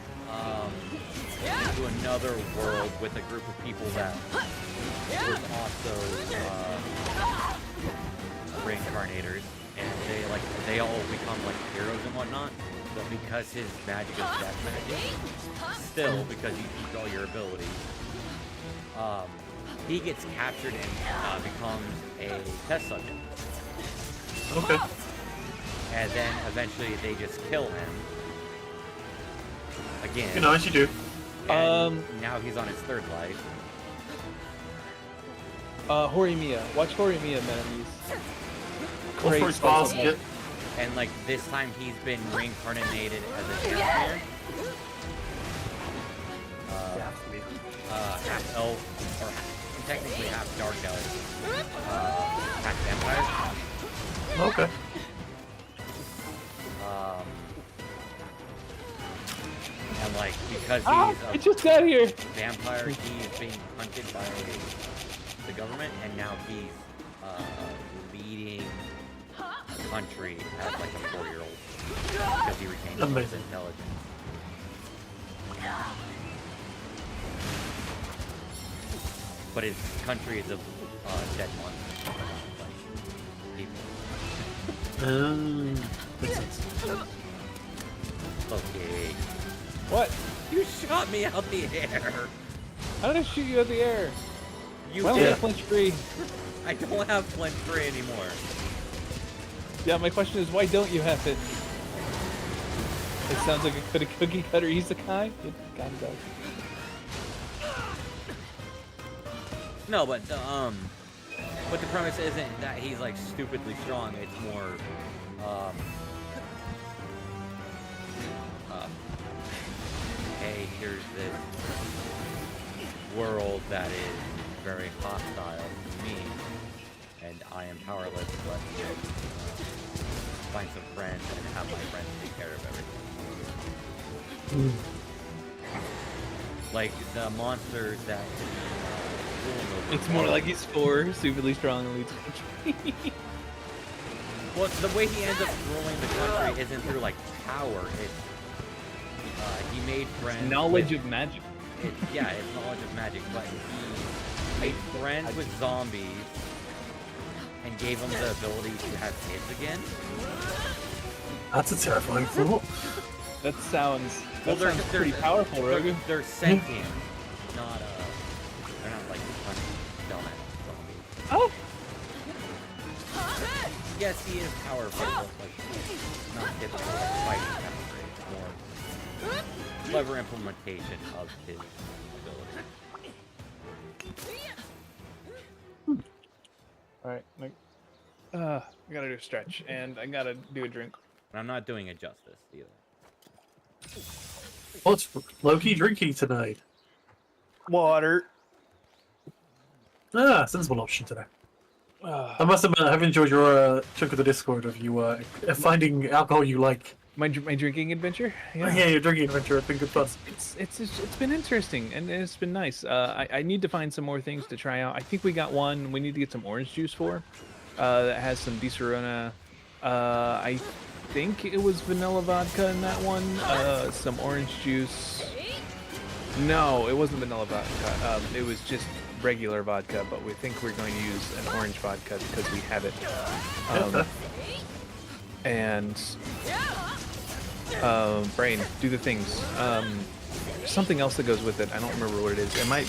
into another world with a group of people that was also reincarnators, and they all become like heroes and whatnot. But because his magic is death magic, still because you keep all your abilities, he gets captured and becomes a test subject. Okay. And then eventually they just kill him again. You know, as you do. And now he's on his third life. Horimiya. Watch Horimiya, man. Go for his basket. And like this time he's been reincarnated as a vampire. Half elf, or technically half dark elf. Half vampire. Okay. And like because Ah, he's I just got here. vampire, he is being hunted by the government, and now he's leading a country as like a 4-year-old because he retains his Amazing. intelligence. But his country is a dead monster. Makes sense. Okay. What? You shot me out the air. How did I shoot you out of the air? You Why don't I did. have flinch free? I don't have flinch free anymore. Yeah, my question is, why don't you have it? It sounds like a cookie cutter isekai. It kind of does. No, but the premise isn't that he's like stupidly strong. It's more, hey, here's this world that is very hostile to me, and I am powerless. Let me find some friends and have my friends take care of everything. like the monsters that. It's more like he's 4, stupidly strong and leads country. Well, the way he ends up ruling the country isn't through like power. It's he made friends. Knowledge of magic. Yeah, it's knowledge of magic, but he made friends with zombies and gave them the ability to have kids again. That's a terrifying thought. That sounds. Well, That sounds pretty powerful, Rogue. They're sentient, not they're not like dumbass zombies. Oh. Yes, he is powerful, but like not typical like, fighting power. It's more clever implementation of his ability. All right. I gotta do a stretch, and I gotta do a drink. And I'm not doing it justice either. What's Loki drinking tonight? Water. Ah, sensible option today. I must admit, I have enjoyed your chunk of the Discord of you finding alcohol you like. My drinking adventure. Yeah, your drinking adventure has been good fun. It's been interesting and it's been nice. I need to find some more things to try out. I think we got one we need to get some orange juice for. That has some Disaronno. I think it was vanilla vodka in that one. Some orange juice. No, it wasn't vanilla vodka. It was just regular vodka, but we think we're going to use an orange vodka because we have it. And brain, do the things. Something else that goes with it. I don't remember what it is. I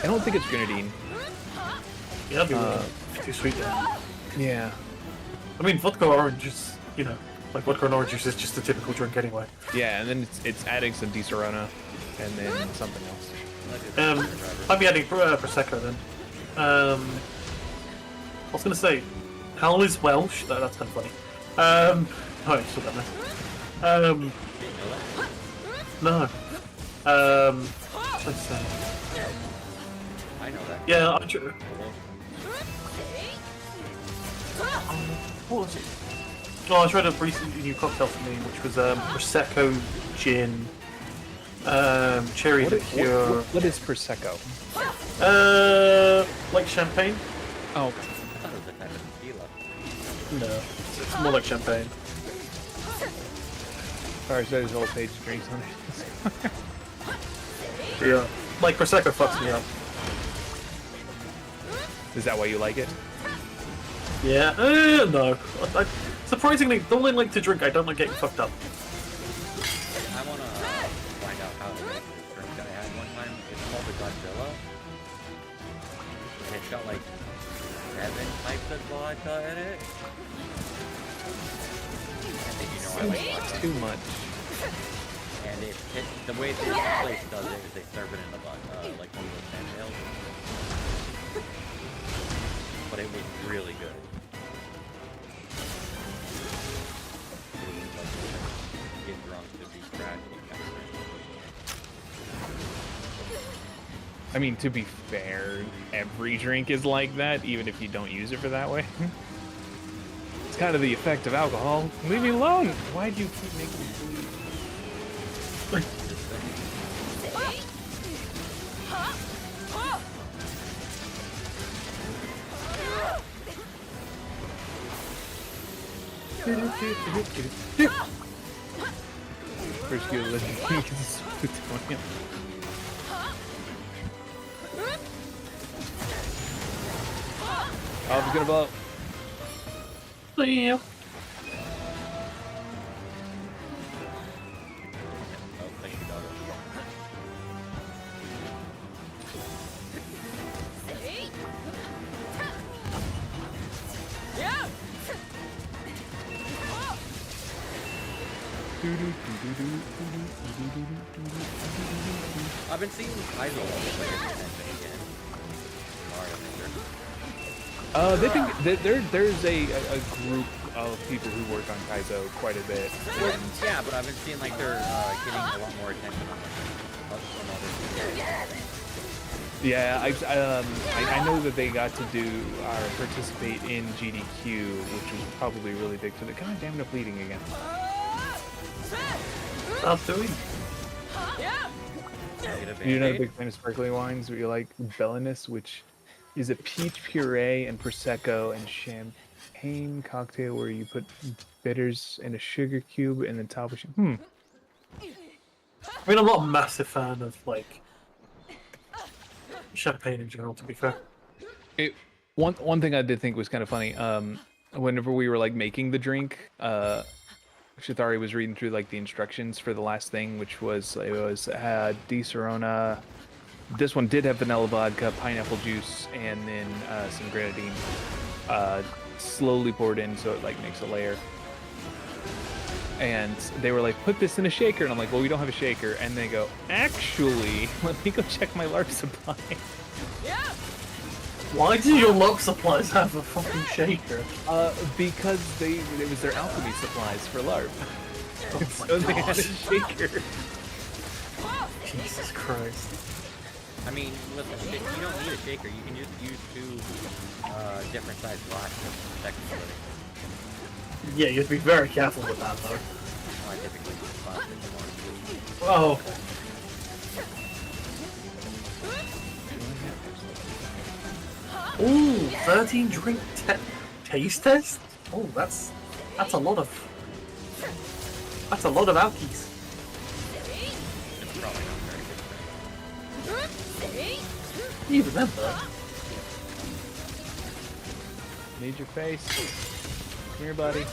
don't think it's grenadine. Yeah, that'd be too sweet. Yeah. I mean, vodka orange is, like vodka and orange juice is just a typical drink anyway. Yeah, and then it's adding some Disaronno, and then something else. I'd be adding Prosecco then. I was going to say, Hal is Welsh. That's kind of funny. Oh, I still got that. No. Let's say. I know that. Yeah, I'm sure. What was it? Oh, I tried a recently new cocktail for me, which was Prosecco, gin, cherry liqueur. What is Prosecco? Like champagne? Oh, I thought it was a type of tequila. No, it's more like champagne. sorry, so there's a whole page of drinks on it. Yeah, like Prosecco fucks me up. Is that why you like it? Yeah, no. Surprisingly, though I like to drink, I don't like getting fucked up. I want to find out how to make this drink that I had one time. It's called the Godzilla. And it's got like 7 types of vodka in it. And then I like vodka. Too much. And the way this place does it is they serve it in the vodka, like one of those handhelds. But it was really good. Get drunk to be trashy kind of thing. I mean, to be fair, every drink is like that, even if you don't use it for that way. It's kind of the effect of alcohol. Leave me alone! Why'd you keep making me bleed? First you let me plutonium. Oh, I'm gonna blow. Yeah. Oh, thank you, Doggo. I've been seeing Kaizo again. Mario Maker. They think there's a group of people who work on Kaizo quite a bit. Well, yeah, but I've been seeing like they're getting a lot more attention on like some other people. Yeah, I know that they got to do participate in GDQ, which was probably really big for the. God damn it, I'm bleeding again. Stop doing. Get a You're not a Band-Aid? big fan of sparkling wines, but you like Bellinus, which is a peach puree and prosecco and champagne cocktail where you put bitters and a sugar cube and then top of. I mean, I'm not a massive fan of like champagne in general, to be fair. One thing I did think was kind of funny. Whenever we were like making the drink, Shithari was reading through like the instructions for the last thing, which was Di Serona. This one did have vanilla vodka, pineapple juice, and then some grenadine, slowly poured in so it like makes a layer. And they were like, put this in a shaker, and I'm like, well, we don't have a shaker. And they go, actually, let me go check my LARP supply. Why do your LARP supplies have a fucking shaker? Because it was their alchemy supplies for LARP. Oh my So they had a God. shaker. Jesus Christ. I mean, listen, you don't need a shaker. You can just use two different sized glasses, technically. Yeah, you have to be very careful with that, though. I typically use plastic ones. Oh, okay. Ooh, 13 drink taste test? Oh, that's a lot of alkies. It's probably not very good. Even then, though. Need your face. Come here, buddy. You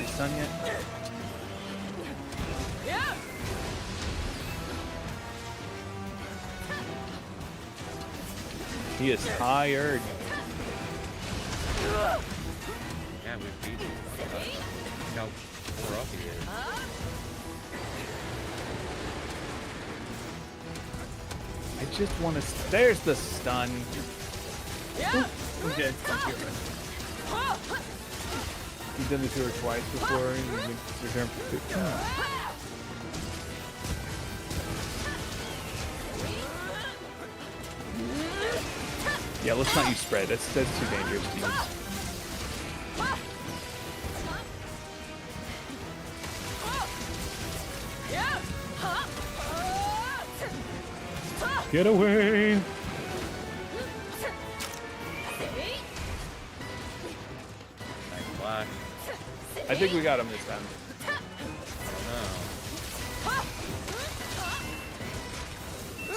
sun yet? He is tired. Yeah, we beat him. Look how poor up he is. I just want to. There's the stun. Okay, thank you. You've done this to her twice before. And you return for Yeah, let's not use spread. That's too dangerous to use. Get away! Nice flash. I think we got him this time.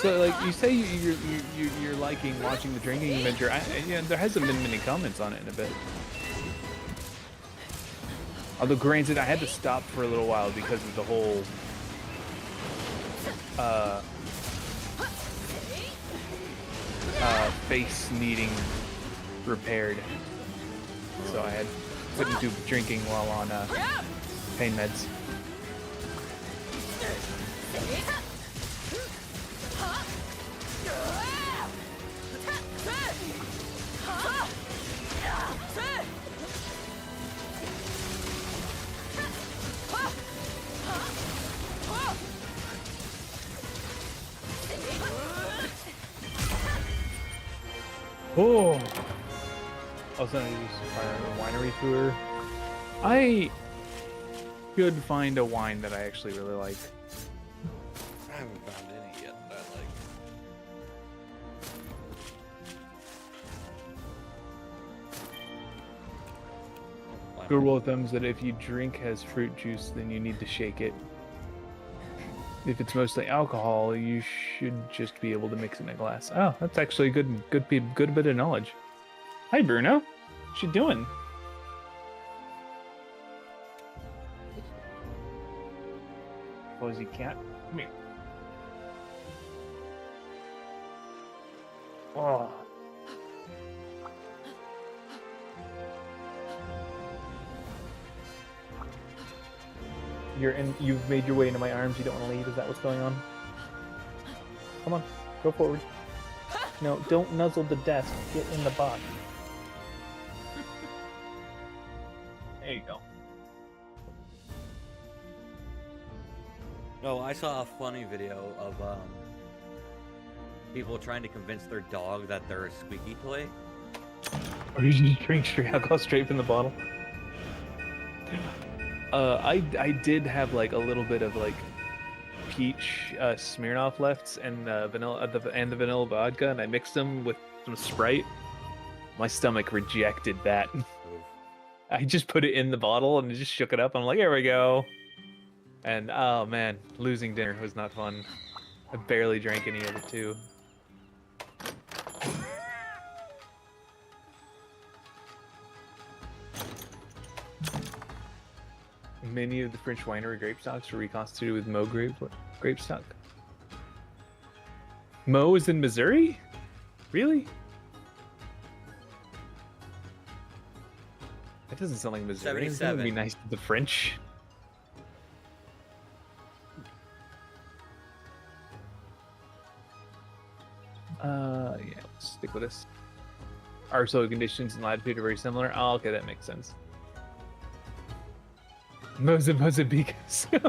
So, like, you say you're liking watching the drinking adventure. Yeah, there hasn't been many comments on it in a bit. Although, granted, I had to stop for a little while because of the whole face needing repaired. So I couldn't do drinking while on pain meds. Oh! Also, I used to fire a winery tour. I could find a wine that I actually really like. I haven't found any yet that I like. Good rule of thumb is that if you drink has fruit juice, then you need to shake it. If it's mostly alcohol, you should just be able to mix it in a glass. Oh, that's actually a good bit of knowledge. Hi, Bruno. What you doing? Fuzzy cat. Come here. Oh. You've made your way into my arms. You don't want to leave. Is that what's going on? Come on, go forward. No, don't nuzzle the desk. Get in the box. There you go. Oh, I saw a funny video of people trying to convince their dog that they're a squeaky toy. Or you just drink straight alcohol straight from the bottle. I did have like a little bit of like peach Smirnoff lefts and vanilla and the vanilla vodka, and I mixed them with some Sprite. My stomach rejected that. I just put it in the bottle and just shook it up. I'm like, here we go. And oh man, losing dinner was not fun. I barely drank any of it too. Many of the French winery grape stocks were reconstituted with Mo grape stock. Mo is in Missouri? Really? That doesn't sound like Missouri. That would be nice to the French. Yeah, let's stick with this. Our soil conditions and latitude are very similar. Oh, okay, that makes sense. Mozambique. I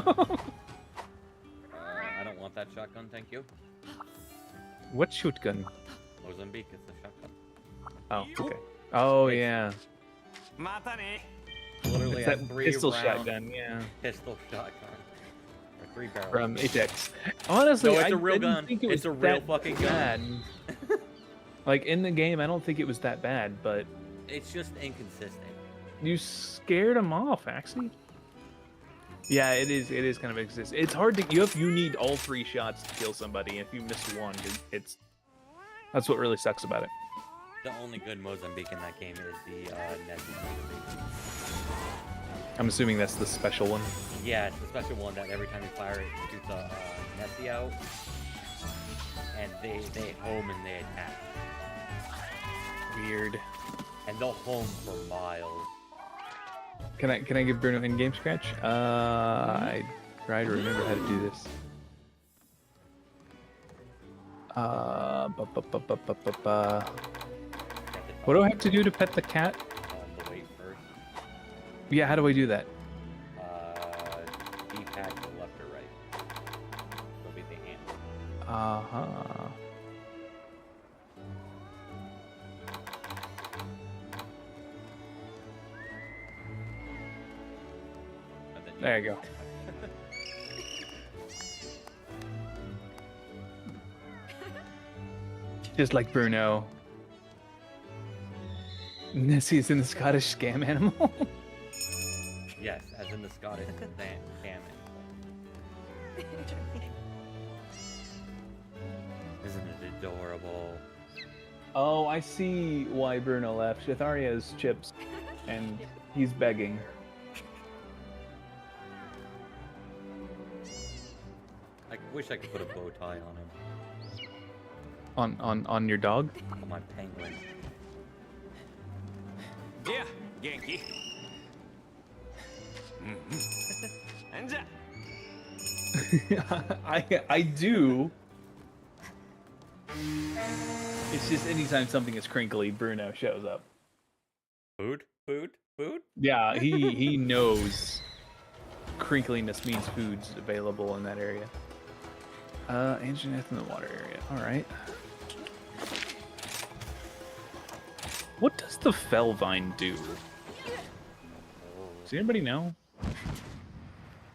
don't want that shotgun, thank you. What shotgun? Mozambique is the shotgun. Oh, okay. Oh, yeah. Literally It's a that 3 pistol round shotgun, yeah. Pistol shotgun. Or 3 barrel. From Apex. Honestly, No, it's I a real didn't gun. think it was It's a real that fucking bad. gun. Like, in the game, I don't think it was that bad, but... It's just inconsistent. You scared him off, actually. Yeah, it is kind of inconsistent. It's hard to... You need all 3 shots to kill somebody, and if you miss one, it's... That's what really sucks about it. The only good Mozambique in that game is the Nessie Mozambique. I'm assuming that's the special one. Yeah, it's the special one that every time you fire it shoots a Nessie out. And they home and they attack. Weird. And they'll home for miles. Can I give Bruno in-game scratch? I try to remember how to do this. What do I have to do to pet the cat? The weight first. Yeah, how do I do that? D-pad to left or right. That'll be the hand. Uh-huh. And then There you go. Just like Bruno. Nessie is in the Scottish scam animal. Yes, as in the Scottish salmon. Isn't it adorable? Oh, I see why Bruno left. Shitharia has chips, and he's begging. I wish I could put a bow tie on him. On your dog? On my penguin. Yeah, Genki. I do. It's just anytime something is crinkly, Bruno shows up. Food? Yeah, he knows crinkliness means food's available in that area. Ancient Earth in the water area. Alright. What does the Fellvine do? Does anybody know?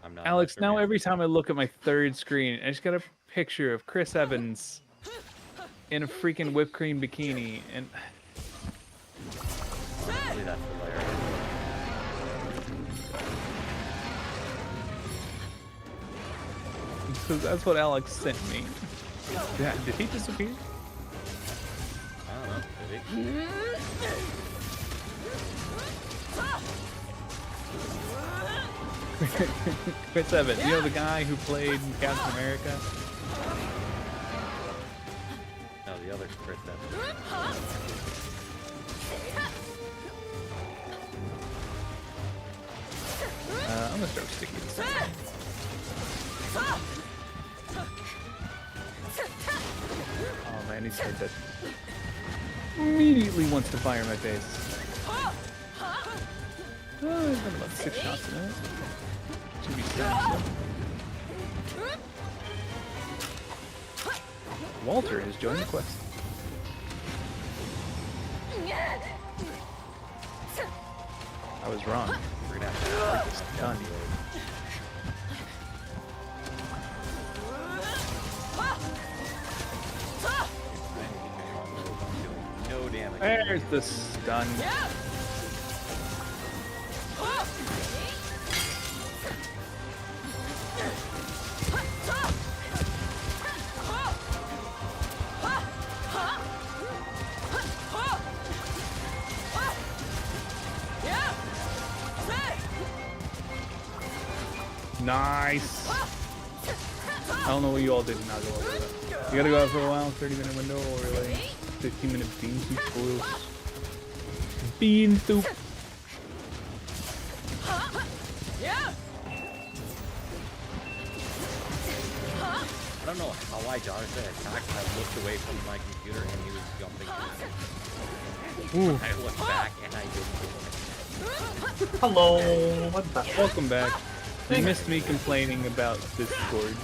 I'm not Alex, sure now yet. every time I look at my third screen, I just got a picture of Chris Evans in a freaking whipped cream bikini, and Honestly, that's hilarious. so that's what Alex sent me. Yeah, did he disappear? I don't know. Did he? Chris Evans, you know the guy who played in Captain America? No, the other Chris Evans. I'm gonna start sticking this. Oh man, he's hurt that. Immediately wants to fire my face. Oh, he's got about 6 shots in it. Should be 7. Walter has joined the quest. I was wrong. We're gonna have to Done. There's the stun. Nice. I don't know what you all did not go over that. You gotta go out for a while, 30-minute window, or like 15-minute bean soup boils. Bean soup. I don't know how I dodged that attack. I looked away from my computer and he was jumping. Ooh. I looked back and I didn't. Hello, I'm back. Welcome back. You missed me complaining about Discord.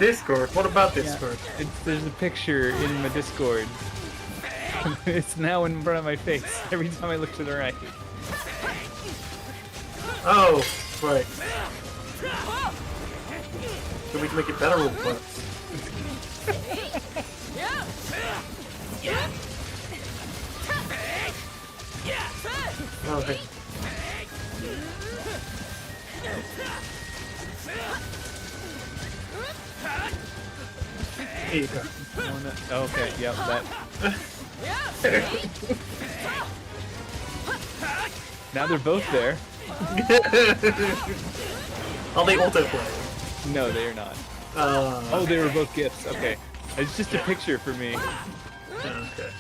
Discord? What about Discord? There's a picture in my Discord. It's now in front of my face every time I look to the right. Oh, right. So we can make it better or worse? Okay. Here you go. Okay, yep, that. Now they're both there. Are they autoplay? No, they are not. Oh, they were both gifts. Okay. It's just a picture for me. Okay.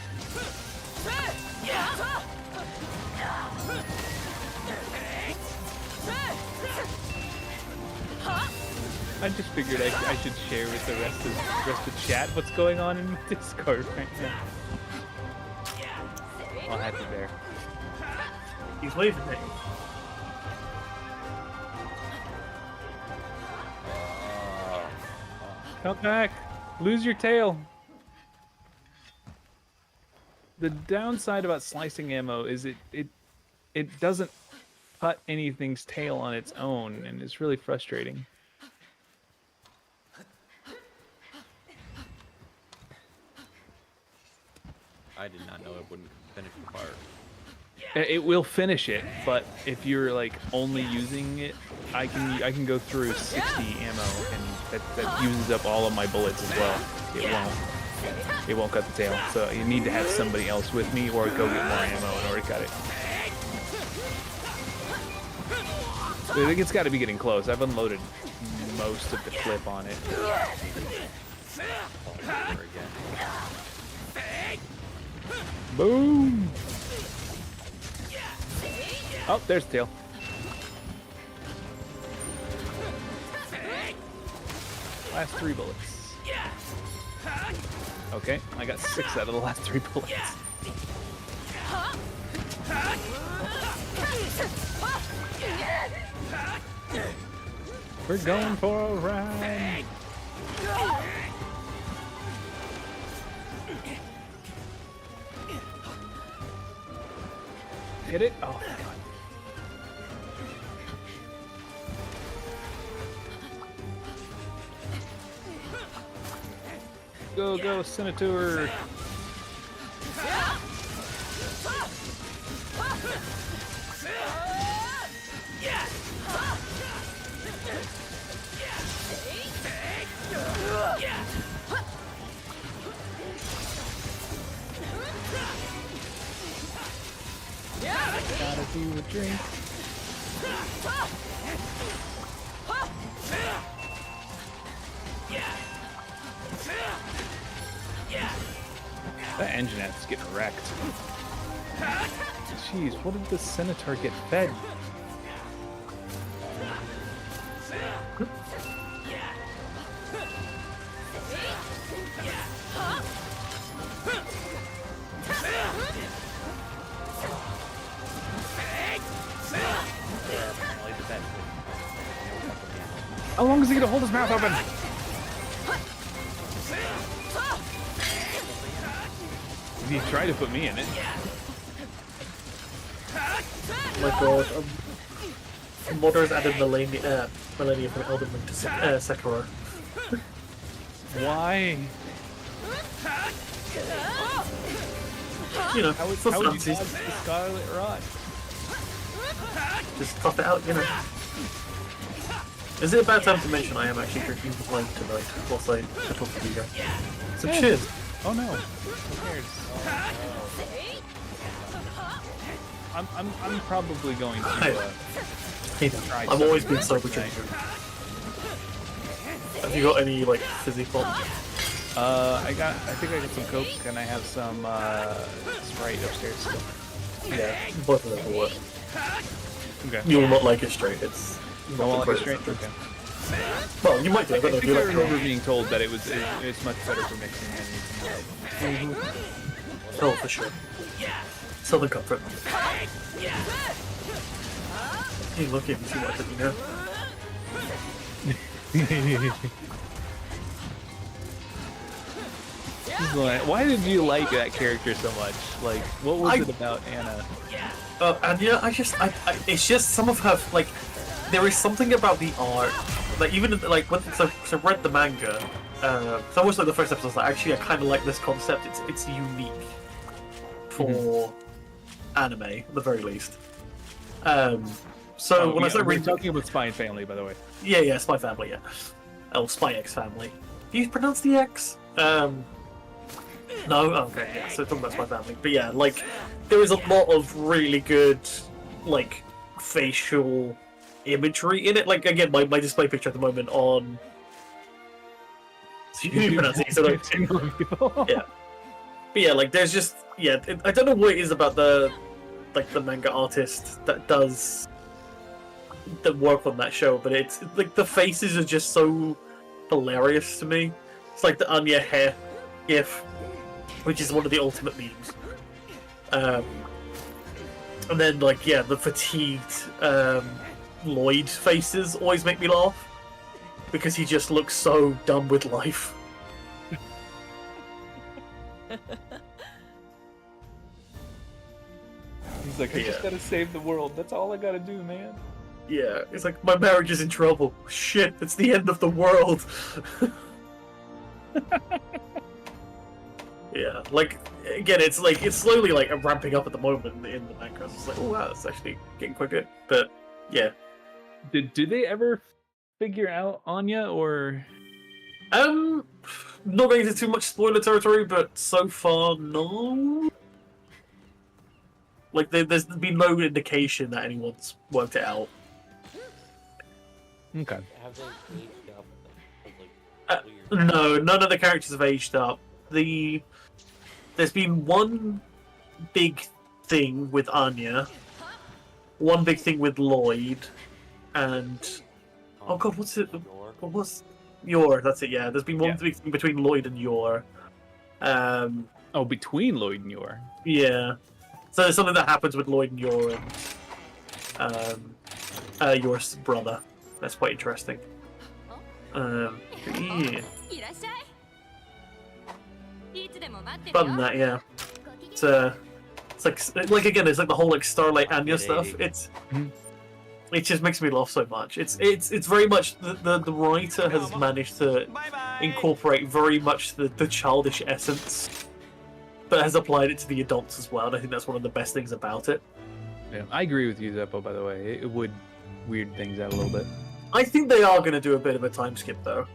I just figured I should share with the rest of chat what's going on in Discord right now. Oh, happy bear. He's waving at you. Come back. Lose your tail. The downside about slicing ammo is it doesn't cut anything's tail on its own, and it's really frustrating. I did not know it wouldn't finish the part. It will finish it, but if you're like only using it, I can go through 60 ammo, and that uses up all of my bullets as well. It won't cut the tail, so you need to have somebody else with me, or go get more ammo in order to cut it. I think it's got to be getting close. I've unloaded most of the clip on it. Boom! Oh, there's tail. Last 3 bullets. Okay, I got 6 out of the last 3 bullets. We're going for a ride. Hit it? Oh, God. Go, go, Senator! Gotta do a drink. That engine is getting wrecked. Jeez, what did the Senator get fed? How long is he gonna hold his mouth open? He tried to put me in it. Oh my god. Modders added Millennium from Elden Ring to Sekiro. Why? You know, How would for you dodge fancies. the Scarlet Rod? Just tough it out, you know. Is it a bad time to mention I am actually drinking wine tonight whilst I talk to you guys? So cheers. Oh no. Who cares? I'm probably going to Hey, try I've always been something sober tonight. drinker. Have you got any like fizzy pop? I think I got some Coke and I have some Sprite upstairs still. Yeah, both of them will work. Okay. You will not like it straight. It's I not won't the like it straight? greatest. Okay. Well, you might do. I I don't know if think you I like remember it. being told that it's much better for mixing than using Oh, for sure. Southern comfort. Hey, look, if you see what I did, you know. Why did you like that character so much? Like, what was it about Anna? And yeah, it's just some of her, like, there is something about the art, like, even, like, when, so I read the manga, so I watched, like, the first episode, I was like, actually, I kind of like this concept, it's unique for anime, at the very least. So when I started we're reading... talking about Spy and Family, by the way. Yeah, Spy Family, yeah. Oh, Spy X Family. Do you pronounce the X? No? Okay, yeah, so talking about Spy Family. But yeah, like, there is a lot of really good, like, facial imagery in it. Like, again, my display picture at the moment on... People. Yeah. But yeah, like, there's just... Yeah, I don't know what it is about the manga artist that does the work on that show, but it's like the faces are just so hilarious to me. It's like the Anya hair gif, which is one of the ultimate memes. And then, like, yeah, the fatigued Lloyd faces always make me laugh because he just looks so done with life. He's like, I just gotta save the world. That's all I gotta do, man. Yeah, it's like, my marriage is in trouble. Shit, it's the end of the world. Yeah, like, again, it's like, it's slowly, like, ramping up at the moment in the manga. It's like, oh wow, it's actually getting quicker. But, yeah. Do they ever figure out Anya, or... Not going into too much spoiler territory, but so far, no. Like, there's been no indication that anyone's worked it out. Okay. Have they aged up? Like, No, none of the characters have aged up. There's been one big thing with Anya, one big thing with Lloyd, and oh god, what's it? What was Yor? That's it. Yeah, there's been one big thing between Lloyd and Yor. Oh, between Lloyd and Yor. Yeah. So there's something that happens with Lloyd and Yor and Yor's brother. That's quite interesting. Yeah. Other than that, yeah. It's like again, it's like the whole like Starlight Anya stuff. It just makes me laugh so much. It's very much the writer has managed to incorporate very much the childish essence, but has applied it to the adults as well. And I think that's one of the best things about it. Yeah, I agree with you, Zeppo. By the way, it would weird things out a little bit. I think they are going to do a bit of a time skip though.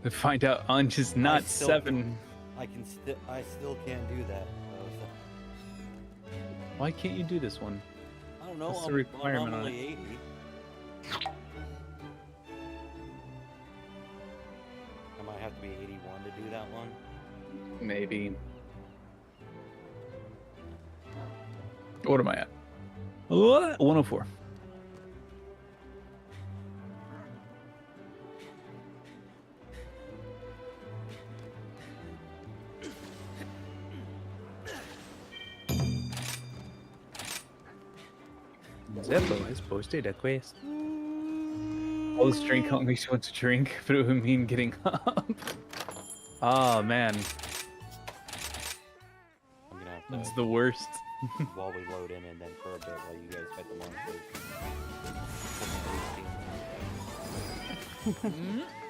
To find out Anya's not still- 7. I still can't do that. Why can't you do this one? I don't know. What's the I'm requirement on only 80. I might have to be 81 to do that one. Maybe. What am I at? What? 104. Zeppo has posted a quest. All this drink only makes you want to drink, but it would mean getting up. Oh man, I'm gonna have that's to the worst. while we load in and then for a bit while you guys fight the monsters.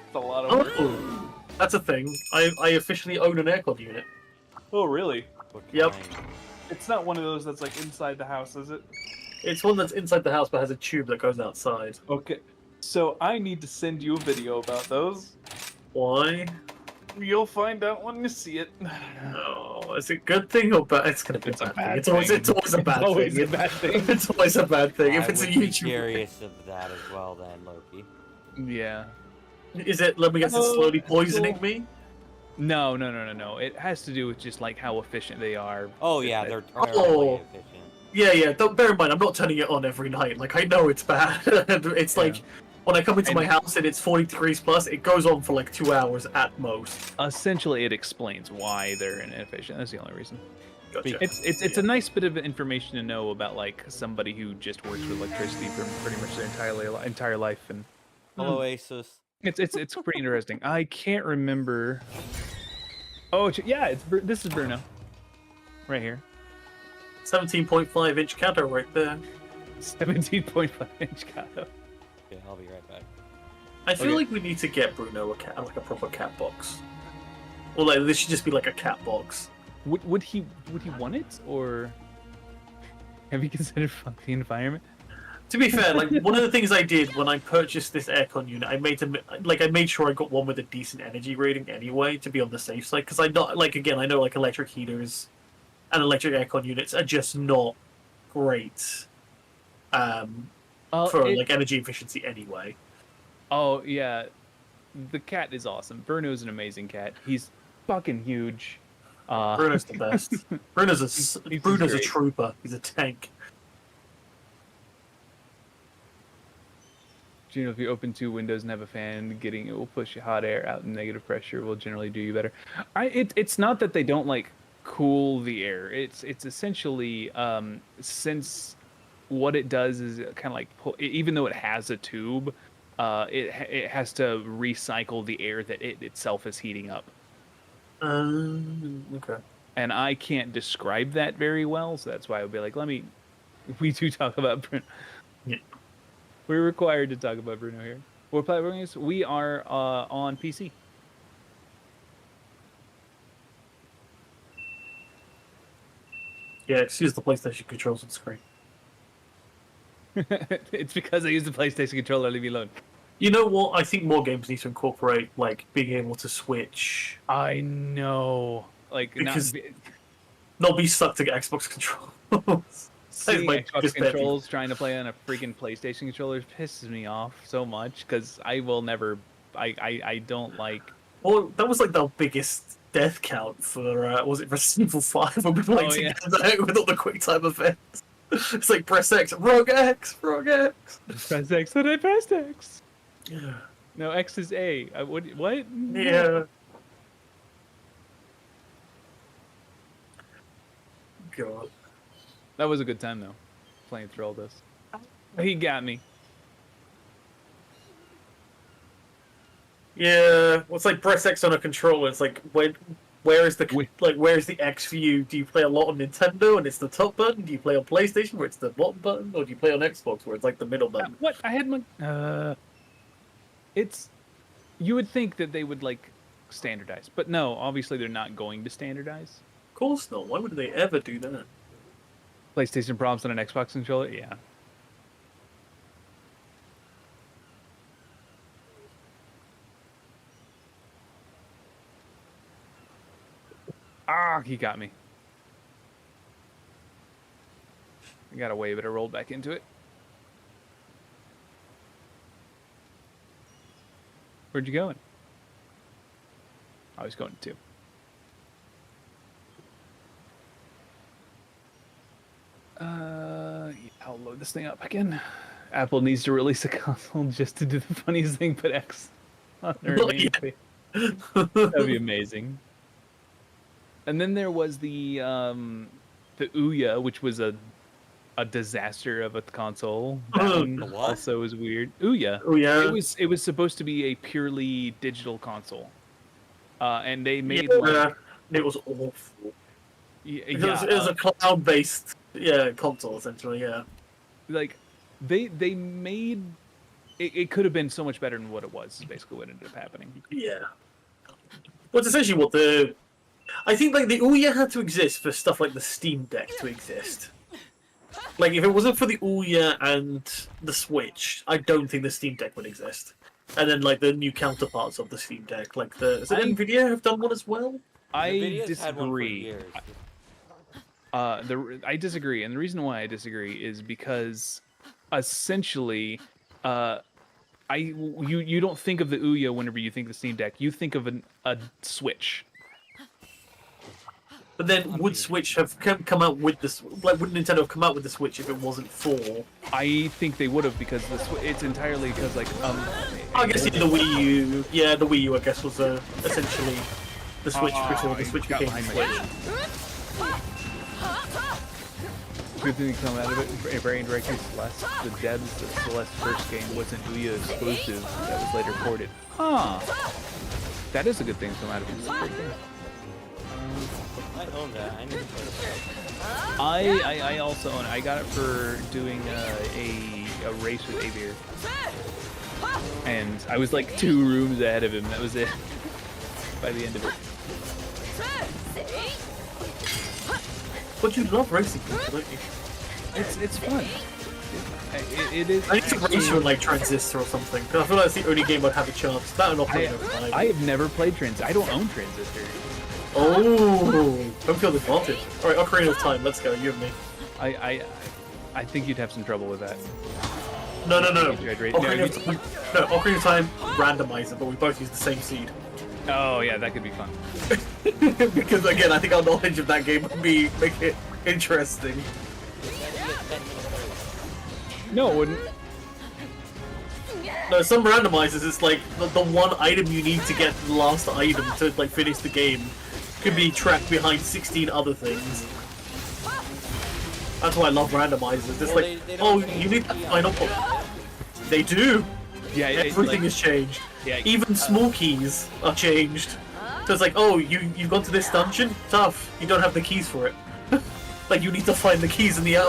It's a lot of work. Oh, That's a thing. I officially own an aircon unit. Oh, really? What Yep. kind? It's not one of those that's like inside the house, is it? It's one that's inside the house but has a tube that goes outside. Okay. So I need to send you a video about those. Why? You'll find out when you see it. No, is it a good thing or bad? It's gonna be It's a a bad bad thing. It's always a bad always thing. a bad thing. It's always a bad thing. If I it's a would be YouTube, curious of that as well, then, Loki. Yeah. is it? Let me guess. It's slowly poisoning me. No. It has to do with just like how efficient they are. Oh yeah, they're terribly Oh. efficient. Yeah. Don't bear in mind, I'm not turning it on every night. Like I know it's bad. It's Yeah. like when I come into my house and it's 40 degrees plus, it goes on for like 2 hours at most. Essentially, it explains why they're inefficient. That's the only reason. Gotcha. It's a nice bit of information to know about like somebody who just works with electricity for pretty much their entire life, and Hello, Asus. it's pretty interesting. I can't remember. Oh yeah, this is Bruno, right here. 17.5-inch Kato right there. 17.5-inch Kato. Okay, I'll be right back. I feel Okay. like we need to get Bruno a cat, like a proper cat box. Or like this should just be like a cat box. Would he want it, or have you considered fuck the environment? To be fair, like one of the things I did when I purchased this aircon unit, I made sure I got one with a decent energy rating anyway to be on the safe side. Because I not like again, I know like electric heaters and electric aircon units are just not great for like energy efficiency anyway. Oh yeah, the cat is awesome. Bruno's an amazing cat. He's fucking huge. Bruno's the best. Bruno's he's a great. trooper. He's a tank. Do you know if you open two windows and have a fan, it will push hot air out, and negative pressure will generally do you better. It's not that they don't like cool the air. It's essentially since what it does is kind of like even though it has a tube, it has to recycle the air that it itself is heating up. Okay. And I can't describe that very well, so that's why I would be like, we do talk about Bruno. Yeah. We're required to talk about Bruno here. What platform is we are on PC. Yeah, excuse the PlayStation controls on screen. It's because I use the PlayStation controller. Leave me alone. You know what? I think more games need to incorporate like being able to switch, I know, like Because- not be stuck to Xbox controls. seeing my Xbox biggest pet controls trying to play on a freaking PlayStation controller pisses me off so much because I will never. I don't like. Well, that was like the biggest death count for was it Resident Evil 5 when we played Oh, yeah. together with all the quick time events. It's like press X, Rogue X. Press X. Did I press X? Yeah. No, X is A. What? Yeah. God. That was a good time though, playing through all this. He got me. Yeah, well, it's like press X on a controller. It's like where's the X for you? Do you play a lot on Nintendo and it's the top button? Do you play on PlayStation where it's the bottom button, or do you play on Xbox where it's like the middle button? What? I had my. It's. You would think that they would like standardize, but no. Obviously, they're not going to standardize. Of course not. Why would they ever do that? PlayStation prompts on an Xbox controller, yeah. Ah, he got me. I got away, but I rolled back into it. Where'd you going? I was going to. Yeah, I'll load this thing up again. Apple needs to release a console just to do the funniest thing, put X on their Not name. yet. That'd be amazing. And then there was the Ouya, which was a disaster of a console. That one The what? also was weird. Ouya. Oh yeah. It was supposed to be a purely digital console, and they made Yeah, it was awful. It was a cloud-based console essentially. Yeah. Like they made it could have been so much better than what it was. Is basically what ended up happening. Yeah. Well, it's essentially what the... I think like the Ouya had to exist for stuff like the Steam Deck to exist. Like, if it wasn't for the Ouya and the Switch, I don't think the Steam Deck would exist. And then, like, the new counterparts of the Steam Deck, like the... Is it NVIDIA have done one as well? I Nvidia's had one for disagree. years. I disagree, and the reason why I disagree is because, essentially, you don't think of the Ouya whenever you think of the Steam Deck. You think of a Switch. But then, would Switch have come out with this? Like, would Nintendo have come out with the Switch if it wasn't for? I think they would have because it's entirely because I guess the Wii U. Yeah, the Wii U. I guess was essentially the Switch before the Switch became the Switch. Good thing to come out of it. Very indirectly, Celeste. The devs, the Celeste first game wasn't Ouya exclusive. That was later ported. Huh. That is a good thing to come out of it. It's a great game. I own that. I need to play it. I also own it. I got it for doing a race with Avier. And I was like 2 rooms ahead of him. That was it. By the end of it. But you love racing games, don't you? It's fun. It is. I need to race with like Transistor or something. Cause I feel like it's the only game I'd have a chance. That and Ocarina of Time. I have never played Transistor. I don't own Transistor. Oh, don't feel the advantage. All right, Ocarina of Time. Let's go. You and me. I think you'd have some trouble with that. No. Ocarina Ocarina of Time randomizer, but we both use the same seed. Oh yeah, that could be fun. Because again, I think our knowledge of that game would make it interesting. No, it wouldn't. No, some randomizers, it's like the one item you need to get the last item to like finish the game could be trapped behind 16 other things. That's why I love randomizers. It's like, oh, you need that final point. They do. Yeah, everything has changed. Yeah, even small keys are changed. So it's like, oh, you've gone to this dungeon? Tough. You don't have the keys for it. Like you need to find the keys in the in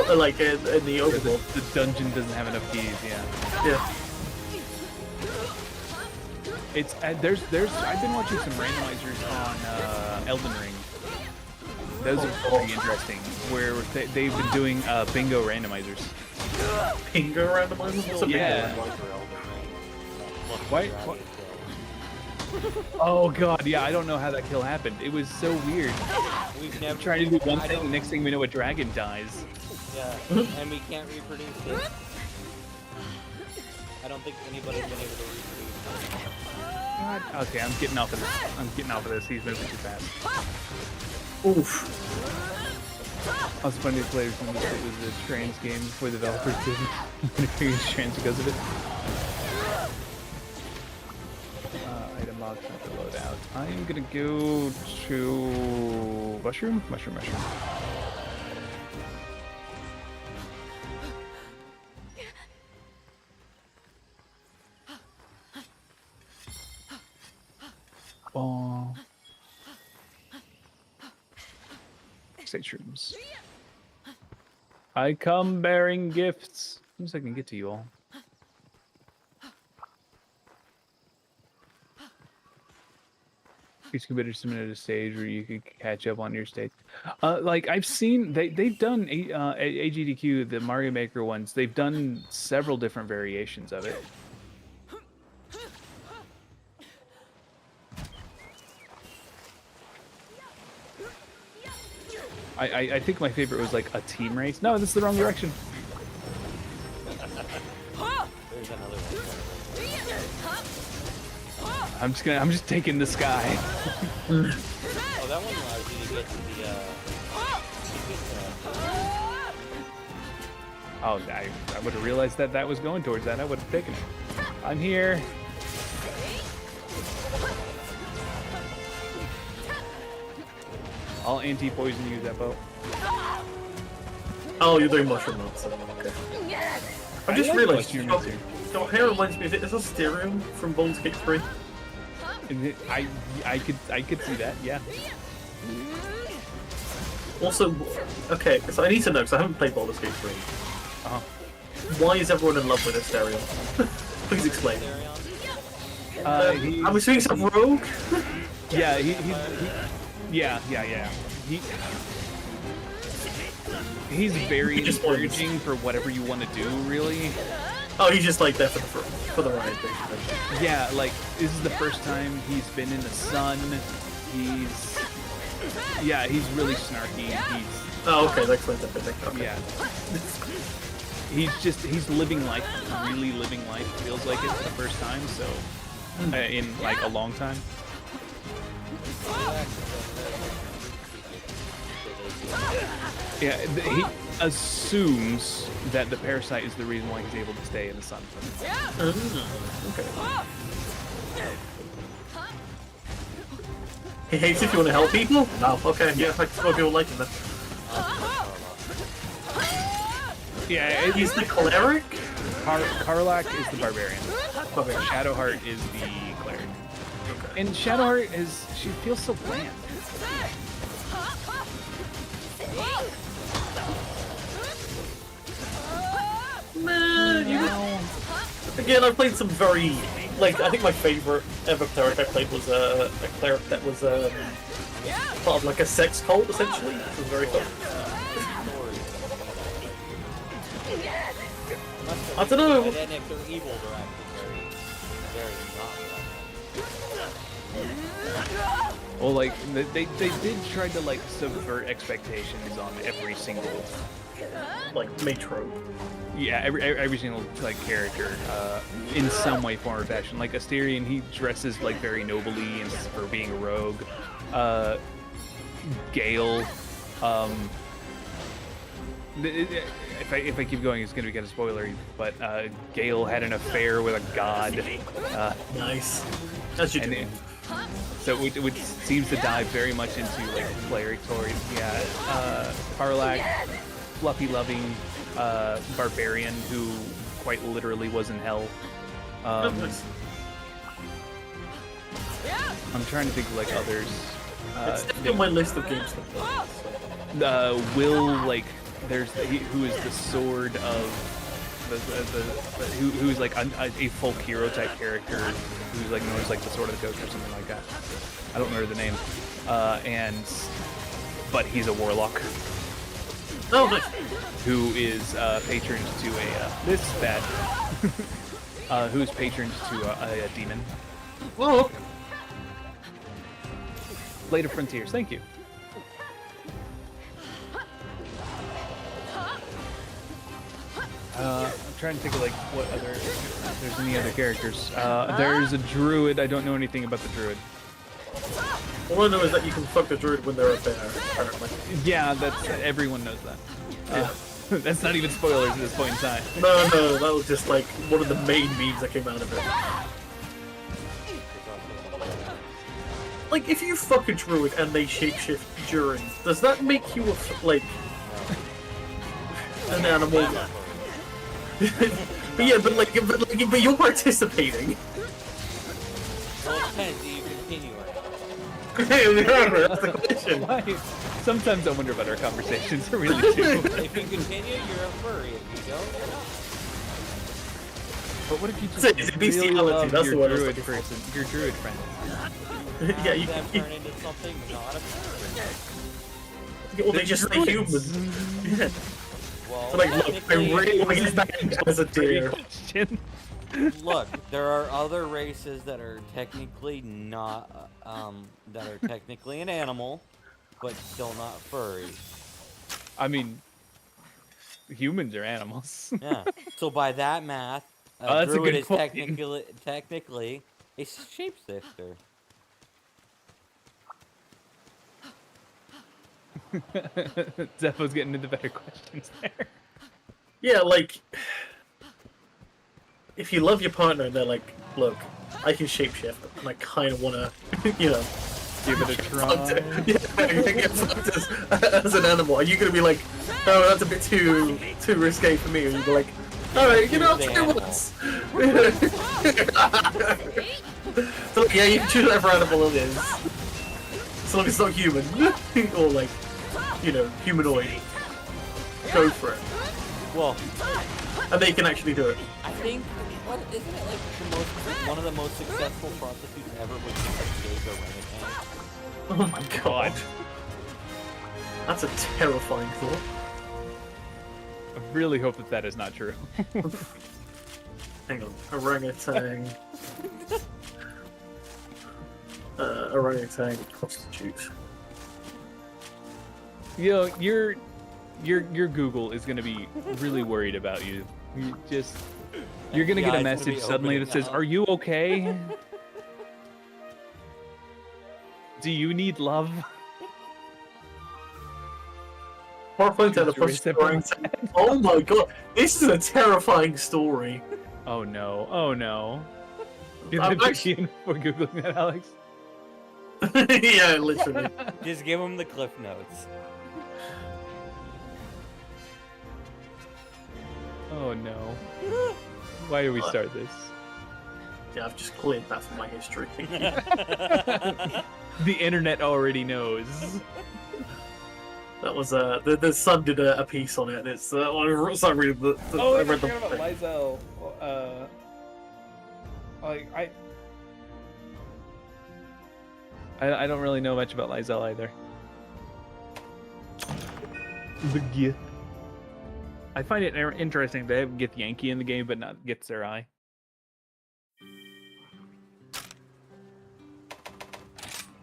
the overworld. The dungeon doesn't have enough keys. Yeah. Yeah. It's there's I've been watching some randomizers on Elden Ring. Those are pretty interesting. Where they've been doing bingo randomizers. Bingo randomizers? What's a bingo randomizer? What? Oh god, yeah, I don't know how that kill happened. It was so weird. We've never tried to do one thing, the next thing we know a dragon dies. Yeah, and we can't reproduce it. I don't think anybody's been able to reproduce it. God. Okay, I'm getting off of this. He's moving too fast. Oof. I was funny to play it was a trans game where the developers didn't use trans because of it. Item box not to load out. I am gonna go to mushroom. Oh. Stage rooms. I come bearing gifts. As soon as I can get to you all. Each computer submitted a stage where you could catch up on your stage. Like I've seen, they've done AGDQ, the Mario Maker ones. They've done several different variations of it. I think my favorite was like a team race. No, this is the wrong direction. There's another one. I'm just taking the sky. Oh, that one allows you to get to the Oh, I would have realized that was going towards that. I would have taken it. I'm here. I'll anti-poison you, Zeppo. Oh, you're doing mushroom nuts. Okay. I just realized your hair reminds me of it. Is a stereo from Baldur's Gate 3? I could see that, yeah. Also, okay, so I need to know because I haven't played Baldur's Gate 3. Why is everyone in love with Asterion? Please explain. I'm assuming some rogue. Yeah, yeah. He's very encouraging for whatever you want to do, really. Oh, he's just like there for the ride, basically. Yeah, like this is the first time he's been in the sun. He's really snarky. Oh, okay, that explains everything. Okay. Yeah. He's living life, really living life. Feels like it's the first time, so in like a long time. Yeah, he assumes that the parasite is the reason why he's able to stay in the sun. Okay. He hates if you want to help people? No, okay, yeah, I suppose people like him then. Yeah, He's the cleric? Karlach is the barbarian. Shadowheart is the cleric. And Shadowheart she feels so bland. Again, I've played some very, like, I think my favorite ever cleric I played was a cleric that was part of like a sex cult, essentially. It was very fun. I don't know. And then if they're evil, they're actually very not. Well, like they did try to like subvert expectations on every single Like, matro. yeah every single like character in some way, form, or fashion. Like Asterion, he dresses like very nobly and for being a rogue. Gale, if I keep going, it's gonna be kind of spoilery. But Gale had an affair with a god. Nice. As you do. So which seems to dive very much into like cleric stories. Yeah, Karlach, fluffy loving barbarian who quite literally was in hell. I'm trying to think of like others. It's definitely on my list of games to play. Will, like, there's who is the sword of who's like a folk hero type character who's like known as like the sword of the coast or something like that. I don't remember the name. But he's a warlock. Oh, nice. Who is patron to who's patron to a demon. Whoa. Later Frontiers, thank you. I'm trying to think of like what other, if there's any other characters. There's a druid. I don't know anything about the druid. All I know is that you can fuck the druid when they're a bear, apparently. Yeah, everyone knows that. That's not even spoilers at this point in time. No, that was just like one of the main memes that came out of it. Like, if you fuck a druid and they shapeshift during, does that make you like an animal? but you're participating. Well, it depends. Do you continue it? That's the question. Why? Sometimes I wonder about our conversations. I really do. If you continue, you're a furry. If you don't, But what if you just It's really bestiality, love that's your the word I was druid looking for. person, your druid friend? Yeah, you them turn into something not a furry. well, they just stay human. Yeah. Well, So, like, look, I really want to get back as a deer. Question. look, there are other races that are technically not, that are technically an animal, but still not furry. I mean, humans are animals. Yeah. So by that math, Oh, that's a druid good is point. technically a shapeshifter. Zeppo's getting into better questions there. Yeah, like, if you love your partner and they're like, look, I can shapeshift, and I kind of want to, Give it a try. get fucked as an animal. Are you going to be like, oh, that's a bit too risque for me? Or you be like, alright, I'll try it once. So, yeah, you can choose whatever animal it is. As long as it's not human. Or, like, humanoid. Go for it. Well, And they can actually do it. I think What isn't it like one of the most successful prostitutes ever was just a big orangutan? Oh my god. That's a terrifying thought. I really hope that that is not true. Hang on. Orangutan. Orangutan prostitute. You know, your Google is gonna be really worried about you. You're gonna get a FBI's gonna message be suddenly that opening says, up. "Are you okay? Do you need love?" Horrifying tale of Your prostitute simple orangutan. Oh my god. This is a terrifying story. Oh no! Oh no! You're I'm the actually- begin for googling that, Alex. Yeah, literally. Just give him the cliff notes. Oh no! Why do we start this? Yeah, I've just cleared that from my history. The internet already knows. That was the Sun did a piece on it, and it's I started reading the Oh, I I read forgot about the Lysel. I don't really know much about Lysel either. The Gith. I find it interesting they have Gith Yankee in the game, but not Gith Zerai.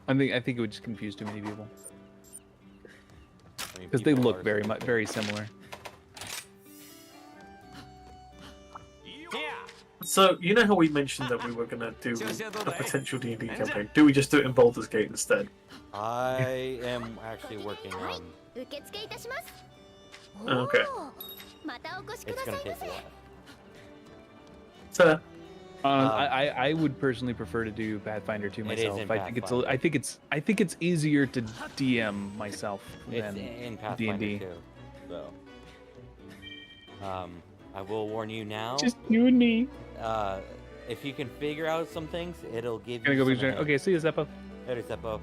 I think it would just confuse too many people I mean, because they people look are very similar. Yeah. So you know how we mentioned that we were gonna do a potential D&D campaign? Do we just do it in Baldur's Gate instead? I am actually working on. 受付いたします Okay. またお越しく It's ださ gonna いま take せ a while. So I would personally prefer to do Pathfinder 2 It is myself. in I think Pathfinder. I think it's easier to DM myself It's than in Pathfinder D&D. 2. So, I will warn you now. Just you and me. If you can figure out some things, it'll give Gonna you. go some be okay. See you, Zeppo. Later, Seppo.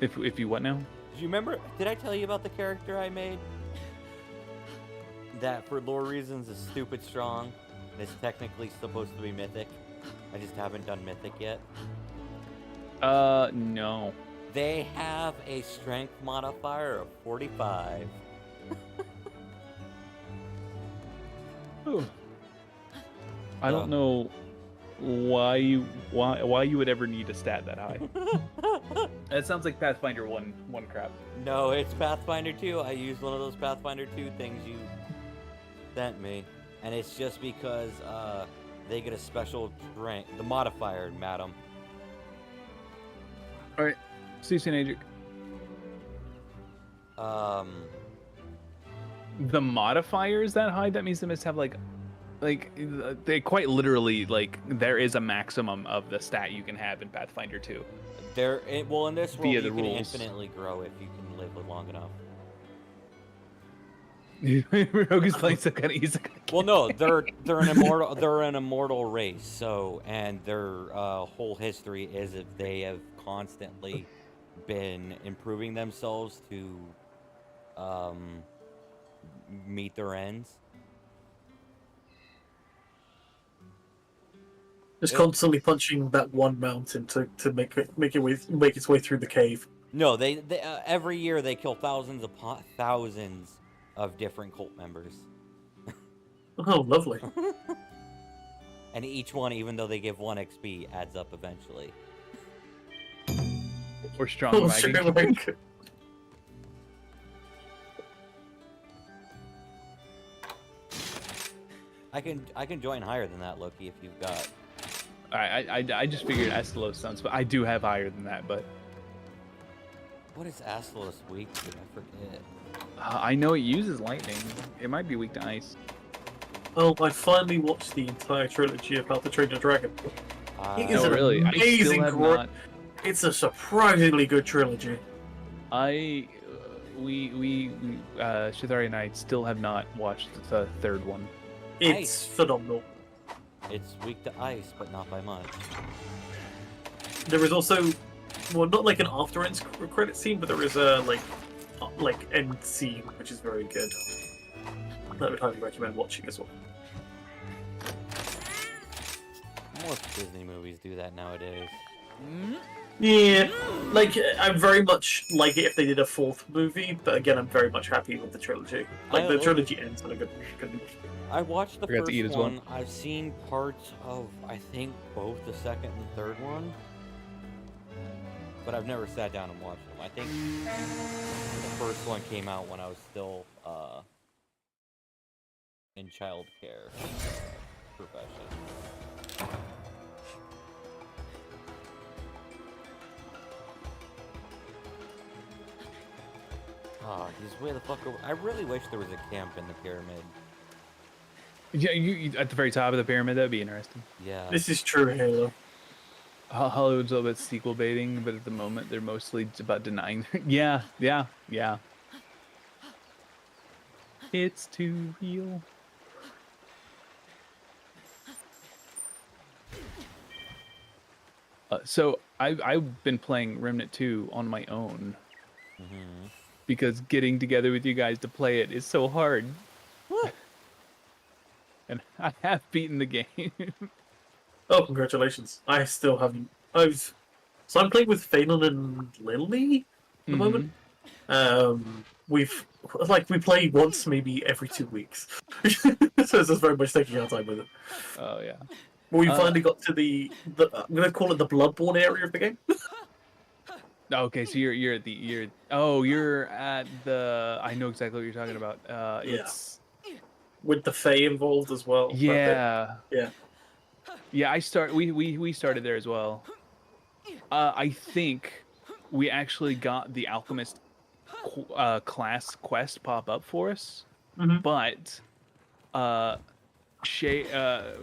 If you what now? Do you remember? Did I tell you about the character I made? That, for lore reasons, is stupid strong. And it's technically supposed to be mythic. I just haven't done mythic yet. No. They have a strength modifier of 45. Ooh. I don't know why you would ever need a stat that high. That sounds like Pathfinder 1 crap. No, it's Pathfinder 2. I used one of those Pathfinder 2 things you sent me. And it's just because they get a special strength. The modifier, madam. All right. See you soon, Adric. The modifier is that high? That means they must have like they quite literally there is a maximum of the stat you can have in Pathfinder 2. Well, in this world, Via you the can rules. infinitely grow if you can live long enough. Rogue is playing some kind of easy. Well, no, they're an immortal. They're an immortal race. So, and their whole history is that they have constantly been improving themselves to meet their ends. just constantly punching that one mountain to make its way through the cave. No, they every year they kill thousands upon thousands of different cult members. Oh, lovely. And each one, even though they give 1 XP, adds up eventually. Or strong Oh, wagon. sure, like- I can join higher than that, Loki, if you've got. I just figured Astalos sounds, but I do have higher than that. But What is Astalos weak to? I forget. I know it uses lightning. It might be weak to ice. Oh, I finally watched the entire trilogy of How to Train Your Dragon. It is Oh, an really? I still amazing have gro- not. It's a surprisingly good trilogy. Shithari and I still have not watched the third one. It's Nice. phenomenal. It's weak to ice, but not by much. There is also, well, not like an after end credit scene, but there is a like end scene which is very good. I would highly recommend watching as well. More Disney movies do that nowadays. Yeah, like I very much like it if they did a fourth movie, but again, I'm very much happy with the trilogy. Like the trilogy ends on a good. I watched the Forgot to eat first as well. one. I've seen parts of, I think, both the second and third one, but I've never sat down and watched them. I think the first one came out when I was still in child care profession. Oh, he's way the fuck over. I really wish there was a camp in the pyramid. Yeah, you at the very top of the pyramid. That'd be interesting. Yeah. This is true, Halo. Hollywood's a little bit sequel baiting, but at the moment they're mostly about denying. Yeah. It's too real. So I've been playing Remnant 2 on my own because getting together with you guys to play it is so hard. And I have beaten the game. Oh, congratulations! I still haven't. So I'm playing with Phelan and Lily at the moment. We play once maybe every 2 weeks, so it's just very much taking our time with it. Oh yeah. We finally got to the I'm gonna call it the Bloodborne area of the game. Okay, so you're at the I know exactly what you're talking about. It's with the Fae involved as well. yeah. Yeah. Yeah, we started there as well. I think we actually got the alchemist class quest pop up for us, but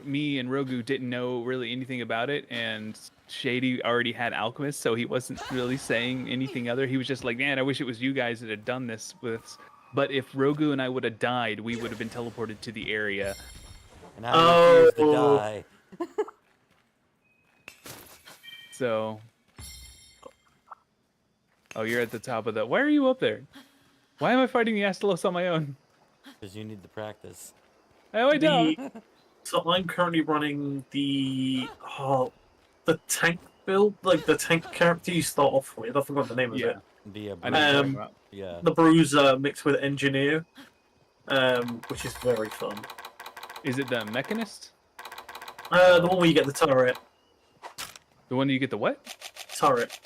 me and Rogu didn't know really anything about it, and Shady already had alchemist, so he wasn't really saying anything other. He was just like, man, I wish it was you guys that had done this with us. But if Rogu and I would have died, we would have been teleported to the area. And I refuse to die. So, you're at the top of the. Why are you up there? Why am I fighting the Astalos on my own? Because you need the practice. Oh, I don't. So I'm currently running the tank build, like the tank character you start off with. I forgot the name of it. The I know what you're talking about. yeah. The Bruiser mixed with Engineer, which is very fun. Is it the Mechanist? The one where you get the turret. The one you get the what? Turret.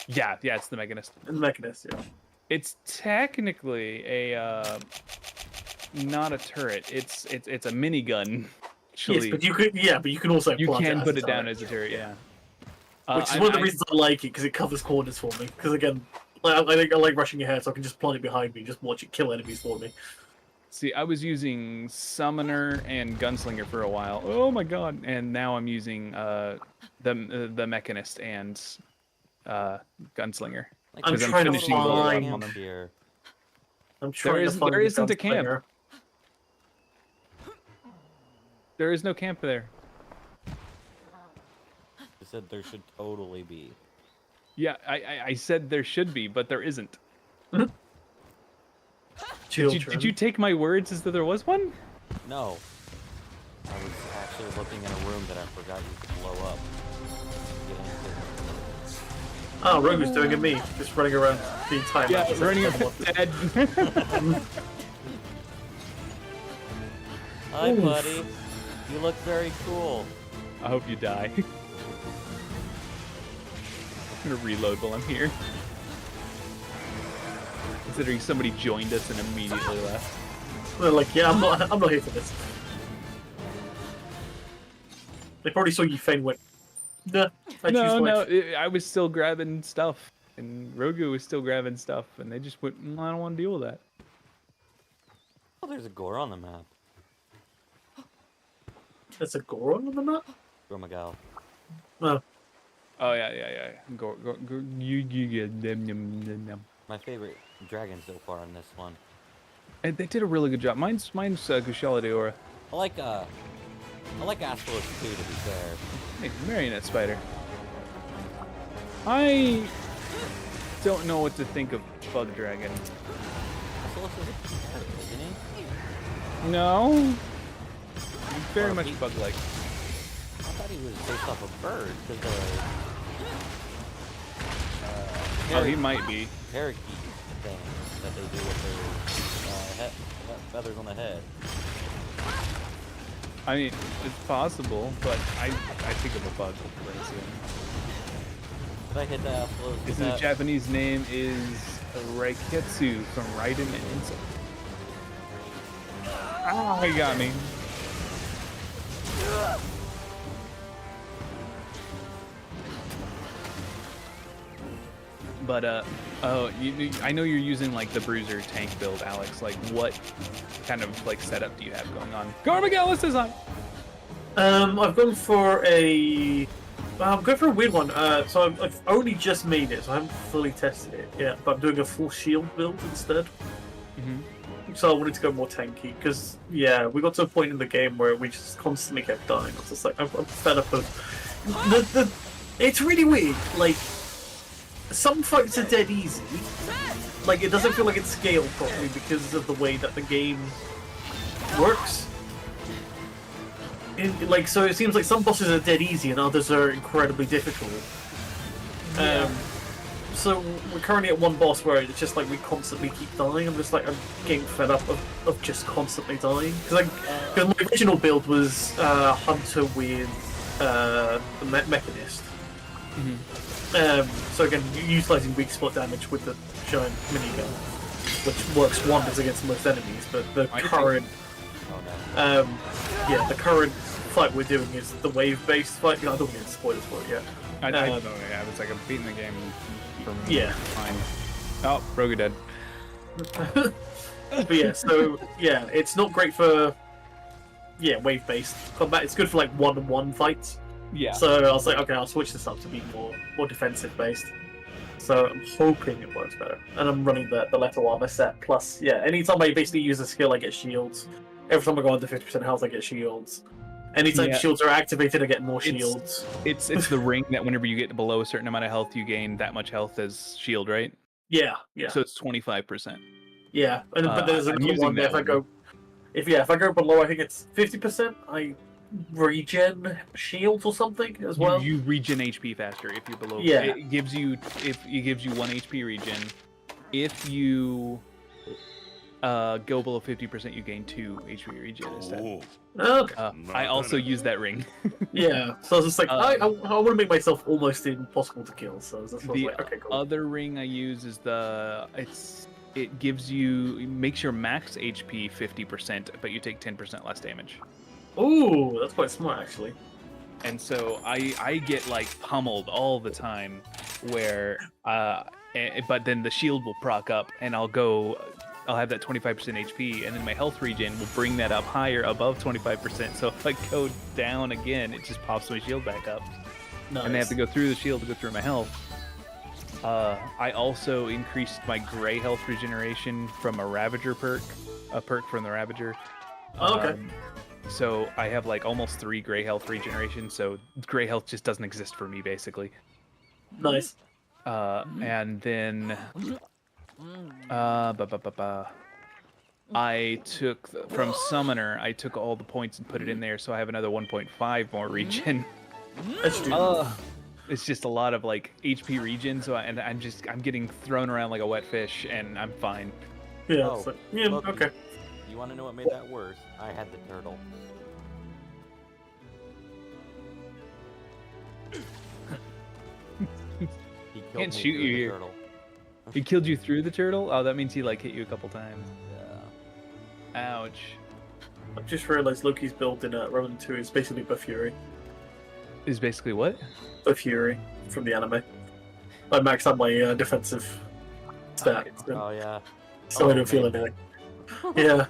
Yeah, it's the Mechanist. The Mechanist, yeah. It's technically a not a turret. It's a minigun. Actually. Yes, but you can also You plug can as put a it down turret. as a turret, yeah. Which is one of the reasons I like it, because it covers corners for me. Because again, I like rushing ahead, so I can just plot it behind me, and just watch it kill enemies for me. See, I was using Summoner and Gunslinger for a while. Oh my god! And now I'm using the Mechanist and Gunslinger. Like, I'm Because trying to finishing find- level up on camp them. here. I'm trying to find there the isn't a camp. Gunslinger. There is no camp there. I said there should totally be. Yeah, I said there should be, but there isn't. Did you take my words as though there was one? No. I was actually looking in a room that I forgot you could blow up. Get into. Oh, Rogu's doing it me, just running around the entire map. Yeah, running up dead. Hi, buddy. You look very cool. I hope you die. I'm gonna reload while I'm here. Considering somebody joined us and immediately left. They're like, yeah, I'm not here for this. They probably saw you faint went, nah, I choose life. I was still grabbing stuff, and Rogu was still grabbing stuff, and they just went, I don't want to deal with that. Oh, there's a gore on the map. There's a Goron on the map? Gormagal. No. Oh yeah. Go. My favorite dragon so far on this one. And they did a really good job. Mine's Gushala Deora. I like Astalos too, to be fair. Hey, Marionette Spider. I don't know what to think of Bug Dragon. Astalos is a pirate, isn't he? No. He's very Or much he- bug-like. I thought he he was based off a bird, because Oh, he might be. parakeet thing that they do with their feathers on the head. I mean, it's possible, but I think of a bug. Did I hit that? His Japanese name is Raiketsu from Raiden and Insult. Ah, he got me. But oh, I know you're using like the bruiser tank build, Alex. Like, what kind of like setup do you have going on? Garmageddon design. I've gone for a. I'm going for a weird one. So I've only just made it, so I haven't fully tested it yet. But I'm doing a full shield build instead. So I wanted to go more tanky because we got to a point in the game where we just constantly kept dying. I was just like, I'm fed up of It's really weird. Like, some fights are dead easy. Like, it doesn't feel like it's scaled properly because of the way that the game works. So it seems like some bosses are dead easy and others are incredibly difficult. So we're currently at one boss where it's just like we constantly keep dying. I'm just like, I'm getting fed up of just constantly dying. Because my original build was Hunter with the Mechanist. So again, utilizing weak spot damage with the giant minigun, which works wonders against most enemies. But the current, the current fight we're doing is the wave-based fight. I don't want to get spoilers for it yet. I don't know. Yeah, it's like I'm beating the game. Fine. Oh, Rogue dead. But it's not great for wave-based combat. It's good for like one-on-one fights. Yeah. So I was like, okay, I'll switch this up to be more defensive-based. So I'm hoping it works better. And I'm running the Leto Armor set. Plus, anytime I basically use a skill, I get shields. Every time I go under 50% health, I get shields. Anytime shields are activated, I get more shields. It's the ring that whenever you get below a certain amount of health, you gain that much health as shield, right? Yeah. So it's 25%. Yeah, but there's another one there. If I go below, I think it's 50%. I regen shields or something as well. You regen HP faster if you're below. Yeah. It gives you 1 HP regen. If you go below 50%, you gain 2 HP regen instead. Okay. I also use that ring. Yeah, so I was just like, I want to make myself almost impossible to kill. So that's what I was like, okay, cool. Other ring I use is it makes your max HP 50%, but you take 10% less damage. Ooh, that's quite smart actually. And so I get like pummeled all the time, where but then the shield will proc up, and I'll have that 25% HP, and then my health regen will bring that up higher above 25%. So if I go down again, it just pops my shield back up. Nice. And they have to go through the shield to go through my health. I also increased my gray health regeneration from a Ravager perk, a perk from the Ravager. Okay. So I have like almost 3 gray health regeneration, so gray health just doesn't exist for me, basically. Nice. And then... I took from Summoner, I took all the points and put it in there, so I have another 1.5 more regen. It's just a lot of like HP regen, so I'm getting thrown around like a wet fish, and I'm fine. Yeah. Oh, look, okay. You want to know what made that worse? I had the turtle. He killed Can't me shoot through you the here. turtle. He killed you through the turtle? Oh, that means he like hit you a couple times. Yeah. Ouch. I've just realized Loki's build in Roman 2 is basically Fury. Is basically what? Fury from the anime. I maxed out my defensive stat, Oh yeah. so I don't feel anything. Yeah.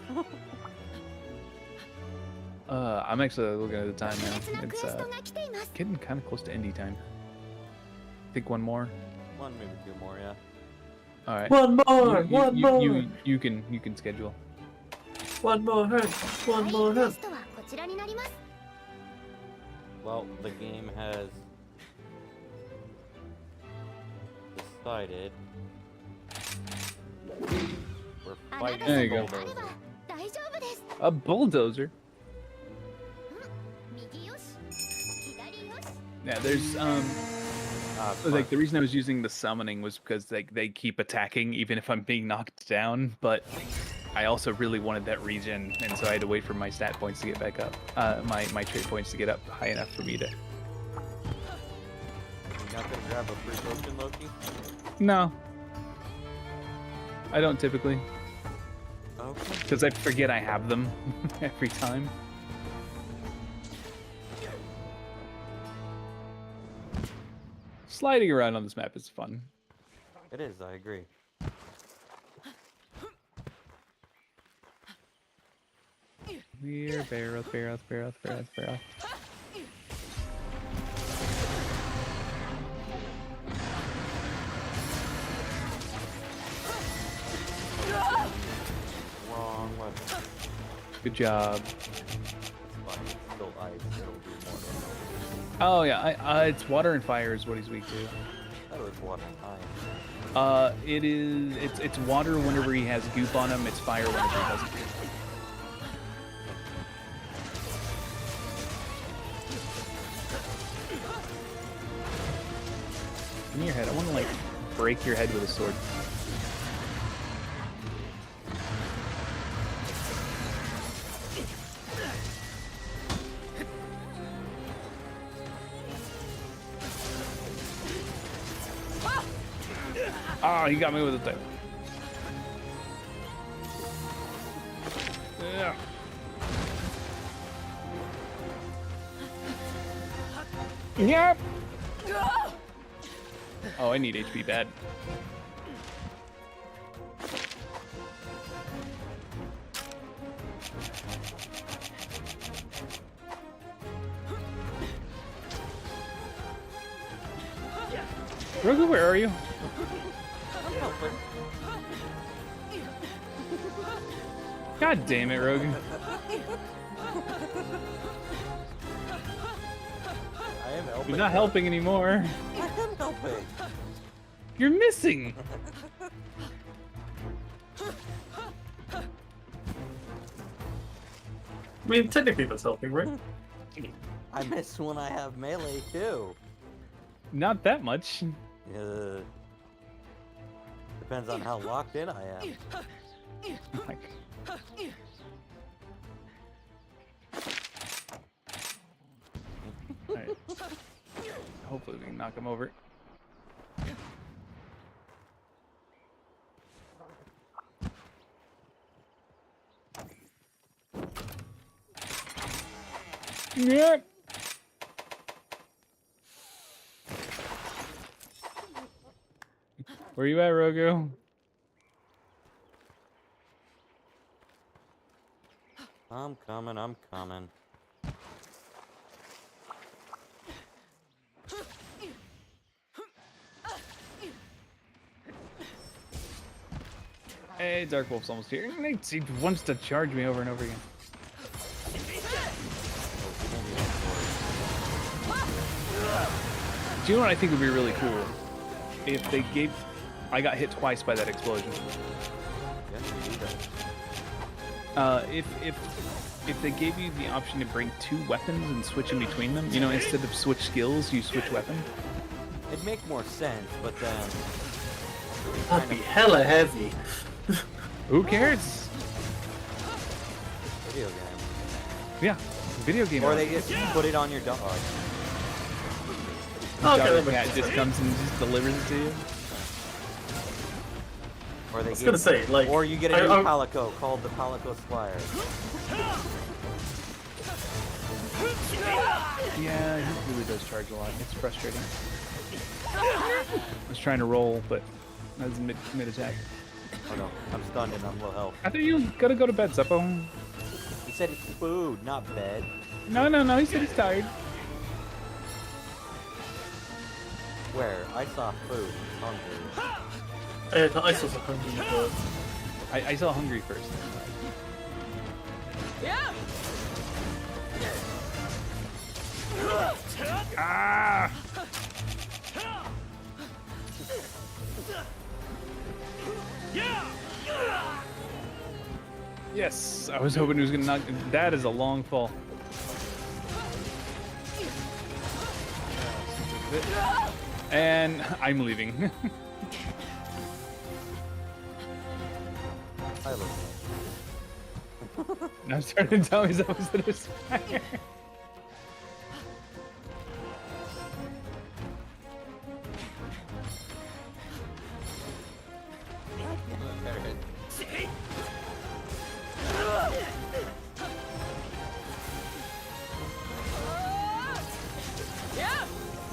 I'm actually looking at the time now. It's getting kind of close to indie time. Think one more. One, maybe 2 more, yeah. All right. One more. You can schedule. One more hurt. One more hurt. Well, the game has decided we're fighting There a you go. bulldozer. A bulldozer? Yeah, there's like the reason I was using the summoning was because they keep attacking even if I'm being knocked down, but I also really wanted that regen, and so I had to wait for my stat points to get back up, my trait points to get up high enough for me to. You're not gonna grab a free potion, Loki? No, I don't typically, Okay. because I forget I have them every time. Sliding around on this map is fun. It is, I agree. We're barrels. Wrong weapon. Good job. It's fine. It's still ice. It'll do more damage. Oh yeah, it's water and fire is what he's weak to. That was water and ice. It's water whenever he has goop on him. It's fire whenever he doesn't. Give me your head. I want to like break your head with a sword. Ah, he got me with a thing. Yeah. Yep. Oh, I need HP bad. Rogu, where are you? God damn it, Rogu. I am helping. You're not helping anymore. I am helping. You're missing. I mean, technically that's helping, right? I miss when I have melee too. Not that much. Depends on how locked in I am. Like, alright. Hopefully we can knock him over. Yep. Where you at, Rogu? I'm coming, I'm coming. Hey, Dark Wolf's almost here. He wants to charge me over and over again. Do you know what I think would be really cool? If they gave... I got hit twice by that explosion. If they gave you the option to bring two weapons and switch in between them, you know, instead of switch skills, you switch weapon. It'd make more sense, but then... That'd be hella heavy. Who cares? Video game. Yeah, video game. Or they just put it on your dog. Okay, that Cat makes just sense. comes and just delivers it to you. Or they I was gonna say, like, or you get a new Palico called the Palico Squire. Yeah, he really does charge a lot. It's frustrating. I was trying to roll, but I was mid attack. Oh no, I'm stunned and I'm low health. I thought you gotta go to bed, Zeppo. He said it's food, not bed. No, he said he's tired. Where? I saw food. Hungry. I saw some hungry birds. I saw hungry first. Ah! Yes, I was hoping he was gonna knock. That is a long fall. it. And I'm leaving. I love I'm starting to tell myself that it was fire.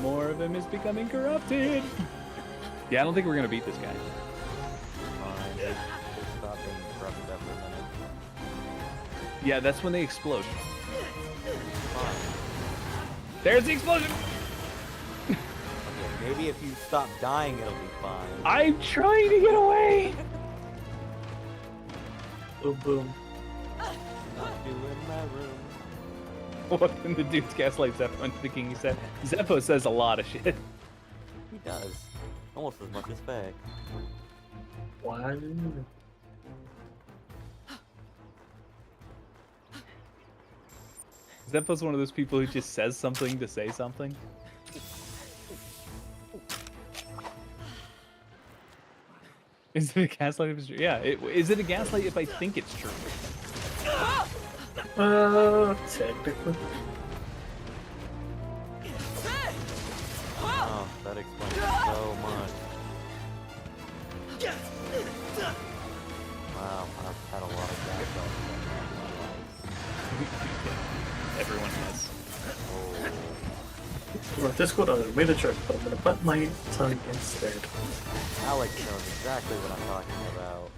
More of him is becoming corrupted. Yeah, I don't think we're gonna beat this guy. Fine, just stop being corrupted for a minute. Yeah, that's when they explode. Fine. There's the explosion! Okay, maybe if you stop dying, it'll be fine. I'm trying to get away! Boom, boom. Not doing my room. Welcome to Doots Gaslight Zeppo into the King. He said, Zeppo says a lot of shit. He does. Almost as much as Faye. Why? Zeppo's one of those people who just says something to say something. Is it a gaslight if it's true? Yeah, is it a gaslight if I think it's true? Technically. Oh, that explains so much. Wow, I've had a lot of gaslights in my life. Everyone has. Right, this one I made a joke, but I'm gonna bite my tongue instead. Alex knows exactly what I'm talking about.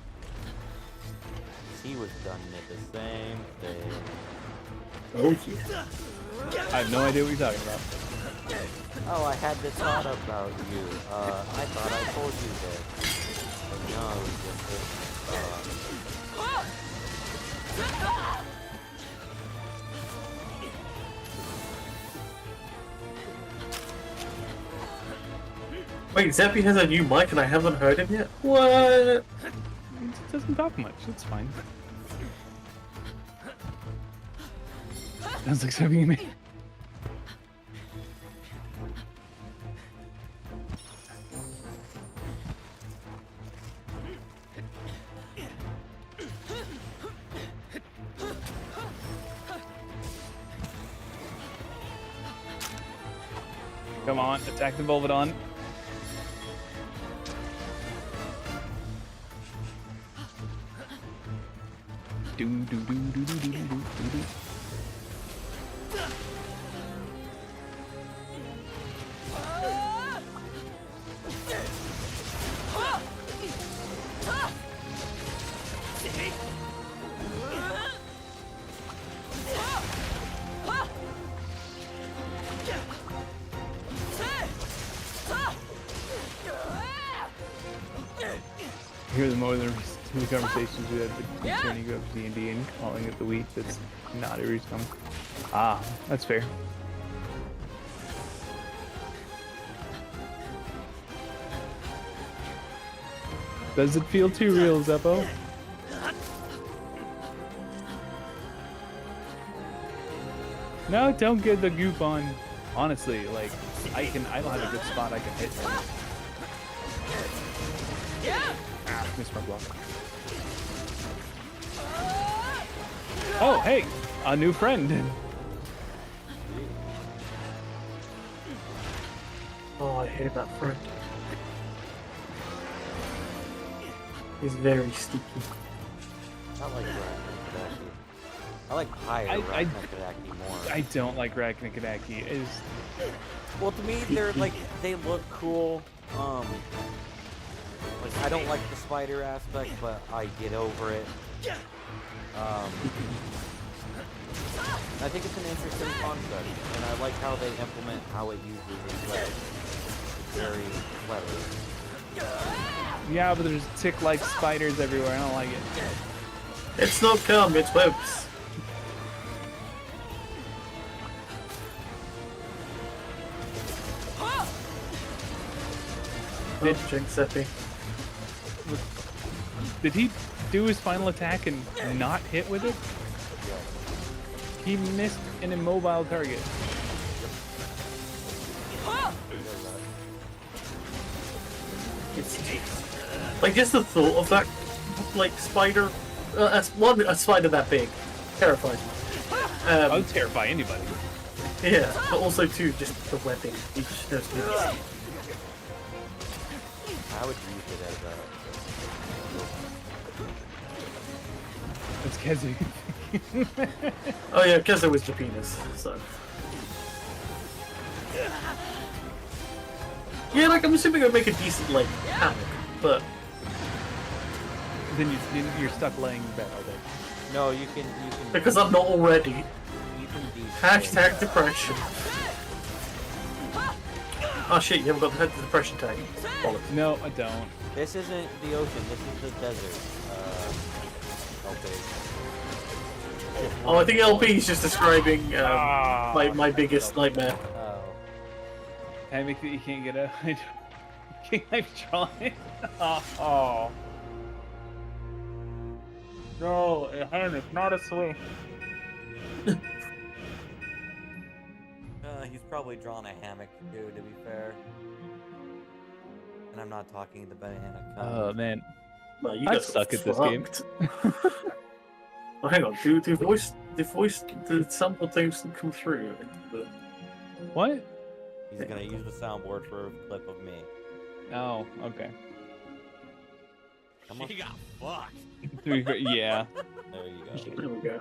He was done at the same thing. Oh yeah. I have no idea what you're talking about. Oh, I had this thought about you. I thought I told you this. But no, Wait, Zappy has a new mic and I haven't heard him yet? What? It doesn't talk much. It's fine. Sounds like something you made. Come on, attack the Volvodon. Do do do do do do do do do. Hear the more than the conversations we had concerning of D&D and calling it the week that's not a reason. Ah, that's fair. Does it feel too real, Zeppo? No, don't get the goop on. Honestly, like, I don't have a good spot I can hit him. Ah, missed my block. Oh, hey! A new friend! Oh, I hate that friend. He's very sticky. I like Raknikadaki. I like higher Raknikadaki more. I don't like Raknikadaki. Well, to me, they're like, they look cool. Like, I don't like the spider aspect, but I get over it. I think it's an interesting concept, and I like how they implement how it uses its legs. It's very clever. Yeah, but there's tick-like spiders everywhere. I don't like it. It's not cum, it's webs. Did- Jinx Zappy. Did he do his final attack and not hit with it? He missed an immobile target. its teeth. Like just the thought of that, like spider, a spider that big, terrifies me. I would terrify anybody. Yeah, but also too just the webbing. You just know it's really- I would use it as a. It's Kezi. Oh yeah, because there was the penis. So. Yeah, like I'm assuming I'd make a decent like hammock, but Then you're stuck laying in bed all day. No, you can. because I'm not already. You can do. Hashtag depression. Oh shit, you haven't got the depression tag. Bollocks. No, I don't. This isn't the ocean. This is the desert. Okay. Oh, I think LP is just describing my biggest nightmare. Oh. I make that you can't get out. I'm trying. Oh. No, hand is not asleep. He's probably drawn a hammock too, to be fair. And I'm not talking the banana kind. Oh man. Well, you I guys suck got at this game. fucked. Oh, hang on, the sample things didn't come through. What? He's gonna use the soundboard for a clip of me. Oh, okay. Come on. He got fucked. Yeah. There you go. There we go.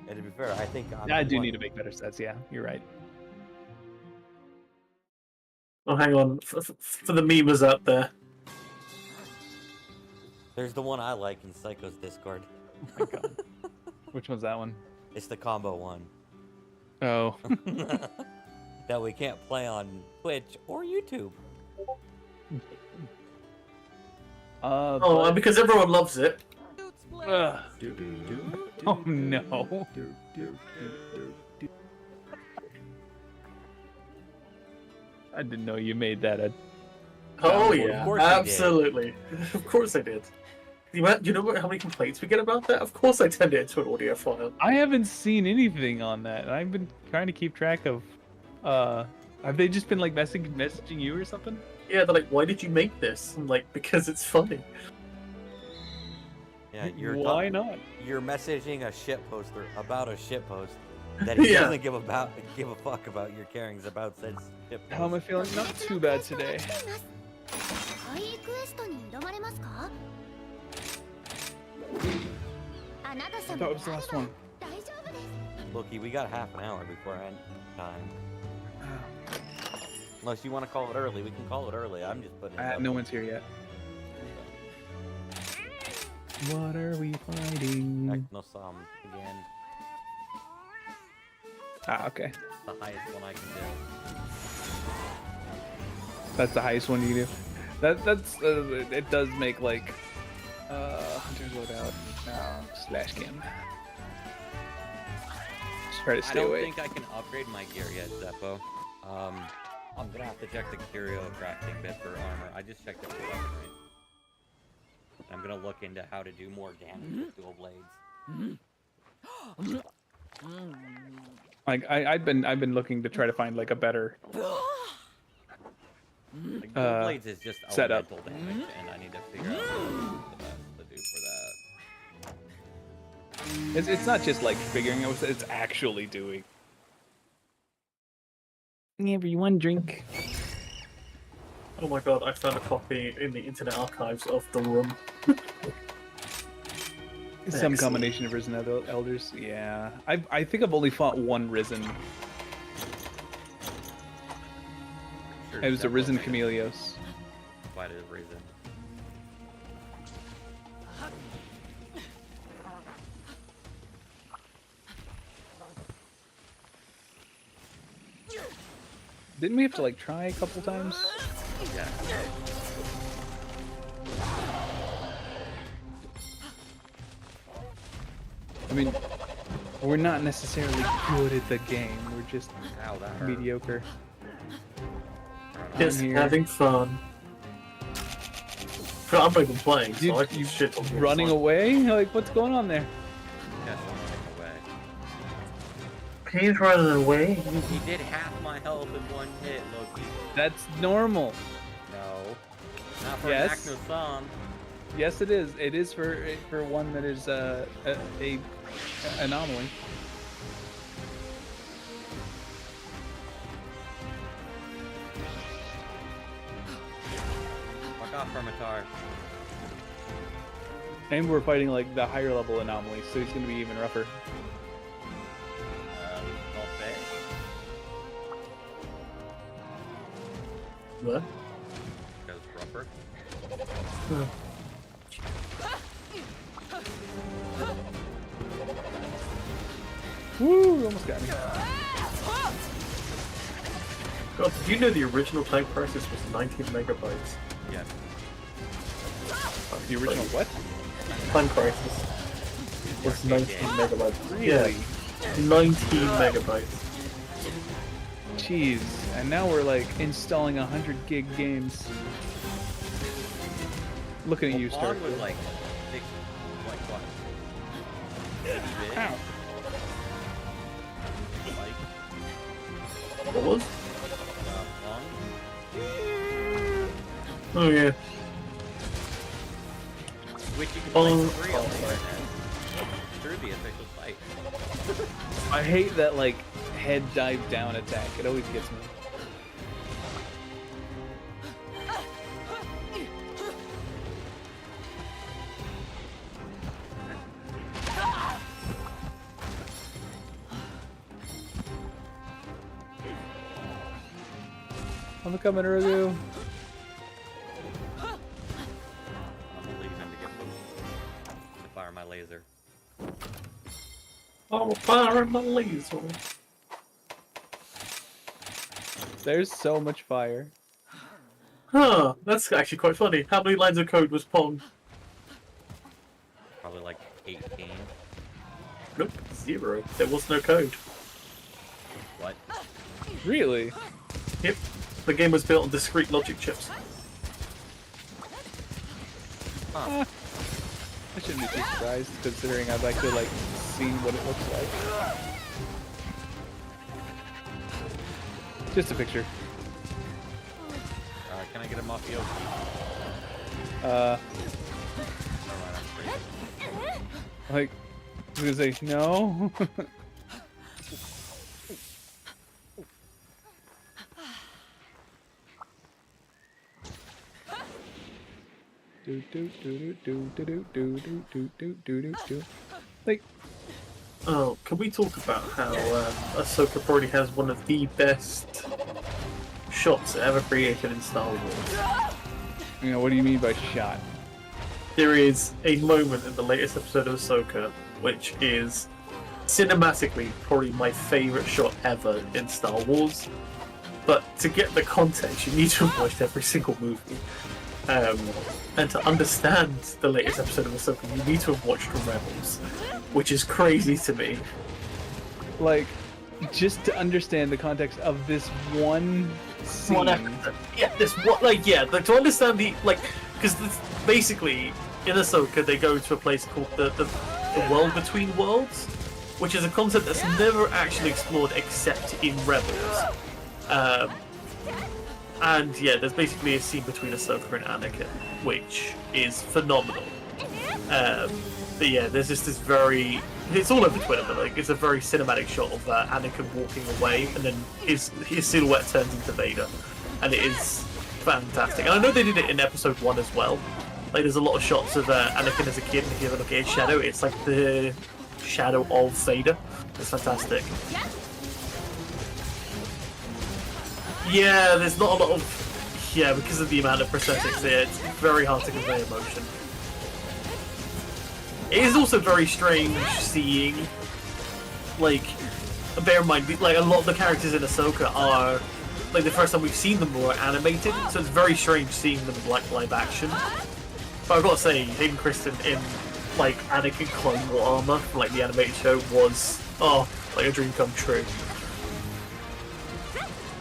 And to be fair, I think I'm I the do one- need to make better sets. Yeah, you're right. Oh, hang on, for the memers out there. There's the one I like in Psycho's Discord. Oh my god. Which one's that one? It's the combo one. Oh. That we can't play on Twitch or YouTube. Oh, because everyone loves it. Ugh. Oh no. I didn't know you made that a. Oh Of yeah, course I did. absolutely. Of course I did. You know how many complaints we get about that? Of course I turned it into an audio file. I haven't seen anything on that. I've been trying to keep track of. Have they just been like messaging you or something? Yeah, they're like, why did you make this? I'm like, because it's funny. Yeah, you're Why not? You're messaging a shit poster about a shit post that he Yeah. doesn't give a fuck about your carings about said shit post. How am I feeling? Not too bad today. 怪異クエストに挑まれますかあなた I 様 thought it was the last one. 大丈夫です Loki, we got half an hour before end time. Unless you want to call it early, we can call it early. I'm just putting it up. No one's here yet. What are we fighting? Technosum again. Ah, okay. The highest one I can do. That's the highest one you can do. That's it does make like Hunter's Loadout slash cam. Just try to I stay don't away. think I can upgrade my gear yet, Zeppo. I'm gonna have to check the curio crafting bit for armor. I just checked it for weaponry. I'm gonna look into how to do more damage with dual blades. Like I've been looking to try to find like a better Like, dual blades is just setup. elemental damage, and I need to figure out what the best to do for that. It's not just like figuring out what it's actually doing. Everyone drink. Oh my god, I found a copy in the Internet Archives of The Room. Some Excellent. combination of Risen Elders. Yeah, I think I've only fought one Risen. Sure, It was a Zeppo Risen made it. Chameleos. Quite a reason. Didn't we have to like try a couple times? Yeah. I mean, we're not necessarily good at the game. We're just Ow, that hurt. mediocre. Just here. having fun. But I'm not even playing, so I can You shit on your running fun. away? Like, what's going on there? Yes, I'm running away. He's running away. He did half my health in one hit, Loki. That's normal. No. Not for Yes. an Acno-san. Yes, it is. It is for one that is a anomaly. Fuck off, Hermitar. And we're fighting like the higher level anomalies, so he's gonna be even rougher. I'll say. What? Because rougher. Woo! Almost got me. God, did you know the original time crisis was 19 megabytes? Yes. The original what? Time crisis was 19 megabytes. Really? Yeah, 19 megabytes. Jeez. And now we're like installing 100 gig games. Looking at you, Star. Pong was like 6, like what? 80 bit? Ow. Like, What was? Pong? Oh yeah. Which you can Pong. play for free on the internet. Through the official site. I hate that like head dive down attack. It always gets me. I'm coming, Rugu. I'm gonna leave him to get to fire my laser. Oh, fire my laser. There's so much fire. Huh, that's actually quite funny. How many lines of code was Pong? Probably like 18. Nope, 0. There was no code. What? Really? Yep, the game was built on discrete logic chips. Huh. I shouldn't be too surprised, considering I've actually like seen what it looks like. Just a picture. Can I get a mafiosi? Uh, Alright, I'm straight. like, I was gonna say no. Do do do do do do do do do do do do do. Like, Oh, can we talk about how Ahsoka probably has one of the best shots ever created in Star Wars? you know, what do you mean by shot? There is a moment in the latest episode of Ahsoka which is cinematically probably my favourite shot ever in Star Wars. But to get the context, you need to have watched every single movie. And to understand the latest episode of Ahsoka, you need to have watched Rebels, which is crazy to me. Like, just to understand the context of this one scene. One episode. Yeah, this what like to understand the because basically in Ahsoka they go to a place called the world between worlds, which is a concept that's never actually explored except in Rebels. And yeah, there's basically a scene between Ahsoka and Anakin, which is phenomenal. But yeah, there's just this it's all over Twitter, but like it's a very cinematic shot of Anakin walking away, and then his silhouette turns into Vader, and it is fantastic. And I know they did it in episode 1 as well. Like there's a lot of shots of Anakin as a kid, and if you ever look at his shadow, it's like the shadow of Vader. It's fantastic. Yeah, there's not a lot of... Yeah, because of the amount of prosthetics there, it's very hard to convey emotion. It is also very strange seeing... Like, bear in mind, like, a lot of the characters in Ahsoka are... Like, the first time we've seen them were animated, so it's very strange seeing them, like, live action. But I've got to say, Hayden Christensen in, like, Anakin Clone War armor from, like, the animated show was... Oh, like a dream come true.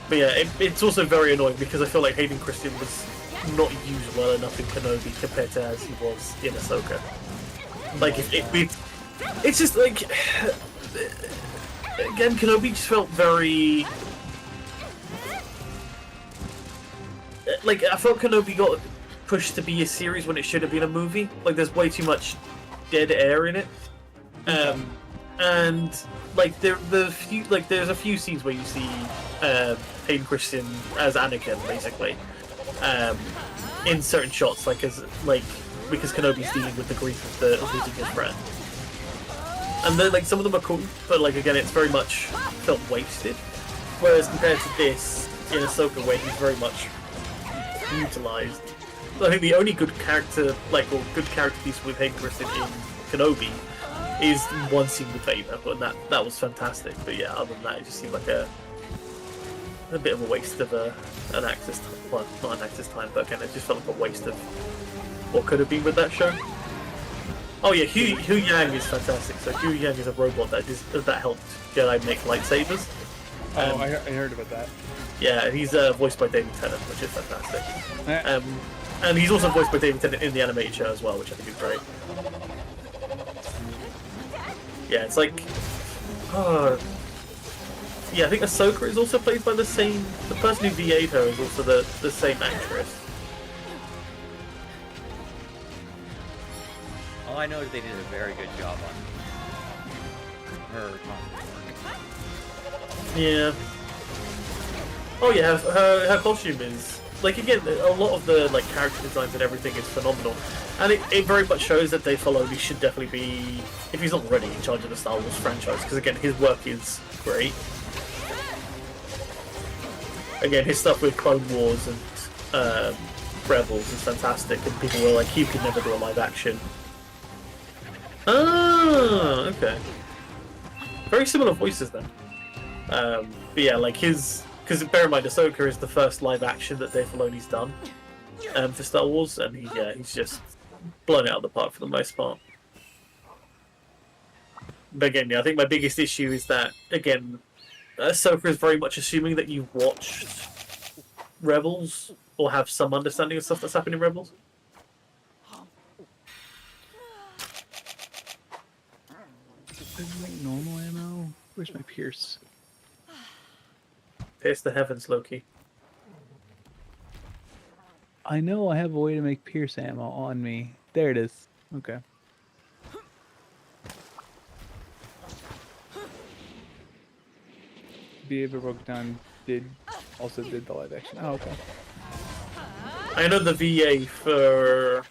But yeah, it's also very annoying because I feel like Hayden Christensen was not used well enough in Kenobi compared to as he was in Ahsoka. Like, it's just like... Again, Kenobi just felt very... Like, I felt Kenobi got pushed to be a series when it should have been a movie. Like, there's way too much dead air in it. And like there's a few scenes where you see Hayden Christensen as Anakin, basically, in certain shots, because Kenobi's dealing with the grief of losing his friend. And then, like, some of them are cool, but, like, again, it's very much felt wasted. Whereas compared to this, in Ahsoka, where he's very much utilized. I think the only good character, good character piece with Hayden Christensen in Kenobi is one scene with Vader, but that was fantastic. But yeah, other than that, it just seemed like a bit of a waste of an actor's time. Well, not an actor's time, but again, it just felt like a waste of what could have been with that show. Oh yeah, Hu Yang is fantastic. So Hu Yang is a robot that helped Jedi make lightsabers. Oh, I heard about that. Yeah, he's voiced by David Tennant, which is fantastic. And he's also voiced by David Tennant in the animated show as well, which I think is great. Yeah, it's like... yeah, I think Ahsoka is also played by the person who VA'd her is also the same actress. All I know is they did a very good job on her costume. Yeah. Oh yeah, her costume is... Like, again, a lot of the character designs and everything is phenomenal. And it very much shows that Dave Filoni should definitely be, if he's not already, in charge of the Star Wars franchise. Because again, his work is great. Again, his stuff with Clone Wars and Rebels is fantastic. And people were like, he could never do a live action. Ah, okay. Very similar voices then. But yeah, like his... Because bear in mind, Ahsoka is the first live action that Dave Filoni's done for Star Wars, and he's just blown it out of the park for the most part. But again, yeah, I think my biggest issue is that, again, Ahsoka is very much assuming that you've watched Rebels or have some understanding of stuff that's happened in Rebels. Normal ammo? Where's my Pierce? Pierce the heavens, Loki. I know I have a way to make Pierce ammo on me. There it is. Okay. Rogukalth also did the live action. Oh, okay. I know the VA for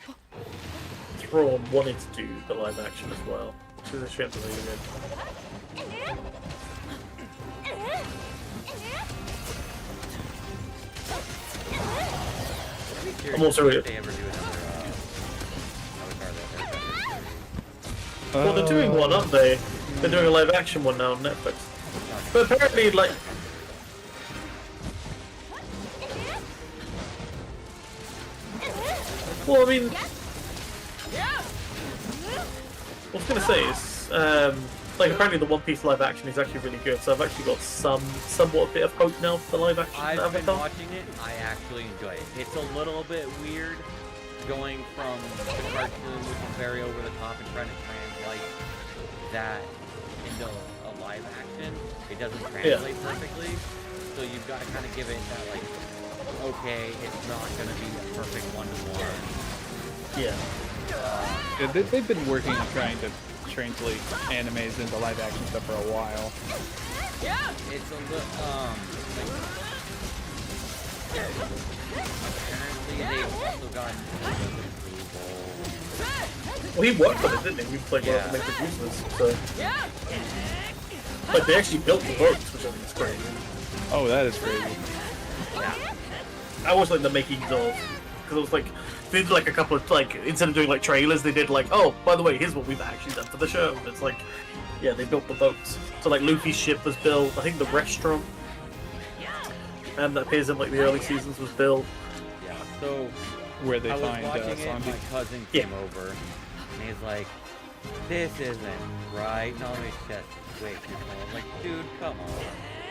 Thrawn wanted to do the live action as well, which is a shame that they did. I'm also if they ever do another well, they're doing one, aren't they? They're doing a live action one now on Netflix. But apparently, like... Well, I mean... What I was going to say is, apparently the One Piece live action is actually really good, so I've actually got somewhat a bit of hope now for the live action. I've been watching it. I actually enjoy it. It's a little bit weird going from the cartoon, which is very over the top, and trying to translate that into a live action. It doesn't translate perfectly, so you've got to kind of give it that, okay, it's not going to be a perfect one-to-one. Yeah. They've been working on trying to translate animes into live action stuff for a while. It's a little, apparently they've also gotten approval. Well, he worked on it, didn't he? We played one of the main producers, so... Like, they actually built the boats, which I think is crazy. Oh, that is crazy. Yeah. I was like the makings of, because it was like, they did a couple of, instead of doing trailers, they did oh, by the way, here's what we've actually done for the show. And it's yeah, they built the boats. So Luffy's ship was built, I think the restaurant, and that appears in the early seasons was built. Yeah, so where they I was find watching it, Sandy. my cousin came over, and he's like, this isn't right. No, let me just wait. I'm like, dude, come on.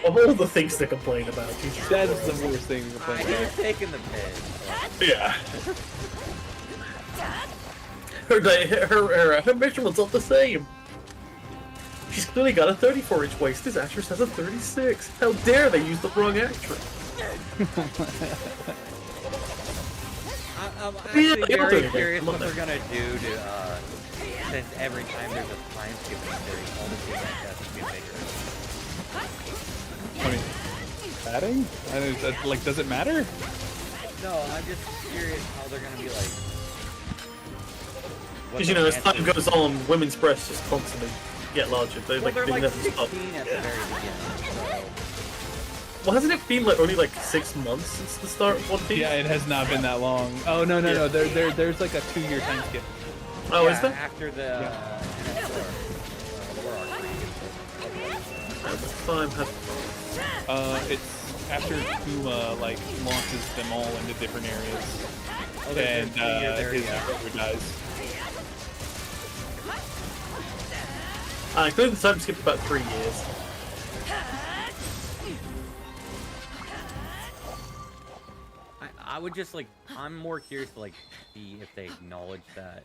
Of all the things to complain about, Jesus That Christ. is the worst thing to complain You're about. taking the piss. Yeah. Her measurements aren't the same. She's clearly got a 34-inch waist. This actress has a 36. How dare they use the wrong actress? I'm Yeah, actually I'll do very it. curious Love what they're it. gonna do to, since every time there's a time skip in the series, all the team has to get bigger. I mean, batting? Like, does it matter? No, I'm just curious how they're gonna be like. what Because, you the know, as time answers- goes on, women's breasts just constantly get larger. They, Well, like, they're they like never 16 stop. at the very beginning, so. Well, hasn't it been like only like 6 months since the start of One Piece? Yeah, it has not been that long. Oh no. Yeah. There's like a 2-year time skip. Oh, yeah, is there? after the war arc. At the time, It's after Kuma like launches them all into different areas, Oh, there's and a 2-year there, his yeah. brother dies. I think the time skipped about 3 years. I would just like, I'm more curious to like see if they acknowledge that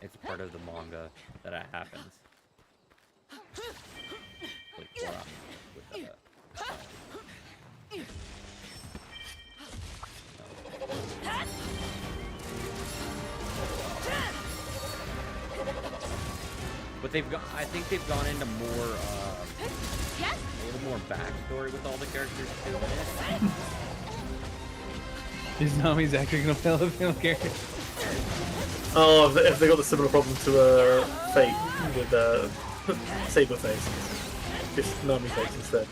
it's part of the manga that it happens. Like, with But I think they've gone into more, a little more backstory with all the characters too. Is Nami's actually gonna fail the female character? Oh, if they got the similar problem to Fate with Saber Face. Just Nami Face instead.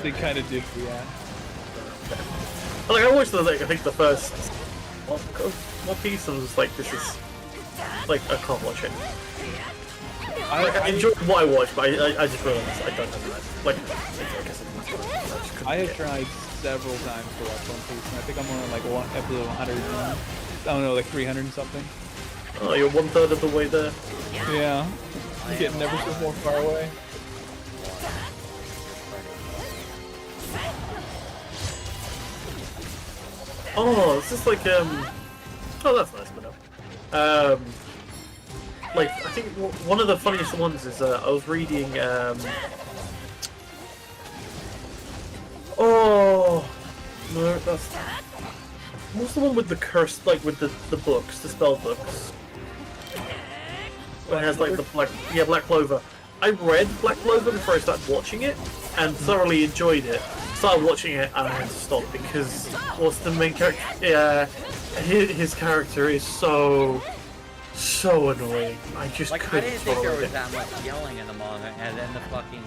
They kind of did, yeah. Like, I watched I think the first One Piece and was like, this is like, I can't watch it. I enjoyed what I watched, but I just realized I don't have that. Like, I guess I have tried several times to watch One Piece, and I think I'm on like episode 100. I don't know, like 300 and something. Oh, you're 1/3 of the way there. Yeah, I'm getting ever so more far away. Oh, it's just like oh, that's nice, but no. Like, I think one of the funniest ones is I was reading oh no, that's what's the one with the curse, like with the books, the spell books. It has like the Black Clover. I read Black Clover before I started watching it and thoroughly enjoyed it. Started watching it and I had to stop because what's the main character? Yeah, his character is so annoying. I just Like, I couldn't didn't think there tolerate was it. that much yelling in the manga, and then the fucking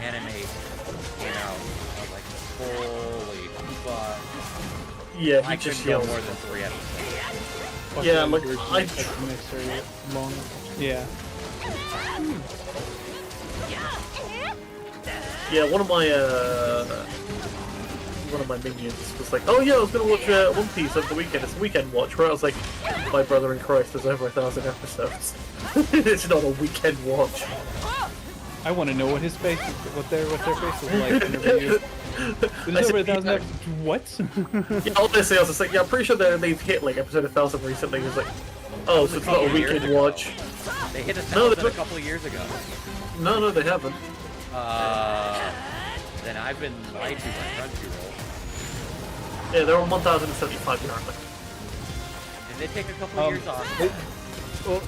anime came out. I was like, holy fuck. Yeah, I he just couldn't go yells. more than 3 episodes. Yeah, like, Long. Yeah. Yeah, one of my minions was like, "Oh yeah, I was gonna watch One Piece over the weekend. It's a weekend watch." Where I was like, "My brother in Christ, there's over 1,000 episodes. It's not a weekend watch." I want to know what his face, what their face was like whenever you. There's over 1,000 episodes. What? Yeah, honestly, I was just like, "Yeah, I'm pretty sure they've hit like episode 1,000 recently." He was like, "Oh, so it's not a couple years weekend ago. watch." They hit a No, 1,000 a they- couple of years ago. No, they haven't. Then I've been lied to by Crunchyroll. Yeah, they're on 1,075 currently. Did they take a couple of years off? Well,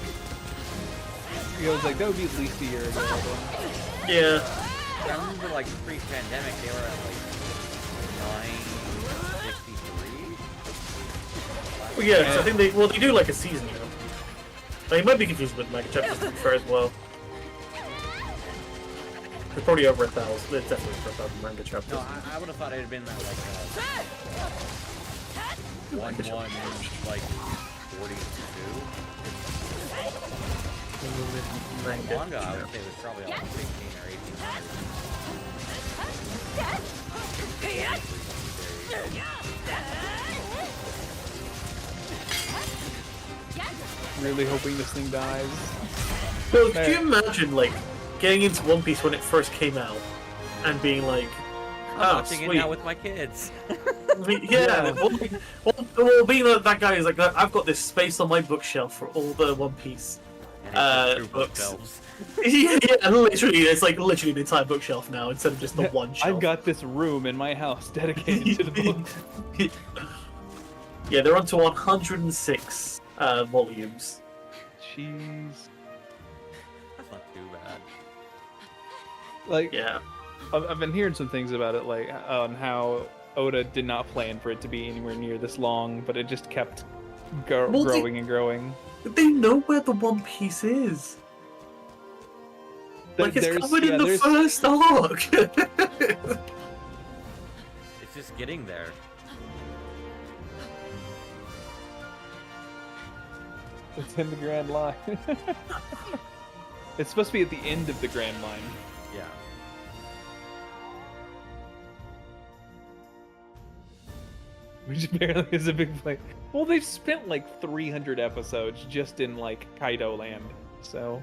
he was like, that would be at least a year ago. But... Yeah. I remember, like, pre-pandemic, they were at, like, 963? Well, yeah, 'cause I think they do like a season now. Now, you might be confused with manga chapters to be fair as well. They're probably over 1,000. They're definitely over 1,000 manga chapters. No, I would have thought it had been, like, 1, like, 42. Manga, I would say, was probably like 16 or 1800. Really hoping this thing dies. So, could you imagine, like, getting into One Piece when it first came out and being like, I'm watching it now with my kids. Yeah, well, being that guy is like, I've got this space on my bookshelf for all the One Piece books. Yeah, literally, it's like literally the entire bookshelf now instead of just the one shelf. I've got this room in my house dedicated to the book. Yeah, they're on to 106 volumes. Jeez. That's not too bad. Like, Yeah. I've been hearing some things about it, like on how Oda did not plan for it to be anywhere near this long, but it just kept growing and growing. They know where the One Piece is. Like, it's covered in the first arc. It's just getting there. It's in the Grand Line. It's supposed to be at the end of the Grand Line. Yeah. Which apparently is a big play. Well, they've spent like 300 episodes just in like Kaido Land, so.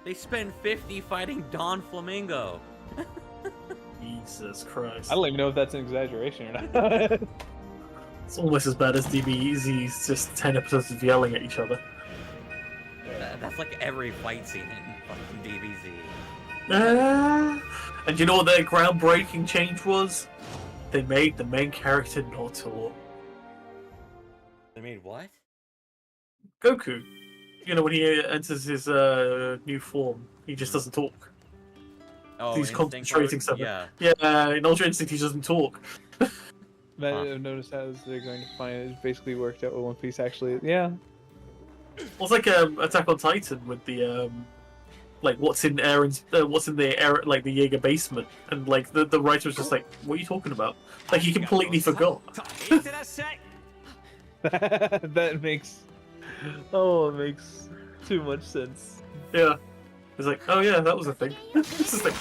They spend 50 fighting Don Flamingo. Jesus Christ. I don't even know if that's an exaggeration or not. It's almost as bad as DBZ's just 10 episodes of yelling at each other. That's like every fight scene in fucking DBZ. And you know what their groundbreaking change was? They made the main character not talk. They made what? Goku. You know, when he enters his new form, he just doesn't talk. Oh, He's Instinct concentrating mode? something. Yeah. Yeah, in Ultra Instinct he doesn't talk. But I've noticed how they're going to find it basically worked out with One Piece actually. Yeah. Well, it's like Attack on Titan with the like what's in Aaron's what's in the like the Jaeger basement, and like the writer was just like, what are you talking about? Like he completely forgot. That makes it makes too much sense. Yeah. It's like, oh yeah, that was a thing. This is like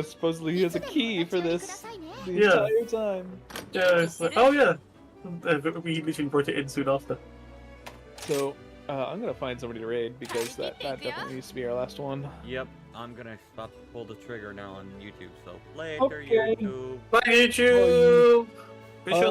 Supposedly he has a key for this the Yeah. entire time. Yeah, it's like, oh yeah. We literally brought it in soon after. So I'm gonna find somebody to raid because that definitely needs to be our last one. Yep. I'm gonna stop to pull the trigger now on YouTube. So later, Okay. YouTube. Bye YouTube. Be sure to